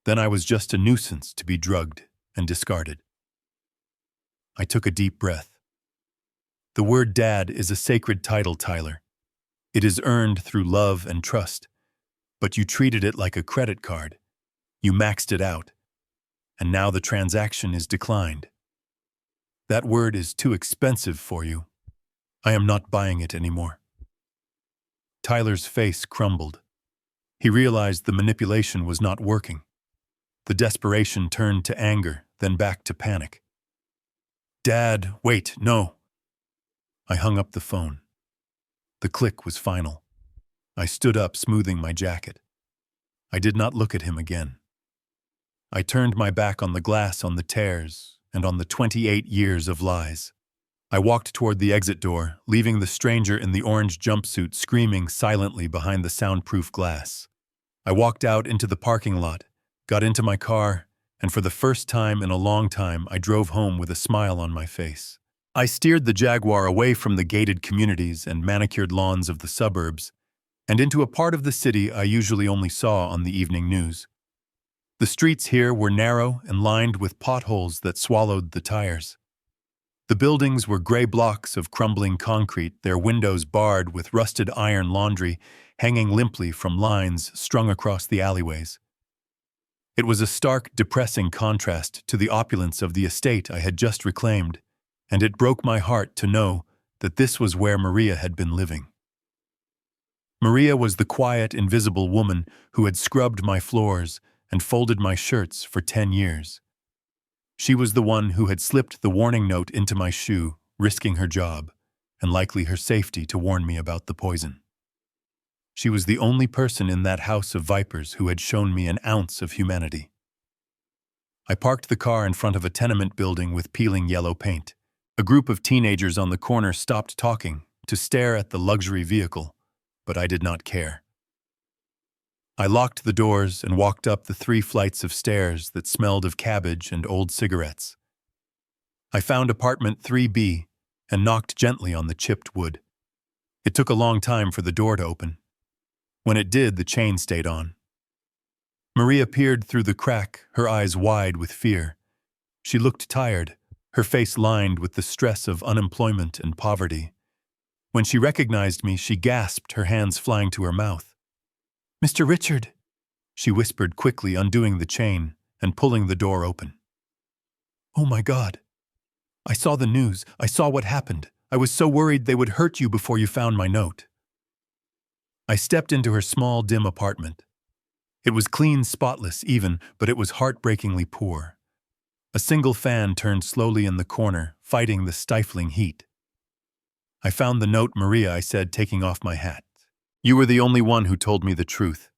then I was just a nuisance to be drugged and discarded." I took a deep breath. "The word Dad is a sacred title, Tyler. It is earned through love and trust, but you treated it like a credit card. You maxed it out, and now the transaction is declined. That word is too expensive for you. I am not buying it anymore." Tyler's face crumbled. He realized the manipulation was not working. The desperation turned to anger, then back to panic. "Dad, wait, no." I hung up the phone. The click was final. I stood up, smoothing my jacket. I did not look at him again. I turned my back on the glass, on the tears, and on the 28 years of lies. I walked toward the exit door, leaving the stranger in the orange jumpsuit screaming silently behind the soundproof glass. I walked out into the parking lot, got into my car, and for the first time in a long time, I drove home with a smile on my face. I steered the Jaguar away from the gated communities and manicured lawns of the suburbs, and into a part of the city I usually only saw on the evening news. The streets here were narrow and lined with potholes that swallowed the tires. The buildings were gray blocks of crumbling concrete, their windows barred with rusted iron laundry hanging limply from lines strung across the alleyways. It was a stark, depressing contrast to the opulence of the estate I had just reclaimed, and it broke my heart to know that this was where Maria had been living. Maria was the quiet, invisible woman who had scrubbed my floors and folded my shirts for 10 years. She was the one who had slipped the warning note into my shoe, risking her job, and likely her safety to warn me about the poison. She was the only person in that house of vipers who had shown me an ounce of humanity. I parked the car in front of a tenement building with peeling yellow paint. A group of teenagers on the corner stopped talking to stare at the luxury vehicle, but I did not care. I locked the doors and walked up the 3 flights of stairs that smelled of cabbage and old cigarettes. I found apartment 3B and knocked gently on the chipped wood. It took a long time for the door to open. When it did, the chain stayed on. Maria peered through the crack, her eyes wide with fear. She looked tired, her face lined with the stress of unemployment and poverty. When she recognized me, she gasped, her hands flying to her mouth. "Mr. Richard," she whispered quickly, undoing the chain and pulling the door open. "Oh my God. I saw the news. I saw what happened. I was so worried they would hurt you before you found my note." I stepped into her small, dim apartment. It was clean, spotless even, but it was heartbreakingly poor. A single fan turned slowly in the corner, fighting the stifling heat. "I found the note, Maria," I said, taking off my hat. "You were the only one who told me the truth.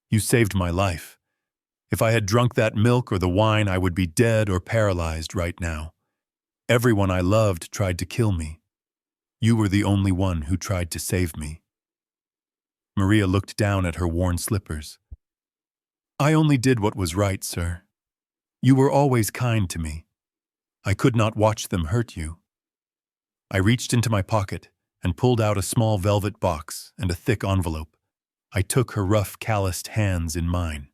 You saved my life. If I had drunk that milk or the wine, I would be dead or paralyzed right now. Everyone I loved tried to kill me. You were the only one who tried to save me." Maria looked down at her worn slippers. "I only did what was right, sir. You were always kind to me. I could not watch them hurt you." I reached into my pocket and pulled out a small velvet box and a thick envelope. I took her rough, calloused hands in mine.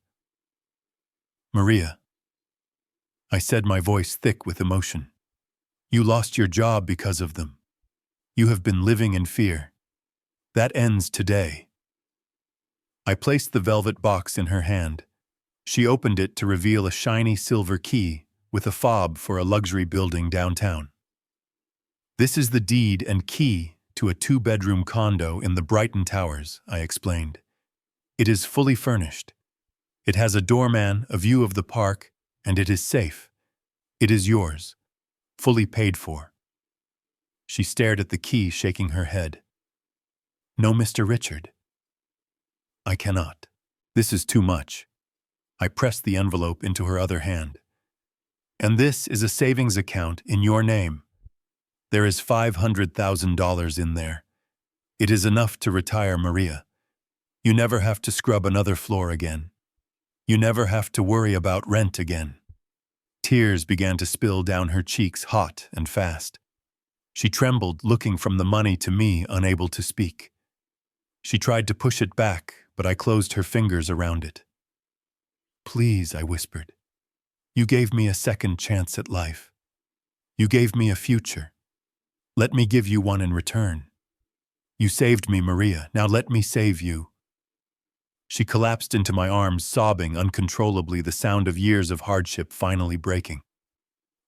"Maria," I said, my voice thick with emotion, "you lost your job because of them. You have been living in fear. That ends today." I placed the velvet box in her hand. She opened it to reveal a shiny silver key with a fob for a luxury building downtown. "This is the deed and key to a 2-bedroom condo in the Brighton Towers," I explained. "It is fully furnished. It has a doorman, a view of the park, and it is safe. It is yours, fully paid for." She stared at the key, shaking her head. "No, Mr. Richard. I cannot. This is too much." I pressed the envelope into her other hand. "And this is a savings account in your name. There is $500,000 in there. It is enough to retire, Maria. You never have to scrub another floor again. You never have to worry about rent again." Tears began to spill down her cheeks, hot and fast. She trembled, looking from the money to me, unable to speak. She tried to push it back, but I closed her fingers around it. "Please," I whispered. "You gave me a second chance at life. You gave me a future. Let me give you one in return. You saved me, Maria. Now let me save you." She collapsed into my arms, sobbing uncontrollably, the sound of years of hardship finally breaking.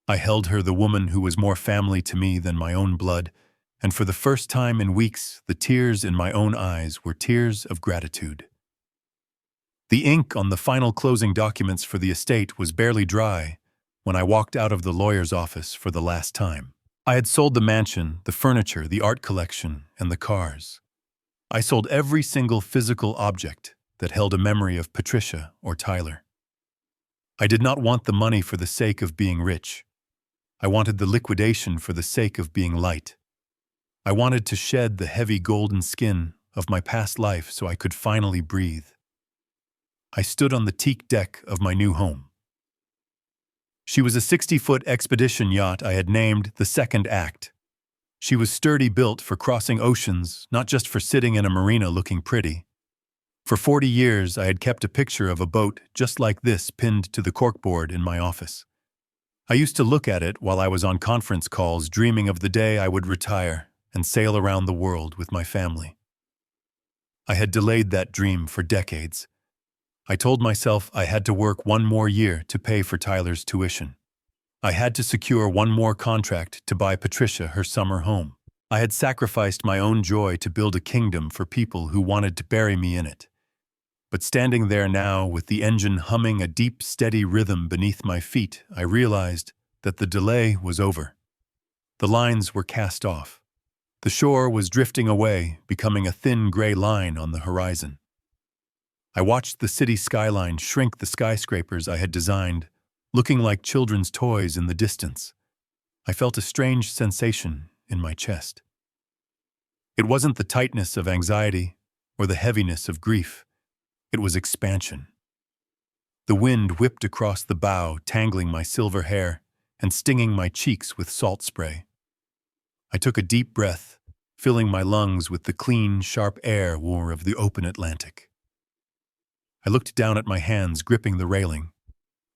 I held her, the woman who was more family to me than my own blood, and for the first time in weeks, the tears in my own eyes were tears of gratitude. The ink on the final closing documents for the estate was barely dry when I walked out of the lawyer's office for the last time. I had sold the mansion, the furniture, the art collection, and the cars. I sold every single physical object that held a memory of Patricia or Tyler. I did not want the money for the sake of being rich. I wanted the liquidation for the sake of being light. I wanted to shed the heavy golden skin of my past life so I could finally breathe. I stood on the teak deck of my new home. She was a 60-foot expedition yacht I had named the Second Act. She was sturdy, built for crossing oceans, not just for sitting in a marina looking pretty. For 40 years, I had kept a picture of a boat just like this pinned to the corkboard in my office. I used to look at it while I was on conference calls, dreaming of the day I would retire and sail around the world with my family. I had delayed that dream for decades. I told myself I had to work one more year to pay for Tyler's tuition. I had to secure one more contract to buy Patricia her summer home. I had sacrificed my own joy to build a kingdom for people who wanted to bury me in it. But standing there now, with the engine humming a deep, steady rhythm beneath my feet, I realized that the delay was over. The lines were cast off. The shore was drifting away, becoming a thin gray line on the horizon. I watched the city skyline shrink, the skyscrapers I had designed, looking like children's toys in the distance. I felt a strange sensation in my chest. It wasn't the tightness of anxiety or the heaviness of grief. It was expansion. The wind whipped across the bow, tangling my silver hair and stinging my cheeks with salt spray. I took a deep breath, filling my lungs with the clean, sharp air of the open Atlantic. I looked down at my hands gripping the railing.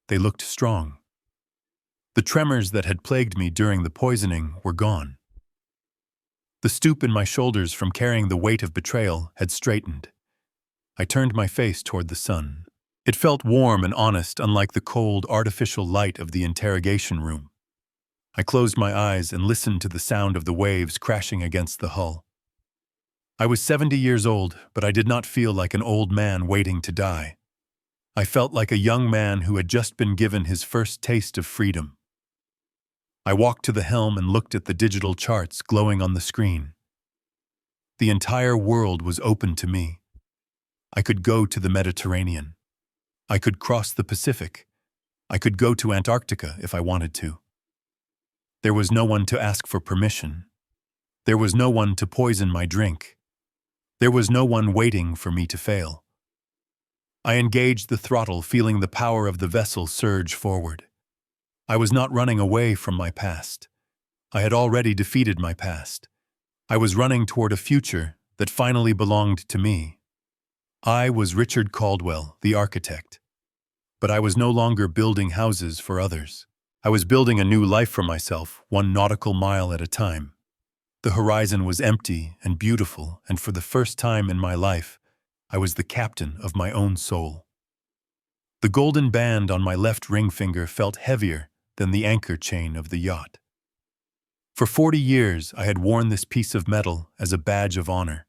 They looked strong. The tremors that had plagued me during the poisoning were gone. The stoop in my shoulders from carrying the weight of betrayal had straightened. I turned my face toward the sun. It felt warm and honest, unlike the cold, artificial light of the interrogation room. I closed my eyes and listened to the sound of the waves crashing against the hull. I was 70 years old, but I did not feel like an old man waiting to die. I felt like a young man who had just been given his first taste of freedom. I walked to the helm and looked at the digital charts glowing on the screen. The entire world was open to me. I could go to the Mediterranean. I could cross the Pacific. I could go to Antarctica if I wanted to. There was no one to ask for permission. There was no one to poison my drink. There was no one waiting for me to fail. I engaged the throttle, feeling the power of the vessel surge forward. I was not running away from my past. I had already defeated my past. I was running toward a future that finally belonged to me. I was Richard Caldwell, the architect. But I was no longer building houses for others. I was building a new life for myself, one nautical mile at a time. The horizon was empty and beautiful, and for the first time in my life, I was the captain of my own soul. The golden band on my left ring finger felt heavier than the anchor chain of the yacht. For 40 years, I had worn this piece of metal as a badge of honor.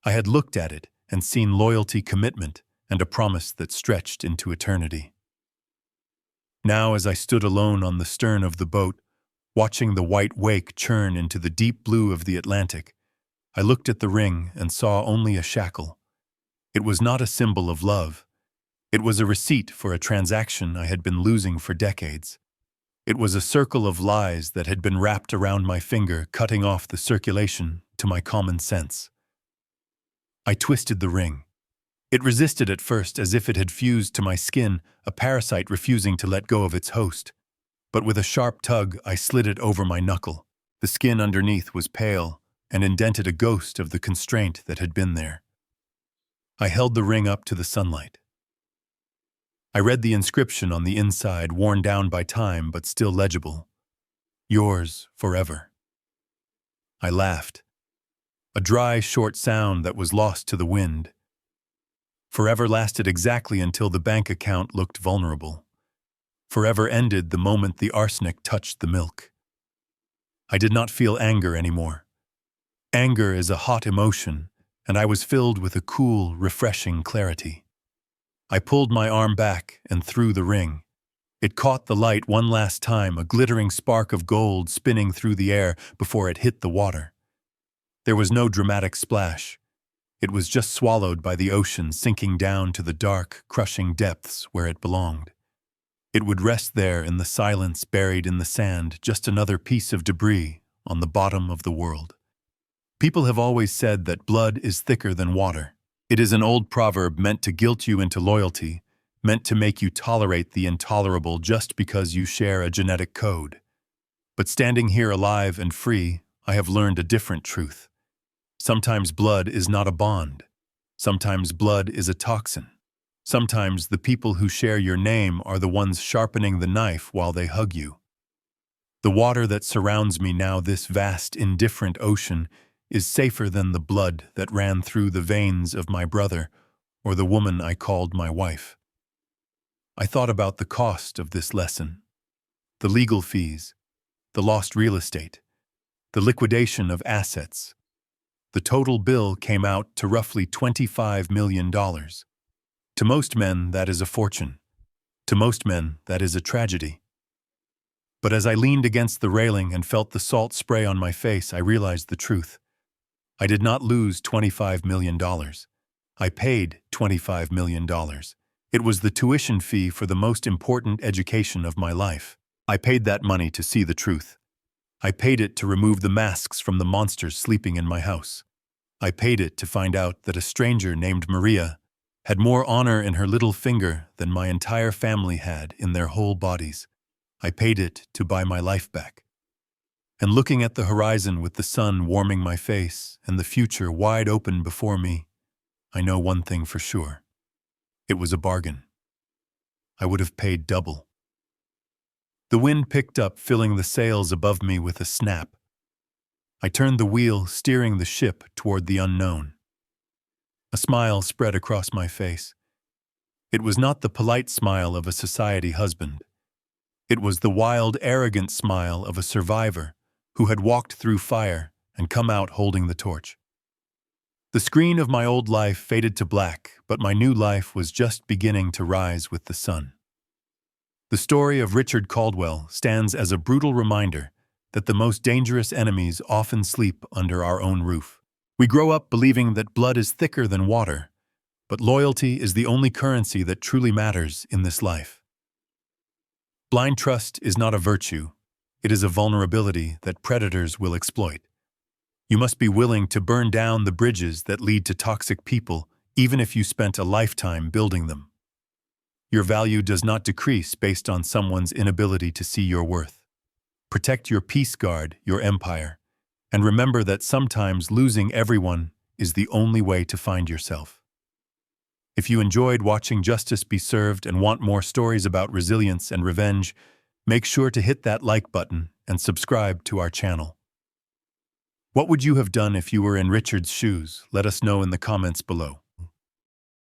I had looked at it and seen loyalty, commitment, and a promise that stretched into eternity. Now, as I stood alone on the stern of the boat, watching the white wake churn into the deep blue of the Atlantic, I looked at the ring and saw only a shackle. It was not a symbol of love. It was a receipt for a transaction I had been losing for decades. It was a circle of lies that had been wrapped around my finger, cutting off the circulation to my common sense. I twisted the ring. It resisted at first, as if it had fused to my skin, a parasite refusing to let go of its host. But with a sharp tug, I slid it over my knuckle. The skin underneath was pale and indented a ghost of the constraint that had been there. I held the ring up to the sunlight. I read the inscription on the inside, worn down by time but still legible. Yours forever. I laughed. A dry, short sound that was lost to the wind. Forever lasted exactly until the bank account looked vulnerable. Forever ended the moment the arsenic touched the milk. I did not feel anger anymore. Anger is a hot emotion, and I was filled with a cool, refreshing clarity. I pulled my arm back and threw the ring. It caught the light one last time, a glittering spark of gold spinning through the air before it hit the water. There was no dramatic splash. It was just swallowed by the ocean, sinking down to the dark, crushing depths where it belonged. It would rest there in the silence, buried in the sand, just another piece of debris on the bottom of the world. People have always said that blood is thicker than water. It is an old proverb meant to guilt you into loyalty, meant to make you tolerate the intolerable just because you share a genetic code. But standing here alive and free, I have learned a different truth. Sometimes blood is not a bond. Sometimes blood is a toxin. Sometimes the people who share your name are the ones sharpening the knife while they hug you. The water that surrounds me now, this vast, indifferent ocean, is safer than the blood that ran through the veins of my brother or the woman I called my wife. I thought about the cost of this lesson, the legal fees, the lost real estate, the liquidation of assets. The total bill came out to roughly $25 million. To most men, that is a fortune. To most men, that is a tragedy. But as I leaned against the railing and felt the salt spray on my face, I realized the truth. I did not lose $25 million. I paid $25 million. It was the tuition fee for the most important education of my life. I paid that money to see the truth. I paid it to remove the masks from the monsters sleeping in my house. I paid it to find out that a stranger named Maria had more honor in her little finger than my entire family had in their whole bodies. I paid it to buy my life back. And looking at the horizon with the sun warming my face and the future wide open before me, I know one thing for sure. It was a bargain. I would have paid double. The wind picked up, filling the sails above me with a snap. I turned the wheel, steering the ship toward the unknown. A smile spread across my face. It was not the polite smile of a society husband. It was the wild, arrogant smile of a survivor who had walked through fire and come out holding the torch. The screen of my old life faded to black, but my new life was just beginning to rise with the sun. The story of Richard Caldwell stands as a brutal reminder that the most dangerous enemies often sleep under our own roof. We grow up believing that blood is thicker than water, but loyalty is the only currency that truly matters in this life. Blind trust is not a virtue. It is a vulnerability that predators will exploit. You must be willing to burn down the bridges that lead to toxic people, even if you spent a lifetime building them. Your value does not decrease based on someone's inability to see your worth. Protect your peace, guard your empire, and remember that sometimes losing everyone is the only way to find yourself. If you enjoyed watching Justice Be Served and want more stories about resilience and revenge, make sure to hit that like button and subscribe to our channel. What would you have done if you were in Richard's shoes? Let us know in the comments below.